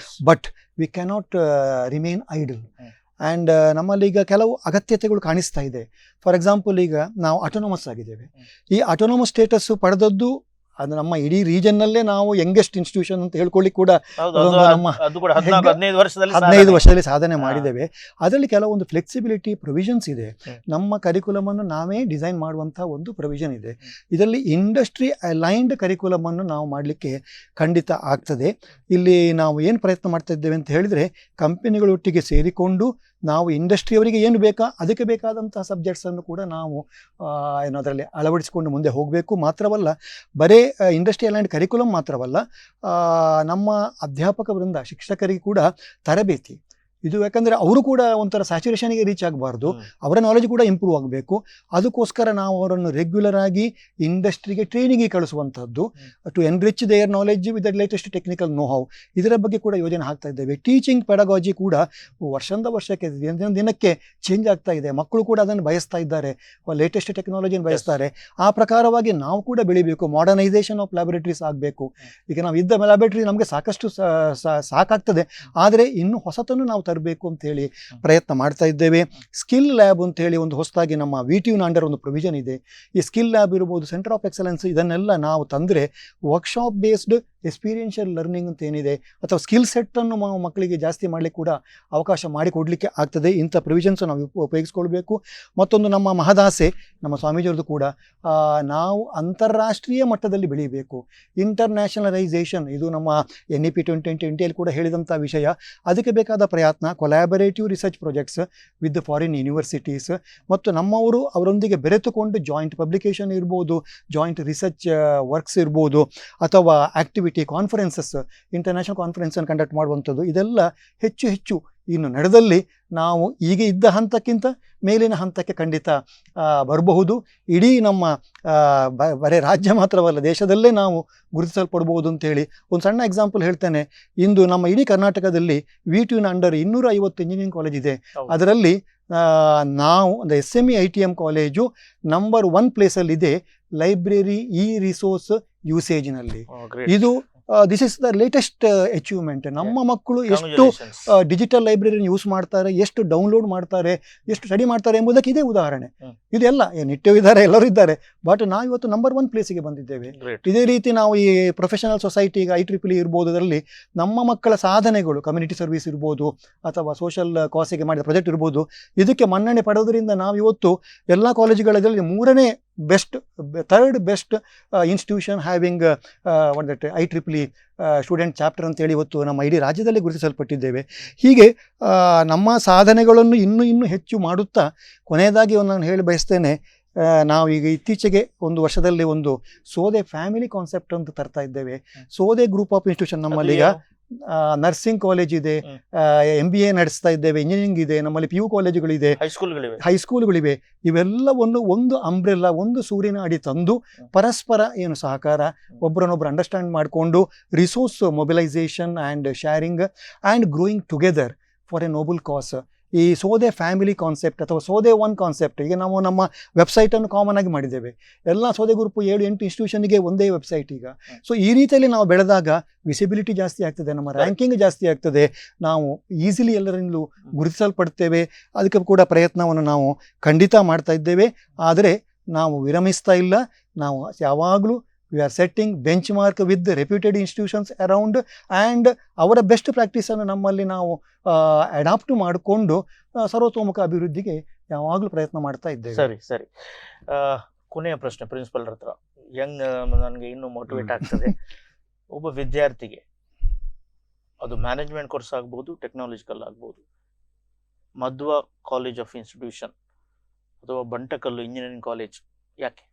B: but we cannot remain idle. And ನಮ್ಮಲ್ಲಿ ಈಗ ಕೆಲವು ಅಗತ್ಯತೆಗಳು ಕಾಣಿಸ್ತಾ ಇದೆ. ಫಾರ್ ಎಕ್ಸಾಂಪಲ್, ಈಗ ನಾವು ಅಟೋನಮಸ್ ಆಗಿದ್ದೇವೆ. ಈ ಅಟೋನಮಸ್ ಸ್ಟೇಟಸ್ಸು ಪಡೆದದ್ದು ಅದು ನಮ್ಮ ಇಡೀ ರೀಜನ್ನಲ್ಲೇ ನಾವು ಯಂಗೆಸ್ಟ್ ಇನ್ಸ್ಟಿಟ್ಯೂಷನ್ ಅಂತ ಹೇಳ್ಕೊಳ್ಳಿಕ್ಕೆ ಕೂಡ ನಮ್ಮ 15 ವರ್ಷದಲ್ಲಿ ಸಾಧನೆ ಮಾಡಿದ್ದೇವೆ. ಅದರಲ್ಲಿ ಕೆಲವೊಂದು ಫ್ಲೆಕ್ಸಿಬಿಲಿಟಿ ಪ್ರೊವಿಷನ್ಸ್ ಇದೆ. ನಮ್ಮ ಕರಿಕ್ಯುಲಮನ್ನು ನಾವೇ ಡಿಸೈನ್ ಮಾಡುವಂಥ ಒಂದು ಪ್ರೊವಿಷನ್ ಇದೆ. ಇದರಲ್ಲಿ ಇಂಡಸ್ಟ್ರಿ ಅಲೈನ್ಡ್ ಕರಿಕ್ಯುಲಮನ್ನು ನಾವು ಮಾಡಲಿಕ್ಕೆ ಖಂಡಿತ ಆಗ್ತದೆ. ಇಲ್ಲಿ ನಾವು ಏನು ಪ್ರಯತ್ನ ಮಾಡ್ತಾ ಇದ್ದೇವೆ ಅಂತ ಹೇಳಿದರೆ, ಕಂಪನಿಗಳೊಟ್ಟಿಗೆ ಸೇರಿಕೊಂಡು ನಾವು ಇಂಡಸ್ಟ್ರಿಯವರಿಗೆ ಏನು ಬೇಕಾ ಅದಕ್ಕೆ ಬೇಕಾದಂತಹ ಸಬ್ಜೆಕ್ಟ್ಸನ್ನು ಕೂಡ ನಾವು ಏನು ಅದರಲ್ಲಿ ಅಳವಡಿಸಿಕೊಂಡು ಮುಂದೆ ಹೋಗಬೇಕು. ಮಾತ್ರವಲ್ಲ, ಬರೇ ಇಂಡಸ್ಟ್ರಿಯಲ್ ಆ್ಯಂಡ್ ಕರಿಕ್ಯುಲಮ್ ಮಾತ್ರವಲ್ಲ, ನಮ್ಮ ಅಧ್ಯಾಪಕ ವೃಂದ ಶಿಕ್ಷಕರಿಗೆ ಕೂಡ ತರಬೇತಿ ಇದು, ಯಾಕಂದರೆ ಅವರು ಕೂಡ ಒಂಥರ ಸ್ಯಾಚುರೇಷನ್ಗೆ ರೀಚ್ ಆಗಬಾರ್ದು, ಅವರ ನಾಲೆಜ್ ಕೂಡ ಇಂಪ್ರೂವ್ ಆಗಬೇಕು. ಅದಕ್ಕೋಸ್ಕರ ನಾವು ಅವರನ್ನು ರೆಗ್ಯುಲರ್ ಆಗಿ ಇಂಡಸ್ಟ್ರಿಗೆ ಟ್ರೈನಿಂಗಿಗೆ ಕಳಿಸುವಂಥದ್ದು, to enrich their knowledge with the latest technical know how, ಇದರ ಬಗ್ಗೆ ಕೂಡ ಯೋಜನೆ ಹಾಕ್ತಾ ಇದ್ದೇವೆ. ಟೀಚಿಂಗ್ ಪೆಡಗಾಜಿ ಕೂಡ ವರ್ಷದಿಂದ ವರ್ಷಕ್ಕೆ ದಿನಕ್ಕೆ ಚೇಂಜ್ ಆಗ್ತಾ ಇದೆ. ಮಕ್ಕಳು ಕೂಡ ಅದನ್ನು ಬಯಸ್ತಾ ಇದ್ದಾರೆ, ಲೇಟೆಸ್ಟ್ ಟೆಕ್ನಾಲಜಿಯನ್ನು ಬಯಸ್ತಾರೆ. ಆ ಪ್ರಕಾರವಾಗಿ ನಾವು ಕೂಡ ಬೆಳಿಬೇಕು. ಮಾಡರ್ನೈಸೇಷನ್ ಆಫ್ ಲ್ಯಾಬೊರೇಟರೀಸ್ ಆಗಬೇಕು. ಈಗ ನಾವು ಇದ್ದ ಲ್ಯಾಬೊರೇಟರಿ ನಮಗೆ ಸಾಕಷ್ಟು ಸಾಕಾಗ್ತದೆ, ಆದರೆ ಇನ್ನೂ ಹೊಸತನ್ನು ನಾವು ತರಬೇಕು ಅಂತ ಹೇಳಿ ಪ್ರಯತ್ನ ಮಾಡ್ತಾ ಇದ್ದೇವೆ. ಸ್ಕಿಲ್ ಲ್ಯಾಬ್ ಅಂತ ಹೇಳಿ ಒಂದು ಹೊಸದಾಗಿ ನಮ್ಮ VTU ಅಂಡರ್ ಒಂದು ಪ್ರೊವಿಷನ್ ಇದೆ. ಈ ಸ್ಕಿಲ್ ಲ್ಯಾಬ್ ಇರ್ಬೋದು, ಸೆಂಟರ್ ಆಫ್ ಎಕ್ಸಲೆನ್ಸ್, ಇದನ್ನೆಲ್ಲ ನಾವು ತಂದರೆ ವರ್ಕ್ಶಾಪ್ ಬೇಸ್ಡ್ ಎಕ್ಸ್ಪೀರಿಯನ್ಷಿಯಲ್ ಲರ್ನಿಂಗ್ ಅಂತ ಏನಿದೆ, ಅಥವಾ ಸ್ಕಿಲ್ ಸೆಟ್ಟನ್ನು ಮಕ್ಕಳಿಗೆ ಜಾಸ್ತಿ ಮಾಡಲಿಕ್ಕೆ ಕೂಡ ಅವಕಾಶ ಮಾಡಿಕೊಡ್ಲಿಕ್ಕೆ ಆಗ್ತದೆ. ಇಂಥ ಪ್ರೊವಿಷನ್ಸ್ ನಾವು ಉಪಯೋಗಿಸ್ಕೊಳ್ಬೇಕು. ಮತ್ತೊಂದು ನಮ್ಮ ಮಹದಾಸೆ, ನಮ್ಮ ಸ್ವಾಮೀಜಿಯವ್ರದ್ದು ಕೂಡ, ನಾವು ಅಂತಾರಾಷ್ಟ್ರೀಯ ಮಟ್ಟದಲ್ಲಿ ಬೆಳೀಬೇಕು. ಇಂಟರ್ನ್ಯಾಷನಲೈಸೇಷನ್, ಇದು ನಮ್ಮ NEP 2020 ಕೂಡ ಹೇಳಿದಂಥ ವಿಷಯ. ಅದಕ್ಕೆ ಬೇಕಾದ ಪ್ರಯತ್ನ, collaborative research projects with foreign universities, ಮತ್ತು ನಮ್ಮವರು ಅವರೊಂದಿಗೆ ಬೆರೆತುಕೊಂಡು ಜಾಯಿಂಟ್ ಪಬ್ಲಿಕೇಶನ್ ಇರ್ಬೋದು, ಜಾಯಿಂಟ್ ರಿಸರ್ಚ್ ವರ್ಕ್ಸ್ ಇರ್ಬೋದು, ಅಥವಾ ಆಕ್ಟಿವಿಟಿ ಕಾನ್ಫರೆನ್ಸಸ್, ಇಂಟರ್ನ್ಯಾಷನಲ್ ಕಾನ್ಫರೆನ್ಸನ್ನು ಕಂಡಕ್ಟ್ ಮಾಡುವಂಥದ್ದು, ಇದೆಲ್ಲ ಹೆಚ್ಚು ಹೆಚ್ಚು ಇನ್ನು ನಡೆದಲ್ಲಿ ನಾವು ಈಗ ಇದ್ದ ಹಂತಕ್ಕಿಂತ ಮೇಲಿನ ಹಂತಕ್ಕೆ ಖಂಡಿತ ಬರಬಹುದು. ಇಡೀ ನಮ್ಮ ಬರೀ ರಾಜ್ಯ ಮಾತ್ರವಲ್ಲ, ದೇಶದಲ್ಲೇ ನಾವು ಗುರುತಿಸಲ್ಪಡ್ಬೋದು ಅಂತೇಳಿ ಒಂದು ಸಣ್ಣ ಎಕ್ಸಾಂಪಲ್ ಹೇಳ್ತೇನೆ. ಇಂದು ನಮ್ಮ ಇಡೀ ಕರ್ನಾಟಕದಲ್ಲಿ VTU ಅಂಡರ್ 250 ಇಂಜಿನಿಯರಿಂಗ್ ಕಾಲೇಜ್ ಇದೆ. ಅದರಲ್ಲಿ ನಾವು ಒಂದು SME ITM ಕಾಲೇಜು ನಂಬರ್ 1 ಪ್ಲೇಸಲ್ಲಿದೆ, ಲೈಬ್ರರಿ ರಿಸೋರ್ಸ್ ಯೂಸೇಜ್ನಲ್ಲಿ. ಇದು this is the latest achievement. ನಮ್ಮ ಮಕ್ಕಳು ಎಷ್ಟು ಡಿಜಿಟಲ್ ಲೈಬ್ರರಿಯನ್ನು ಯೂಸ್ ಮಾಡ್ತಾರೆ, ಎಷ್ಟು ಡೌನ್ಲೋಡ್ ಮಾಡ್ತಾರೆ, ಎಷ್ಟು ಸ್ಟಡಿ ಮಾಡ್ತಾರೆ ಎಂಬುದಕ್ಕೆ ಇದೇ ಉದಾಹರಣೆ. ಇದೆಲ್ಲ ನಿಟ್ಟೆ ಇದ್ದಾರೆ, ಎಲ್ಲರೂ ಇದ್ದಾರೆ, ಬಟ್ ನಾವು ಇವತ್ತು ನಂಬರ್ 1 ಪ್ಲೇಸಿಗೆ ಬಂದಿದ್ದೇವೆ. ಇದೇ ರೀತಿ ನಾವು ಈ ಪ್ರೊಫೆಷನಲ್ ಸೊಸೈಟಿ, ಈಗ IEEE ಇರ್ಬೋದು, ಅದರಲ್ಲಿ ನಮ್ಮ ಮಕ್ಕಳ ಸಾಧನೆಗಳು, ಕಮ್ಯುನಿಟಿ ಸರ್ವಿಸ್ ಇರ್ಬೋದು, ಅಥವಾ ಸೋಷಲ್ ಕಾಸಿಗೆ ಮಾಡಿದ ಪ್ರಾಜೆಕ್ಟ್ ಇರ್ಬೋದು, ಇದಕ್ಕೆ ಮನ್ನಣೆ ಪಡೆಯೋದ್ರಿಂದ ನಾವು ಇವತ್ತು ಎಲ್ಲ ಕಾಲೇಜುಗಳಲ್ಲಿ 3ನೇ best, 3rd best institution having IEEE student chapter ಅಂತೇಳಿ ಇವತ್ತು ನಮ್ಮ ಇಡೀ ರಾಜ್ಯದಲ್ಲಿ ಗುರುತಿಸಲ್ಪಟ್ಟಿದ್ದೇವೆ. ಹೀಗೆ ನಮ್ಮ ಸಾಧನೆಗಳನ್ನು ಇನ್ನೂ ಹೆಚ್ಚು ಮಾಡುತ್ತಾ, ಕೊನೆಯದಾಗಿ ನಾನು ಹೇಳಿ ಬಯಸ್ತೇನೆ, ನಾವು ಈಗ ಇತ್ತೀಚೆಗೆ ಒಂದು ವರ್ಷದಲ್ಲಿ ಒಂದು ಸೋದೆ ಫ್ಯಾಮಿಲಿ ಕಾನ್ಸೆಪ್ಟ್ ಅಂತ ತರ್ತಾ ಇದ್ದೇವೆ. ಸೋದೆ ಗ್ರೂಪ್ ಆಫ್ ಇನ್ಸ್ಟಿಟ್ಯೂಷನ್ ನಮ್ಮಲ್ಲಿ ಈಗ ನರ್ಸಿಂಗ್ ಕಾಲೇಜ್ ಇದೆ, MBA ನಡೆಸ್ತಾ ಇದ್ದೇವೆ, ಇಂಜಿನಿಯರಿಂಗ್ ಇದೆ, ನಮ್ಮಲ್ಲಿ PU ಕಾಲೇಜುಗಳಿದೆ, ಹೈಸ್ಕೂಲ್ಗಳಿವೆ. ಇವೆಲ್ಲವನ್ನು ಒಂದು ಅಂಬ್ರೆಲ್ಲ, ಒಂದು ಸೂರ್ಯನ ಅಡಿ ತಂದು ಪರಸ್ಪರ ಏನು ಸಹಕಾರ, ಒಬ್ಬರನ್ನೊಬ್ಬರು ಅಂಡರ್ಸ್ಟ್ಯಾಂಡ್ ಮಾಡಿಕೊಂಡು resource mobilisation and sharing and growing together for a noble cause. ಈ ಸೋದೆ ಫ್ಯಾಮಿಲಿ ಕಾನ್ಸೆಪ್ಟ್ ಅಥವಾ ಸೋದೆ 1 ಕಾನ್ಸೆಪ್ಟ್, ಈಗ ನಾವು ನಮ್ಮ ವೆಬ್ಸೈಟನ್ನು ಕಾಮನ್ ಆಗಿ ಮಾಡಿದ್ದೇವೆ. ಎಲ್ಲ ಸೋದೆ ಗ್ರೂಪ್ 7-8 ಇನ್ಸ್ಟಿಟ್ಯೂಷನ್ಗೆ ಒಂದೇ ವೆಬ್ಸೈಟ್ ಈಗ. ಸೊ ಈ ರೀತಿಯಲ್ಲಿ ನಾವು ಬೆಳೆದಾಗ ವಿಸಿಬಿಲಿಟಿ ಜಾಸ್ತಿ ಆಗ್ತದೆ, ನಮ್ಮ ರ್ಯಾಂಕಿಂಗ್ ಜಾಸ್ತಿ ಆಗ್ತದೆ, ನಾವು ಈಸಿಲಿ ಎಲ್ಲರಿಂದಲೂ ಗುರುತಿಸಲ್ಪಡ್ತೇವೆ. ಅದಕ್ಕೆ ಕೂಡ ಪ್ರಯತ್ನವನ್ನು ನಾವು ಖಂಡಿತ ಮಾಡ್ತಾ ಇದ್ದೇವೆ. ಆದರೆ ನಾವು ವಿರಮಿಸ್ತಾ ಇಲ್ಲ. ನಾವು ಯಾವಾಗಲೂ we are setting benchmark with the reputed institutions around, and ಅವರ ಬೆಸ್ಟ್ ಪ್ರಾಕ್ಟೀಸನ್ನು ನಮ್ಮಲ್ಲಿ ನಾವು ಅಡಾಪ್ಟ್ ಮಾಡಿಕೊಂಡು ಸರ್ವತೋಮುಖ ಅಭಿವೃದ್ಧಿಗೆ ಯಾವಾಗಲೂ ಪ್ರಯತ್ನ ಮಾಡ್ತಾ ಇದ್ದೇವೆ.
A: ಸರಿ. ಕೊನೆಯ ಪ್ರಶ್ನೆ ಪ್ರಿನ್ಸಿಪಲ್ ಹತ್ರ, ನನಗೆ ಇನ್ನೂ ಮೋಟಿವೇಟ್ ಆಗ್ತದೆ. ಒಬ್ಬ ವಿದ್ಯಾರ್ಥಿಗೆ, ಅದು ಮ್ಯಾನೇಜ್ಮೆಂಟ್ ಕೋರ್ಸ್ ಆಗ್ಬೋದು, ಟೆಕ್ನಾಲಜಿಕಲ್ ಆಗ್ಬೋದು, ಮಧ್ವ ಕಾಲೇಜ್ ಆಫ್ ಇನ್ಸ್ಟಿಟ್ಯೂಷನ್ ಅಥವಾ ಬಂಟಕಲ್ಲು ಇಂಜಿನಿಯರಿಂಗ್ ಕಾಲೇಜ್ ಯಾಕೆ?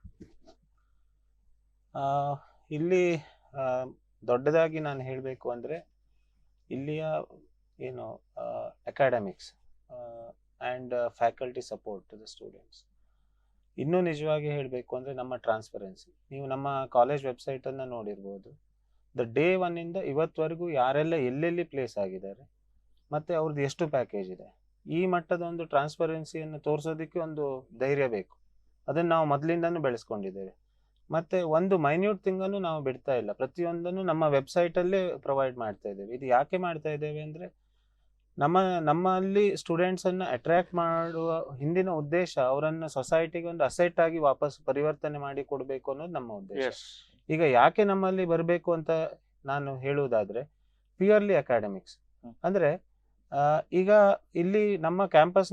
C: ಇಲ್ಲಿ ದೊಡ್ಡದಾಗಿ ನಾನು ಹೇಳಬೇಕು ಅಂದರೆ, ಇಲ್ಲಿಯ ಏನು academics and faculty support to the students, ಇನ್ನೂ ನಿಜವಾಗಿ ಹೇಳಬೇಕು ಅಂದರೆ ನಮ್ಮ ಟ್ರಾನ್ಸ್ಪರೆನ್ಸಿ. ನೀವು ನಮ್ಮ ಕಾಲೇಜ್ ವೆಬ್ಸೈಟನ್ನು ನೋಡಿರ್ಬೋದು. ಡೇ 1 ಇವತ್ತವರೆಗೂ ಯಾರೆಲ್ಲ ಎಲ್ಲೆಲ್ಲಿ ಪ್ಲೇಸ್ ಆಗಿದ್ದಾರೆ, ಮತ್ತು ಅವ್ರದ್ದು ಎಷ್ಟು ಪ್ಯಾಕೇಜ್ ಇದೆ, ಈ ಮಟ್ಟದ ಒಂದು ಟ್ರಾನ್ಸ್ಪರೆನ್ಸಿಯನ್ನು ತೋರಿಸೋದಕ್ಕೆ ಒಂದು ಧೈರ್ಯ ಬೇಕು. ಅದನ್ನು ನಾವು ಮೊದಲಿಂದನೂ ಬೆಳೆಸ್ಕೊಂಡಿದ್ದೇವೆ. ಮತ್ತು ಒಂದು ಮೈನ್ಯೂಟ್ ಥಿಂಗನ್ನು ನಾವು ಬಿಡ್ತಾ ಇಲ್ಲ, ಪ್ರತಿಯೊಂದನ್ನು ನಮ್ಮ ವೆಬ್ಸೈಟಲ್ಲೇ ಪ್ರೊವೈಡ್ ಮಾಡ್ತಾ ಇದ್ದೇವೆ. ಇದು ಯಾಕೆ ಮಾಡ್ತಾ ಇದ್ದೇವೆ ಅಂದರೆ, ನಮ್ಮಲ್ಲಿ ಸ್ಟೂಡೆಂಟ್ಸನ್ನು ಅಟ್ರ್ಯಾಕ್ಟ್ ಮಾಡುವ ಹಿಂದಿನ ಉದ್ದೇಶ, ಅವರನ್ನು ಸೊಸೈಟಿಗೆ ಒಂದು ಅಸೆಟ್ ಆಗಿ ವಾಪಸ್ ಪರಿವರ್ತನೆ ಮಾಡಿ ಕೊಡಬೇಕು ಅನ್ನೋದು ನಮ್ಮ ಉದ್ದೇಶ. ಈಗ ಯಾಕೆ ನಮ್ಮಲ್ಲಿ ಬರಬೇಕು ಅಂತ ನಾನು ಹೇಳುವುದಾದರೆ, ಪ್ಯೂರ್ಲಿ ಅಕಾಡೆಮಿಕ್ಸ್. ಅಂದರೆ ಈಗ ಇಲ್ಲಿ ನಮ್ಮ ಕ್ಯಾಂಪಸ್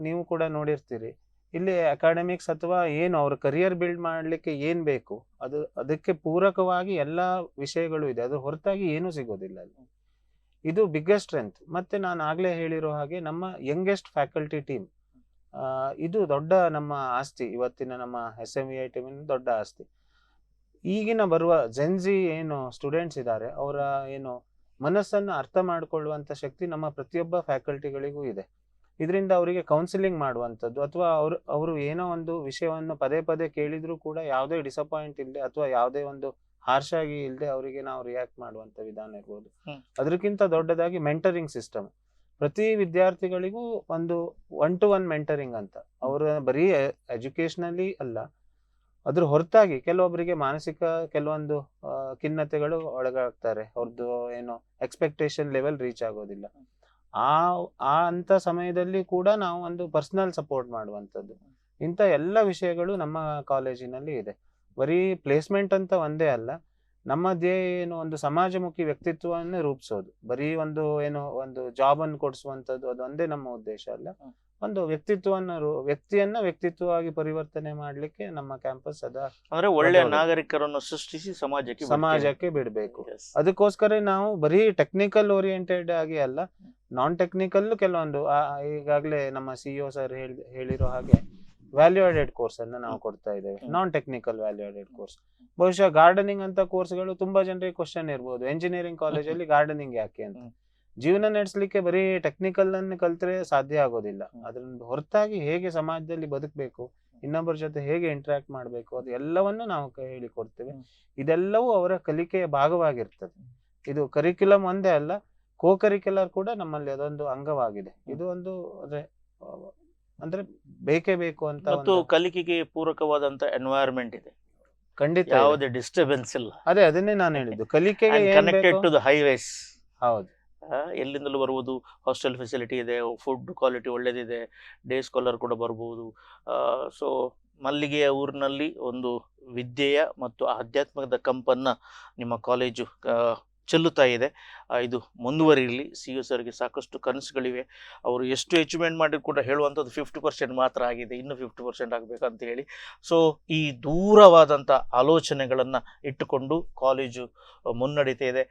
C: ನೀವು ಕೂಡ ನೋಡಿರ್ತೀರಿ, ಇಲ್ಲಿ ಅಕಾಡೆಮಿಕ್ಸ್ ಅಥವಾ ಏನು ಅವ್ರ ಕರಿಯರ್ ಬಿಲ್ಡ್ ಮಾಡಲಿಕ್ಕೆ ಏನು ಬೇಕು ಅದಕ್ಕೆ ಪೂರಕವಾಗಿ ಎಲ್ಲ ವಿಷಯಗಳು ಇದೆ. ಅದು ಹೊರತಾಗಿ ಏನೂ ಸಿಗೋದಿಲ್ಲ ಅಲ್ಲಿ. ಇದು ಬಿಗ್ಗೆಸ್ಟ್ ಸ್ಟ್ರೆಂತ್. ಮತ್ತೆ ನಾನು ಆಗ್ಲೇ ಹೇಳಿರೋ ಹಾಗೆ ನಮ್ಮ ಯಂಗೆಸ್ಟ್ ಫ್ಯಾಕಲ್ಟಿ ಟೀಮ್, ಇದು ದೊಡ್ಡ ನಮ್ಮ ಆಸ್ತಿ. ಇವತ್ತಿನ ನಮ್ಮ SMVI ಟೀಮಿನ ದೊಡ್ಡ ಆಸ್ತಿ. ಈಗಿನ ಬರುವ ಜೆನ್ಜಿ ಏನು ಸ್ಟೂಡೆಂಟ್ಸ್ ಇದ್ದಾರೆ, ಅವರ ಏನು ಮನಸ್ಸನ್ನು ಅರ್ಥ ಮಾಡಿಕೊಳ್ಳುವಂಥ ಶಕ್ತಿ ನಮ್ಮ ಪ್ರತಿಯೊಬ್ಬ ಫ್ಯಾಕಲ್ಟಿಗಳಿಗೂ ಇದೆ. ಇದರಿಂದ ಅವರಿಗೆ ಕೌನ್ಸಿಲಿಂಗ್ ಮಾಡುವಂಥದ್ದು, ಅಥವಾ ಅವರು ಏನೋ ಒಂದು ವಿಷಯವನ್ನು ಪದೇ ಪದೇ ಕೇಳಿದ್ರು ಕೂಡ ಯಾವುದೇ ಡಿಸಪಾಯಿಂಟ್ ಇಲ್ಲದೆ ಅಥವಾ ಯಾವುದೇ ಒಂದು ಹಾರ್ಶ್ ಆಗಿ ಇಲ್ಲದೆ ಅವರಿಗೆ ನಾವು ರಿಯಾಕ್ಟ್ ಮಾಡುವಂಥ ವಿಧಾನ ಇರ್ಬೋದು. ಅದಕ್ಕಿಂತ ದೊಡ್ಡದಾಗಿ ಮೆಂಟರಿಂಗ್ ಸಿಸ್ಟಮ್. ಪ್ರತಿ ವಿದ್ಯಾರ್ಥಿಗಳಿಗೂ ಒಂದು 1-to-1 ಮೆಂಟರಿಂಗ್ ಅಂತ. ಅವರ ಬರೀ ಎಜುಕೇಶನಲಿ ಅಲ್ಲ, ಅದ್ರ ಹೊರತಾಗಿ ಕೆಲವೊಬ್ಬರಿಗೆ ಮಾನಸಿಕ ಕೆಲವೊಂದು ಖಿನ್ನತೆಗಳು ಒಳಗಾಗ್ತಾರೆ. ಅವ್ರದ್ದು ಏನು ಎಕ್ಸ್ಪೆಕ್ಟೇಷನ್ ಲೆವೆಲ್ ರೀಚ್ ಆಗೋದಿಲ್ಲ. ಅಂತ ಸಮಯದಲ್ಲಿ ಕೂಡ ನಾವು ಒಂದು ಪರ್ಸನಲ್ ಸಪೋರ್ಟ್ ಮಾಡುವಂಥದ್ದು, ಇಂಥ ಎಲ್ಲ ವಿಷಯಗಳು ನಮ್ಮ ಕಾಲೇಜಿನಲ್ಲಿ ಇದೆ. ಬರೀ ಪ್ಲೇಸ್ಮೆಂಟ್ ಅಂತ ಒಂದೇ ಅಲ್ಲ, ನಮ್ಮ ಧ್ಯೇಯ ಏನು ಒಂದು ಸಮಾಜಮುಖಿ ವ್ಯಕ್ತಿತ್ವವನ್ನು ರೂಪಿಸೋದು. ಬರೀ ಒಂದು ಜಾಬ್ ಅನ್ನು ಕೊಡಿಸುವಂಥದ್ದು ಅದೊಂದೇ ನಮ್ಮ ಉದ್ದೇಶ ಅಲ್ಲ. ಒಂದು ವ್ಯಕ್ತಿಯನ್ನ ವ್ಯಕ್ತಿತ್ವವಾಗಿ ಪರಿವರ್ತನೆ ಮಾಡ್ಲಿಕ್ಕೆ ನಮ್ಮ ಕ್ಯಾಂಪಸ್
A: ಅಂದ್ರೆ ಒಳ್ಳೆಯ ನಾಗರಿಕರನ್ನು ಸೃಷ್ಟಿಸಿ ಸಮಾಜಕ್ಕೆ
C: ಬಿಡಬೇಕು. ಅದಕ್ಕೋಸ್ಕರ ನಾವು ಬರೀ ಟೆಕ್ನಿಕಲ್ ಓರಿಯೆಂಟೆಡ್ ಆಗಿ ಅಲ್ಲ, ನಾನ್ ಟೆಕ್ನಿಕಲ್ ಕೆಲವೊಂದು ಈಗಾಗಲೇ ನಮ್ಮ CEO ಸರ್ ಹೇಳಿರೋ ಹಾಗೆ ವ್ಯಾಲ್ಯೂ ಆಡೆಡ್ ಕೋರ್ಸ್ ಅನ್ನ ನಾವು ಕೊಡ್ತಾ ಇದ್ದೇವೆ. Non technical value added course. ಬಹುಶಃ ಗಾರ್ಡನಿಂಗ್ ಅಂತ ಕೋರ್ಸ್ಗಳು ತುಂಬಾ ಜನರಿಗೆ ಕ್ವಶನ್ ಇರ್ಬೋದು, ಎಂಜಿನಿಯರಿಂಗ್ ಕಾಲೇಜಲ್ಲಿ ಗಾರ್ಡನಿಂಗ್ ಯಾಕೆ ಅಂತ. ಜೀವನ ನಡೆಸಲಿಕ್ಕೆ ಬರೀ ಟೆಕ್ನಿಕಲ್ ಅನ್ನು ಕಲ್ತ್ರೆ ಸಾಧ್ಯ ಆಗೋದಿಲ್ಲ. ಅದ್ರಿಂದ ಹೊರತಾಗಿ ಹೇಗೆ ಸಮಾಜದಲ್ಲಿ ಬದುಕಬೇಕು, ಇನ್ನೊಬ್ಬರ ಜೊತೆ ಹೇಗೆ ಇಂಟ್ರಾಕ್ಟ್ ಮಾಡಬೇಕು, ಅದು ಎಲ್ಲವನ್ನು ನಾವು ಹೇಳಿಕೊಡ್ತೇವೆ. ಇದೆಲ್ಲವೂ ಅವರ ಕಲಿಕೆಯ ಭಾಗವಾಗಿರ್ತದೆ. ಇದು ಕರಿಕ್ಯುಲಮ್ ಒಂದೇ ಅಲ್ಲ, ಕರಿಕ್ಯುಲರ್ ಕೂಡ ನಮ್ಮಲ್ಲಿ ಅದೊಂದು ಅಂಗವಾಗಿದೆ. ಇದು ಒಂದು ಅಂದ್ರೆ ಬೇಕೇ ಬೇಕು ಅಂತ.
A: ಮತ್ತು ಕಲಿಕೆಗೆ ಪೂರಕವಾದಂತ ಎನ್ವೈರನ್ಮೆಂಟ್ ಇದೆ,
C: ಖಂಡಿತ
A: ಯಾವುದೇ ಡಿಸ್ಟರ್ಬೆನ್ಸ್ ಇಲ್ಲ.
C: ಅದನ್ನೇ ನಾನು ಹೇಳಿದ್ದು, ಕಲಿಕೆಗೆ
A: ಕನೆಕ್ಟೆಡ್ ಟು ದ ಹೈವೇಸ್.
C: ಹೌದು,
A: ಎಲ್ಲಿಂದಲೂ ಬರ್ಬೋದು. ಹಾಸ್ಟೆಲ್ ಫೆಸಿಲಿಟಿ ಇದೆ, ಫುಡ್ ಕ್ವಾಲಿಟಿ ಒಳ್ಳೇದಿದೆ, ಡೇ ಸ್ಕಾಲರ್ ಕೂಡ ಬರ್ಬೋದು. ಸೊ ಮಲ್ಲಿಗೆಯ ಊರಿನಲ್ಲಿ ಒಂದು ವಿದ್ಯೆಯ ಮತ್ತು ಆಧ್ಯಾತ್ಮದ ಕಂಪನ್ನ ನಿಮ್ಮ ಕಾಲೇಜು ಚೆಲ್ಲುತ್ತಾ ಇದೆ. ಇದು ಮುಂದುವರಿಯಲಿ. CEO ಸರ್ಗೆ ಸಾಕಷ್ಟು ಕನಸುಗಳಿವೆ. ಅವರು ಎಷ್ಟು ಅಚೀವ್ಮೆಂಟ್ ಮಾಡಿ ಕೂಡ ಹೇಳುವಂಥದ್ದು 50% ಮಾತ್ರ ಆಗಿದೆ, ಇನ್ನು 50% ಆಗಬೇಕಂತ ಹೇಳಿ. ಸೊ ಈ ದೂರವಾದಂಥ ಆಲೋಚನೆಗಳನ್ನು ಇಟ್ಟುಕೊಂಡು ಕಾಲೇಜು ಮುನ್ನಡೀತಾ ಇದೆ.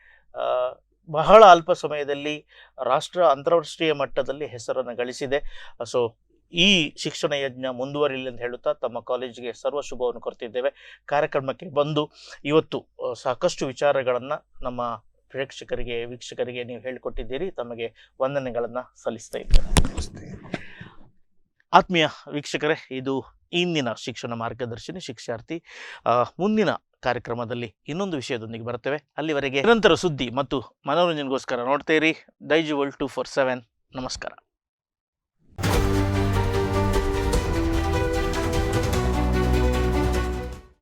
A: ಬಹಳ ಅಲ್ಪ ಸಮಯದಲ್ಲಿ ಅಂತಾರಾಷ್ಟ್ರೀಯ ಮಟ್ಟದಲ್ಲಿ ಹೆಸರನ್ನು ಗಳಿಸಿದೆ. ಸೊ ಈ ಶಿಕ್ಷಣ ಯಜ್ಞ ಮುಂದುವರಿಯಲಿ ಅಂತ ಹೇಳುತ್ತಾ ತಮ್ಮ ಕಾಲೇಜಿಗೆ ಸರ್ವ ಶುಭವನ್ನು ಕೊಡ್ತಿದ್ದೇವೆ. ಕಾರ್ಯಕ್ರಮಕ್ಕೆ ಬಂದು ಇವತ್ತು ಸಾಕಷ್ಟು ವಿಚಾರಗಳನ್ನು ನಮ್ಮ ಪ್ರೇಕ್ಷಕರಿಗೆ, ವೀಕ್ಷಕರಿಗೆ ನೀವು ಹೇಳಿಕೊಟ್ಟಿದ್ದೀರಿ. ತಮಗೆ ವಂದನೆಗಳನ್ನು ಸಲ್ಲಿಸ್ತಾ ಇದ್ದೇನೆ. ಆತ್ಮೀಯ ವೀಕ್ಷಕರೇ, ಇದು ಇಂದಿನ ಶಿಕ್ಷಣ ಮಾರ್ಗದರ್ಶಿನಿ ಶಿಕ್ಷಾರ್ಥಿ. ಮುಂದಿನ ಕಾರ್ಯಕ್ರಮದಲ್ಲಿ ಇನ್ನೊಂದು ವಿಷಯದೊಂದಿಗೆ ಬರ್ತೇವೆ. ಅಲ್ಲಿವರೆಗೆ ನಿರಂತರ ಸುದ್ದಿ ಮತ್ತು ಮನೋರಂಜನೆಗೋಸ್ಕರ ನೋಡ್ತಾ ಇರಿ ದೈಜ್ ವರ್ಲ್ಡ್ 247. ನಮಸ್ಕಾರ.